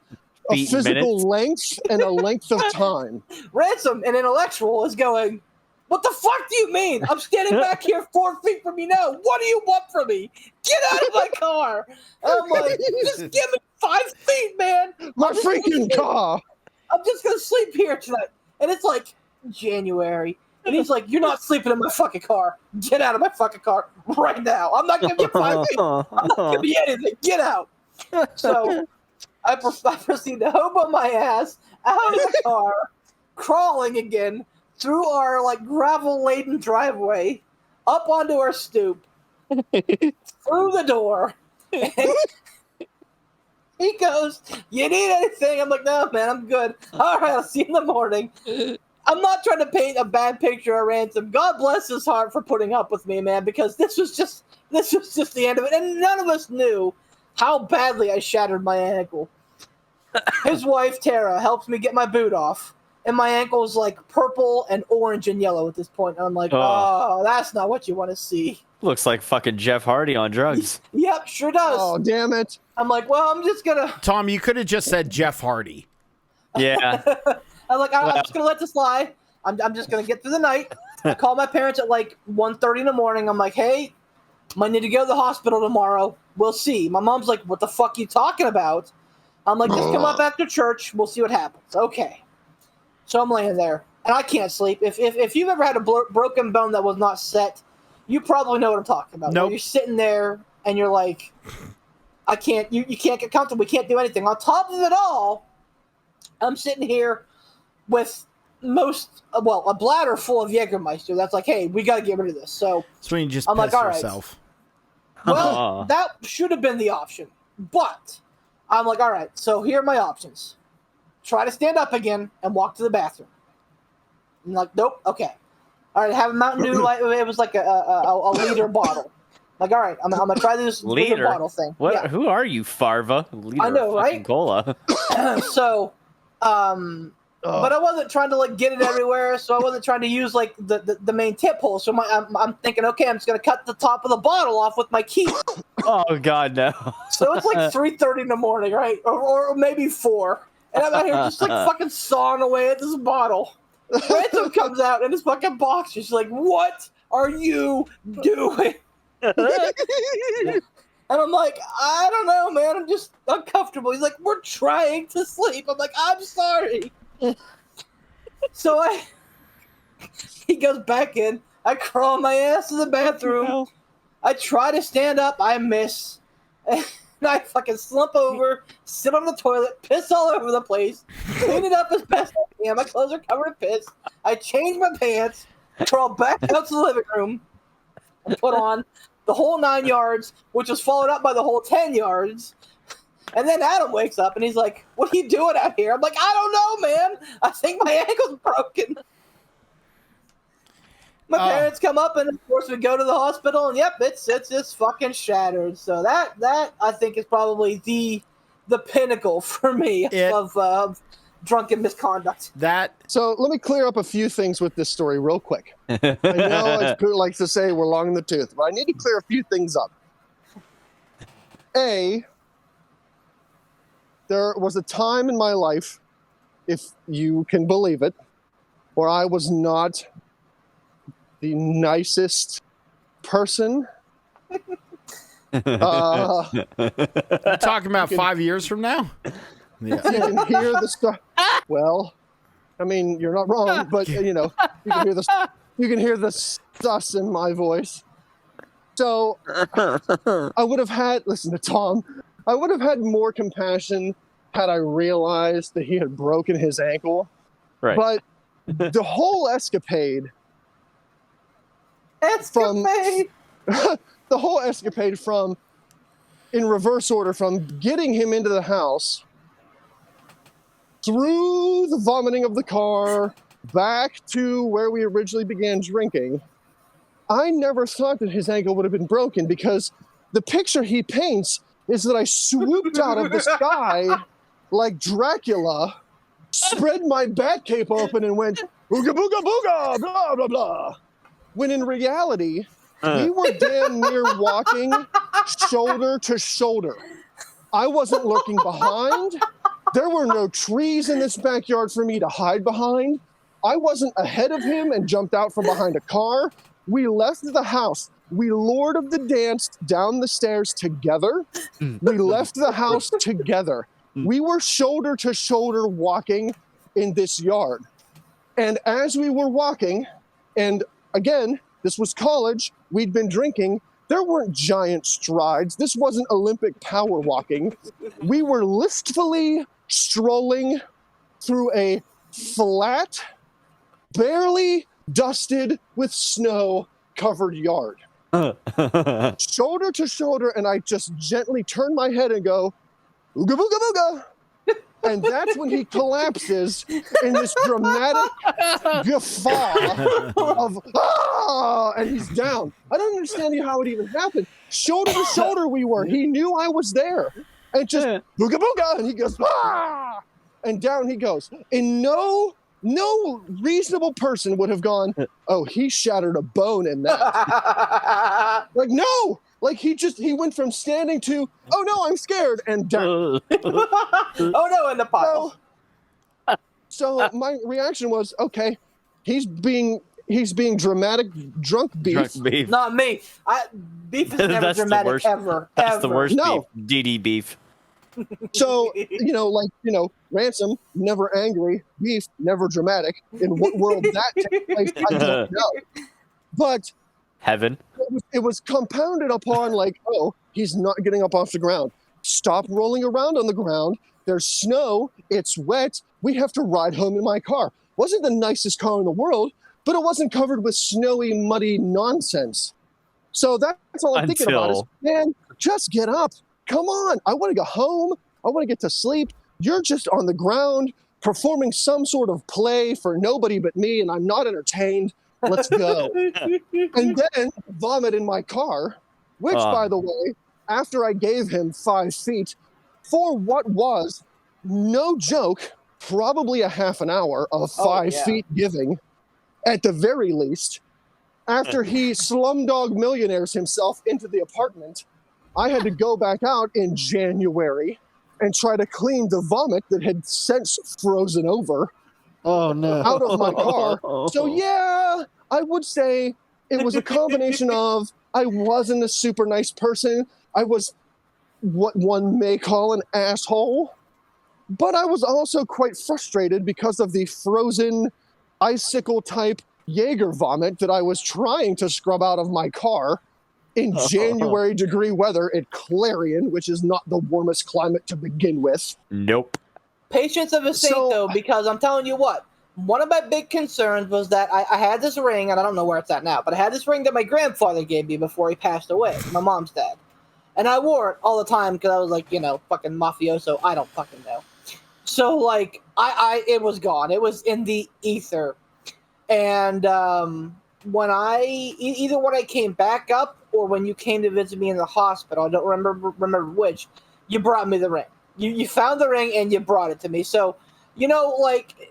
a Feet, physical minutes. length and a length of time. Ransom, an intellectual, is going, what the fuck do you mean? I'm standing back here 4 feet from you now. What do you want from me? Get out of my car. And I'm like, just give me 5 feet, man. My freaking car. I'm just going to sleep here tonight. And it's like January. And he's like, you're not sleeping in my fucking car. Get out of my fucking car right now. I'm not giving you 5 feet. I'm not giving you anything. Get out. So I proceed to hobo my ass out of the car, crawling again through our like gravel-laden driveway, up onto our stoop, through the door. He goes, "You need anything?" I'm like, "No, man, I'm good." All right, I'll see you in the morning. I'm not trying to paint a bad picture of Ransom. God bless his heart for putting up with me, man, because this was just the end of it, and none of us knew how badly I shattered my ankle. His wife Tara helps me get my boot off, and my ankle's like purple and orange and yellow at this point. And I'm like, oh, that's not what you want to see. Looks like fucking Jeff Hardy on drugs. Yep, sure does. Oh, damn it. I'm like, well, I'm just gonna. Tom, you could have just said Jeff Hardy. Yeah. I'm like, I'm just gonna let this lie. I'm just gonna get through the night. I call my parents at like 1:30 in the morning. I'm like, hey, might need to go to the hospital tomorrow. We'll see. My mom's like, what the fuck are you talking about? I'm like, just come up after church. We'll see what happens. Okay. So I'm laying there, and I can't sleep. If you've ever had a broken bone that was not set, you probably know what I'm talking about. Nope. You're sitting there, and you're like, I can't. You can't get comfortable. We can't do anything. On top of it all, I'm sitting here with a bladder full of Jägermeister. That's like, hey, we got to get rid of this. So when you just I'm piss like, all right. yourself. Well, that should have been the option. But I'm like, all right, so here are my options. Try to stand up again and walk to the bathroom. I'm like, nope, okay. All right, have a Mountain Dew. It was like a liter bottle. Like, all right, I'm going to try this liter bottle thing. What? Yeah. Who are you, Farva? Liter I know, of fucking right? Cola. So, but I wasn't trying to like get it everywhere, so I wasn't trying to use like the main tip hole. So I'm thinking, okay, I'm just gonna cut the top of the bottle off with my key. Oh God, no! So it's like 3:30 in the morning, right, or maybe 4, and I'm out here just like fucking sawing away at this bottle. Ransom comes out in his fucking box. She's like, "What are you doing?" And I'm like, I don't know, man. I'm just uncomfortable. He's like, we're trying to sleep. I'm like, I'm sorry. So he goes back in. I crawl my ass to the bathroom. I try to stand up. I miss. And I fucking slump over, sit on the toilet, piss all over the place, clean it up as best I can. My clothes are covered in piss. I change my pants, crawl back out to the living room, and put on the whole 9 yards, which was followed up by the whole 10 yards. And then Adam wakes up and he's like, what are you doing out here? I'm like, I don't know, man. I think my ankle's broken. My parents come up and of course we go to the hospital and yep, it's fucking shattered. So that I think is probably the pinnacle for me of drunken misconduct. So let me clear up a few things with this story real quick. I know as Pooh likes to say we're long in the tooth, but I need to clear a few things up. There was a time in my life, if you can believe it, where I was not the nicest person. You're talking about 5 years from now? Yeah. You can hear the stuff. Well, I mean, you're not wrong, but you know, you can hear the sus in my voice. So I would have had, listen to Tom, I would have had more compassion had I realized that he had broken his ankle. Right. But the whole escapade from in reverse order, from getting him into the house, through the vomiting of the car, back to where we originally began drinking, I never thought that his ankle would have been broken, because the picture he paints is that I swooped out of the sky like Dracula, spread my bat cape open and went, booga, booga, booga, blah, blah, blah. When in reality, we were damn near walking shoulder to shoulder. I wasn't looking behind. There were no trees in this backyard for me to hide behind. I wasn't ahead of him and jumped out from behind a car. We left the house. We Lord of the Danced down the stairs together. We left the house together. We were shoulder to shoulder walking in this yard. And as we were walking, and again, this was college, we'd been drinking, there weren't giant strides. This wasn't Olympic power walking. We were listfully strolling through a flat, barely dusted with snow covered yard. Shoulder to shoulder, and I just gently turn my head and go, ooga booga booga. And that's when he collapses in this dramatic guffaw of, and he's down. I don't understand how it even happened. Shoulder to shoulder we were. He knew I was there. And just, booga booga, and he goes, ah! And down he goes. And no reasonable person would have gone, oh, he shattered a bone in that. Like, no! Like, he went from standing to, oh no, I'm scared, and down. Oh no, in the pile. So my reaction was, okay, he's being dramatic drunk beef. Drunk beef. Not me. Beef is never That's the dramatic worst. ever. That's the worst No. beef. DD beef. So, Ransom, never angry, beef, never dramatic. In what world that takes place, I don't know. But Heaven. it was compounded upon, like, oh, he's not getting up off the ground. Stop rolling around on the ground. There's snow. It's wet. We have to ride home in my car. Wasn't the nicest car in the world, but it wasn't covered with snowy, muddy nonsense. So that's all I'm thinking about is, man, just get up. Come on. I want to go home. I want to get to sleep. You're just on the ground performing some sort of play for nobody but me, and I'm not entertained. Let's go. And then vomit in my car, which, by the way, after I gave him 5 feet, for what was, no joke, probably a half an hour of 5 feet giving, at the very least, after he slumdog millionaires himself into the apartment, I had to go back out in January and try to clean the vomit that had since frozen over out of my car. So yeah, I would say it was a combination of I wasn't a super nice person. I was what one may call an asshole. But I was also quite frustrated because of the frozen icicle type Jaeger vomit that I was trying to scrub out of my car in January degree weather at Clarion, which is not the warmest climate to begin with. Nope. Patience of a saint, though, because I'm telling you what, one of my big concerns was that I had this ring, and I don't know where it's at now, but I had this ring that my grandfather gave me before he passed away, my mom's dad. And I wore it all the time because I was like, fucking mafioso. I don't fucking know. So, like, it was gone. It was in the ether. And when either when I came back up or when you came to visit me in the hospital, I don't remember which, you brought me the ring. You found the ring and you brought it to me. So, you the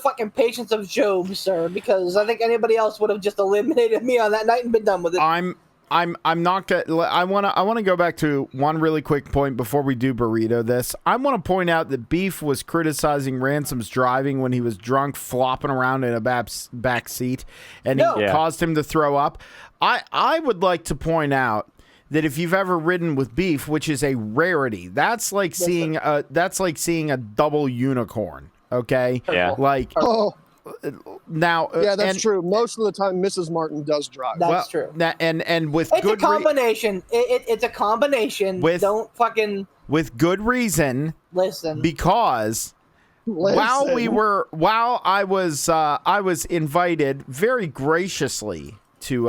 fucking patience of Job, sir, because I think anybody else would have just eliminated me on that night and been done with it. I'm not gonna. I want to go back to one really quick point before we do burrito this. I want to point out that Beef was criticizing Ransom's driving when he was drunk, flopping around in a back seat, and it caused him to throw up. I would like to point out that if you've ever ridden with Beef, which is a rarity, that's like seeing a double unicorn. Okay, yeah, like now. Yeah, that's true. Most of the time, Mrs. Martin does drive. That's true. And with it's a combination. It's a combination. Don't fucking with good reason. Listen, because while I was invited very graciously to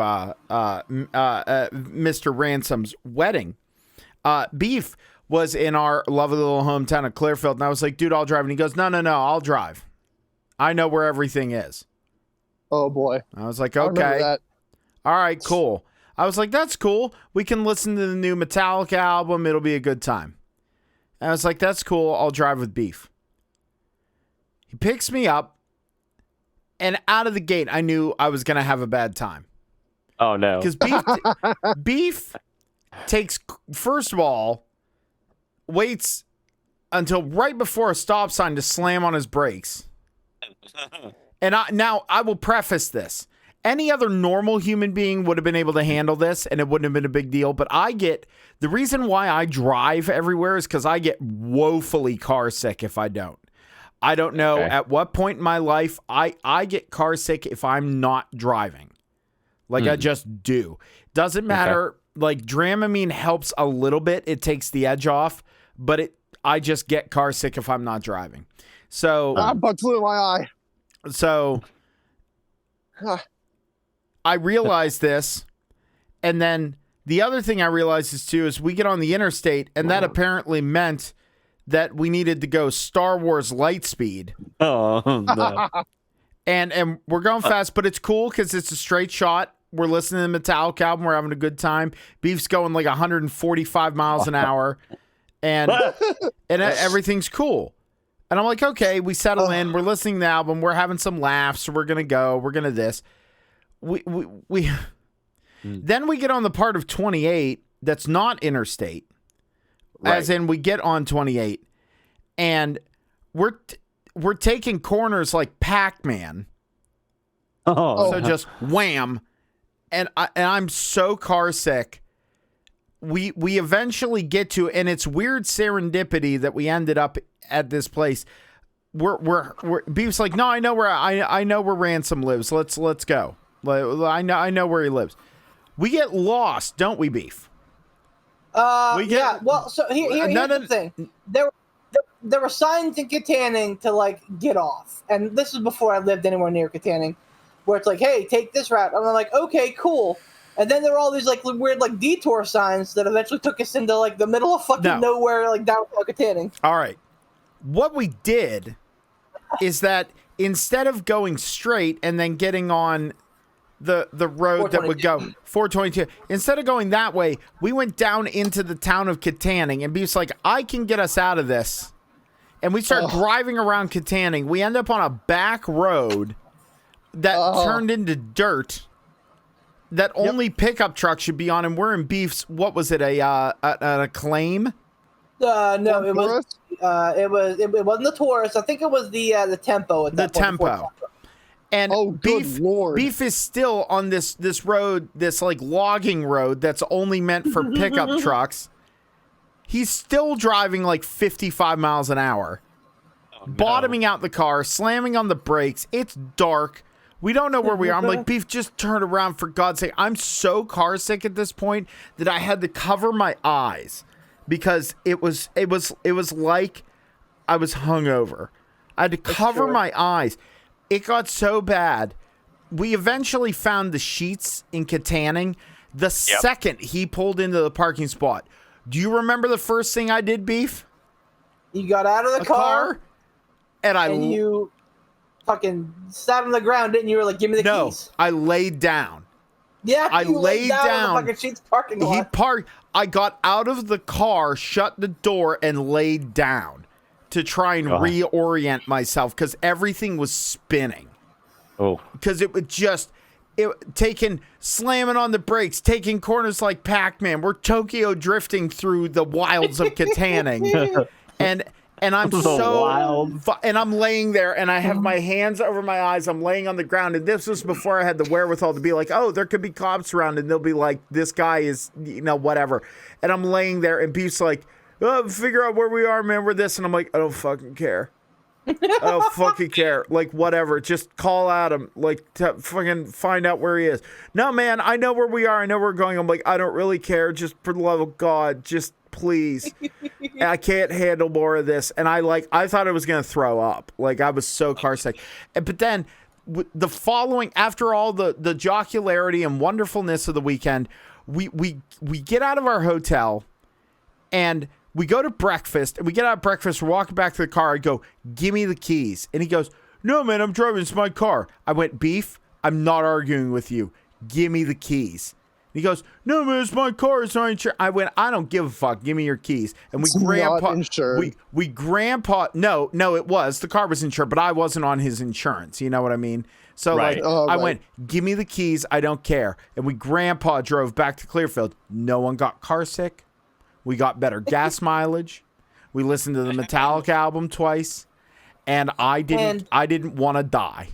Mr. Ransom's wedding. Beef was in our lovely little hometown of Clearfield, and I was like, dude, I'll drive. And he goes, no, I'll drive. I know where everything is. Oh, boy. I was like, okay. All right, cool. I was like, that's cool. We can listen to the new Metallica album. It'll be a good time. And I was like, that's cool. I'll drive with Beef. He picks me up, and out of the gate, I knew I was going to have a bad time. Oh, no. Because Beef takes, first of all, waits until right before a stop sign to slam on his brakes. And I will preface this. Any other normal human being would have been able to handle this, and it wouldn't have been a big deal. But the reason why I drive everywhere is because I get woefully car sick if I don't. I don't know at what point in my life I get car sick if I'm not driving. Like, I just do. Doesn't matter. Okay. Like, Dramamine helps a little bit. It takes the edge off. But I just get car sick if I'm not driving. So... bug flew in my eye. So... I realized this. And then The other thing I realized is too is we get on the interstate, and that apparently meant that we needed to go Star Wars light speed. Oh, no. And we're going fast, but it's cool because it's a straight shot. We're listening to the Metallica album. We're having a good time. Beef's going like 145 miles an hour, and everything's cool. And I'm like, okay, we settle in. We're listening to the album. We're having some laughs. So we're gonna go. We're gonna this. We Then we get on the part of 28 that's not interstate, as in we get on 28, and we're taking corners like Pac-Man. Oh, So just wham. And I'm so car sick. We eventually get to, and it's weird serendipity that we ended up at this place. We're Beef's like, no, I know where Ransom lives. Let's go. I know where he lives. We get lost, don't we, Beef? Yeah. Well, so here's the thing. There were signs in Katanning to like get off, and this is before I lived anywhere near Katanning, where it's like, hey, take this route. And I'm like, okay, cool. And then there were all these like weird like detour signs that eventually took us into like the middle of fucking nowhere, like downtown Katanning. All right. What we did is that instead of going straight and then getting on the road that would go 422, instead of going that way, we went down into the town of Katanning, and Beef's like, I can get us out of this. And we start driving around Katanning. We end up on a back road that turned into dirt that only pickup trucks should be on, and we're in Beef's, what was it, an Acclaim? No, it wasn't the Taurus. I think it was the Tempo at that point. The Tempo. And Beef is still on this road, this like logging road that's only meant for pickup trucks. He's still driving like 55 miles an hour, bottoming out the car, slamming on the brakes. It's dark. We don't know where we are. I'm like, Beef, just turn around for God's sake. I'm so car sick at this point that I had to cover my eyes because it was like I was hungover. I had to cover my eyes. It got so bad. We eventually found the sheets in Katanning the second he pulled into the parking spot. Do you remember the first thing I did, Beef? You got out of the car and you fucking sat on the ground, didn't you? Were like, give me the keys. No, I laid down. Yeah, I laid down. On the fucking Sheets parking lot. He parked. I got out of the car, shut the door, and laid down to try and reorient myself because everything was spinning. Oh, because it would just slamming on the brakes, taking corners like Pac-Man. We're Tokyo drifting through the wilds of Katanning, and I'm so wild. And I'm laying there, and I have my hands over my eyes. I'm laying on the ground, and this was before I had the wherewithal to be like, oh, there could be cops around, and they'll be like, this guy is, whatever. And I'm laying there, and Beef's like, oh, figure out where we are, man. We're this, and I'm like, I don't fucking care. I don't fucking care. Like, whatever. Just call at him. Like, fucking find out where he is. No, man, I know where we are. I know where we're going. I'm like, I don't really care. Just for the love of God, just please. I can't handle more of this. And I thought I was going to throw up. Like, I was so car sick. But then the following, after all the jocularity and wonderfulness of the weekend, we get out of our hotel and we go to breakfast, and we get out of breakfast, we're walking back to the car, I go, give me the keys. And he goes, no, man, I'm driving, it's my car. I went, Beef, I'm not arguing with you. Give me the keys. And he goes, no, man, it's my car, it's not insured. I went, I don't give a fuck, give me your keys. And No, it was. The car was insured, but I wasn't on his insurance, you know what I mean? So I went, give me the keys, I don't care. And Grandpa drove back to Clearfield. No one got car sick. We got better gas mileage. We listened to the Metallica album twice, and I didn't want to die.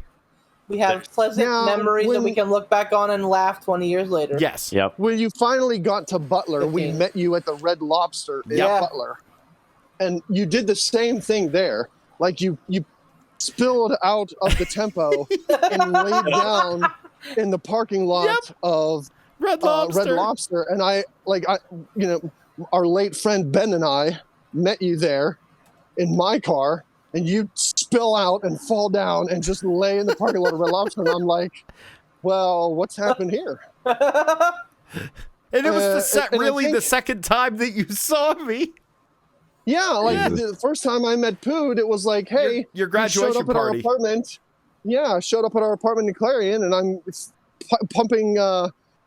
We have pleasant memories that we can look back on and laugh 20 years later. Yes. Yep. When you finally got to Butler, we met you at the Red Lobster in Butler, and you did the same thing there. Like you spilled out of the Tempo and laid down in the parking lot of Red Lobster. And I our late friend Ben and I met you there in my car, and you spill out and fall down and just lay in the parking lot of Red Lobster. And I'm like, well, what's happened here? And it was and I think- the second time that you saw me. Yeah, like the first time I met Pood, it was like, hey, Your he graduation showed up at our party. apartment. Yeah, I showed up at our apartment in Clarion, and I'm pumping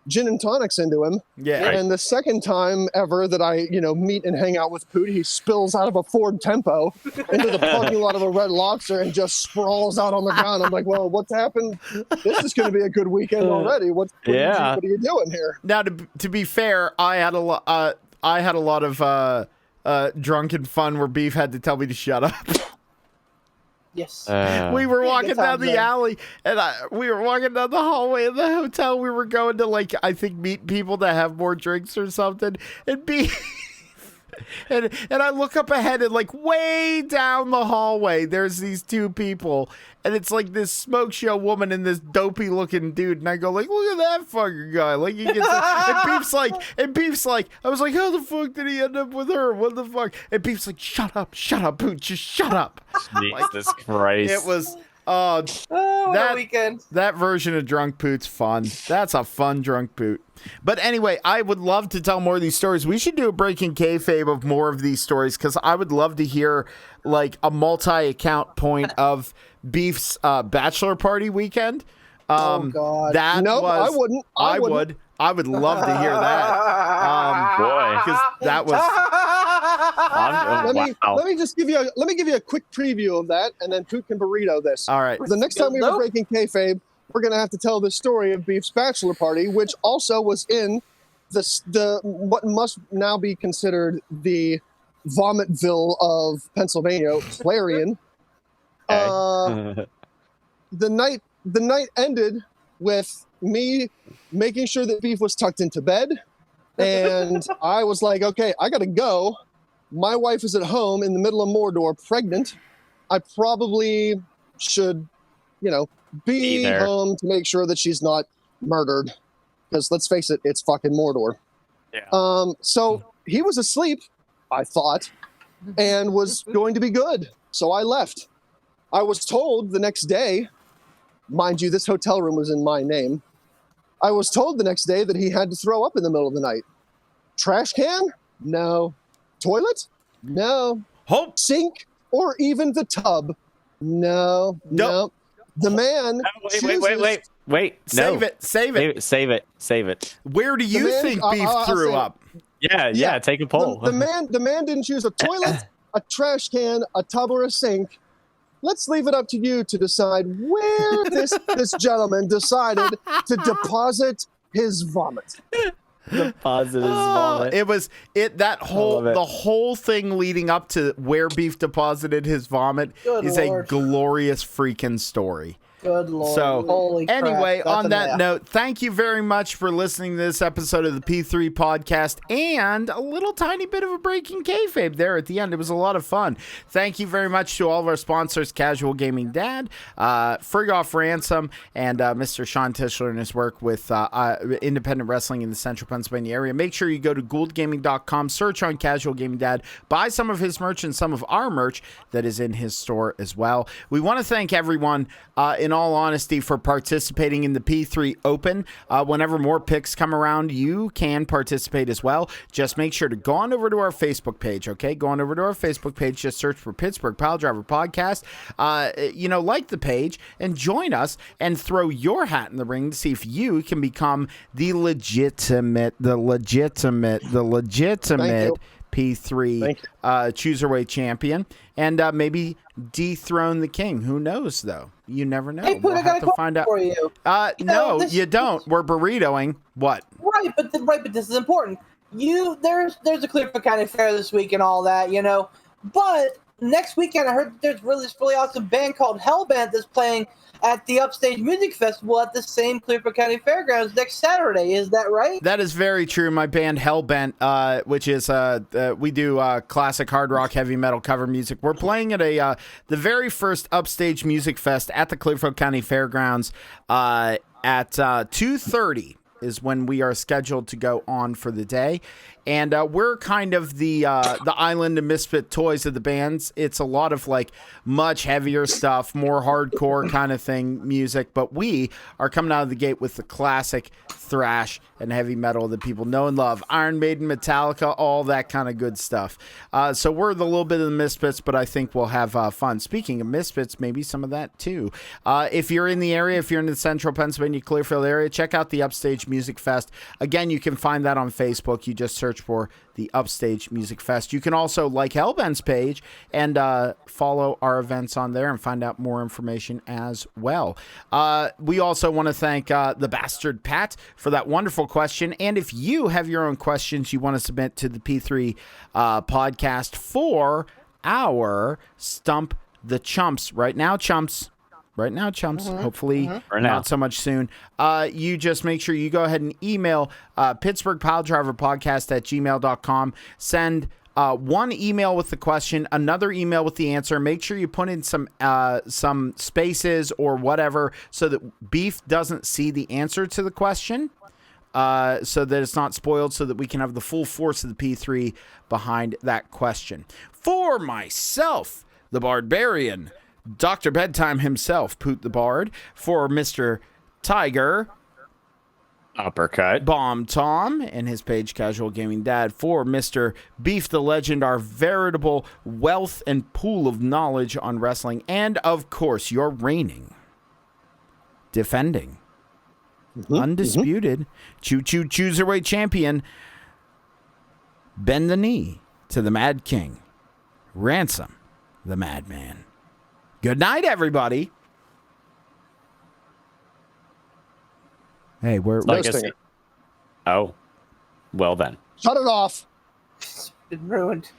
gin and tonics into him. Yeah. And the second time ever that I, meet and hang out with Pood, he spills out of a Ford Tempo into the parking lot of a Red Lobster and just sprawls out on the ground. I'm like, well, what's happened? This is going to be a good weekend already. What are you doing here? Now, to be fair, I had a lot of drunken fun where Beef had to tell me to shut up. Yes. We were walking good down times the then. alley, and we were walking down the hallway of the hotel. We were going to, I think, meet people that have more drinks or something. And and I look up ahead, and, way down the hallway, there's these two people. And it's like this smoke show woman and this dopey-looking dude. And I go, look at that fucking guy. He gets and Beef's like, I was like, how the fuck did he end up with her? What the fuck? And Beef's like, shut up, Boot, just shut up. Jesus Christ. It was, that weekend. that version of Drunk Poot's fun. That's a fun Drunk Poot. But anyway, I would love to tell more of these stories. We should do a breaking kayfabe of more of these stories because I would love to hear a multi-account point of Beef's bachelor party weekend. Oh God! I wouldn't. I would. I would love to hear that. Boy, because that was. Let me just give you a quick preview of that, and then Poot can burrito this. All right. The next time we were breaking kayfabe, we're gonna have to tell the story of Beef's bachelor party, which also was in the what must now be considered the Vomitville of Pennsylvania, Clarion. The night ended with me making sure that Beef was tucked into bed, and I was like, okay, I gotta go. My wife is at home in the middle of Mordor, pregnant. I probably should, be home to make sure that she's not murdered. Because let's face it, it's fucking Mordor. Yeah. So he was asleep, I thought, and was going to be good. So I left. I was told the next day, mind you, this hotel room was in my name. I was told the next day that he had to throw up in the middle of the night. Trash can? No. Toilet? No. Hope. Sink? Or even the tub? No. No. The man. Wait. Save it. Save it. Where do you think Beef threw up? Yeah. Take a poll. The man didn't choose a toilet, a trash can, a tub, or a sink. Let's leave it up to you to decide where this gentleman decided to deposit his vomit. Deposit his vomit. It was the whole thing leading up to where Beef deposited his vomit is a glorious freaking story. Good Lord. So, holy crap. anyway, That's on a that mess. note, thank you very much for listening to this episode of the P3 podcast and a little tiny bit of a breaking kayfabe there at the end. It was a lot of fun. Thank you very much to all of our sponsors, Casual Gaming Dad, Frigoff Ransom, and Mr. Sean Tischler and his work with independent wrestling in the central Pennsylvania area. Make sure you go to gouldgaming.com, search on Casual Gaming Dad, buy some of his merch and some of our merch that is in his store as well. We want to thank everyone, in all honesty, for participating in the P3 Open. Whenever more picks come around, you can participate as well. Just make sure to go on over to our Facebook page, okay? Go on over to our Facebook page. Just search for Pittsburgh Piledriver Podcast. Like the page and join us and throw your hat in the ring to see if you can become the legitimate P3 Chooserweight champion and maybe dethrone the king. Who knows, though? You never know. Hey, We'll have to find out. For you. No, you don't. We're burritoing. What? Right, but this is important. There's a Clearfield County Fair this week and all that, But next weekend, I heard there's this really awesome band called Hellbent that's playing at the Upstage Music Festival at the same Clearfield County Fairgrounds next Saturday. Is that right? That is very true. My band Hellbent, which is we do classic hard rock, heavy metal cover music. We're playing at the very first Upstage Music Fest at the Clearfield County Fairgrounds at 2:30. is when we are scheduled to go on for the day. And we're kind of the Island of Misfit Toys of the bands. It's a lot of like much heavier stuff, more hardcore kind of thing, music. But we are coming out of the gate with the classic thrash and heavy metal that people know and love. Iron Maiden, Metallica, all that kind of good stuff. So we're the little bit of the Misfits, but I think we'll have fun. Speaking of Misfits, maybe some of that too. If you're in the area, if you're in the central Pennsylvania, Clearfield area, check out the Upstage Music Fest. Again, you can find that on Facebook. You just search for the Upstage Music Fest. You can also like Hellbent's page and follow our events on there and find out more information as well. We also want to thank the Bastard Pat for that wonderful question. And if you have your own questions you want to submit to the P3 podcast for our Stump the Chumps. Right now, Chumps. Hopefully not so much soon. You just make sure you go ahead and email pittsburghpiledriverpodcast@gmail.com. Send one email with the question, another email with the answer. Make sure you put in some spaces or whatever so that Beef doesn't see the answer to the question, so that it's not spoiled, so that we can have the full force of the P3 behind that question. For myself, the Barbarian, Dr. Bedtime himself, Poot the Bard. For Mr. Tiger, Uppercut, Bomb Tom, and his page Casual Gaming Dad. For Mr. Beef the Legend, our veritable wealth and pool of knowledge on wrestling. And, of course, your reigning, defending, undisputed, choo-choo cruiserweight champion, bend the knee to the Mad King, Ransom, the Madman. Good night, everybody. Hey, we're like oh, well then. Shut it off. It's been ruined.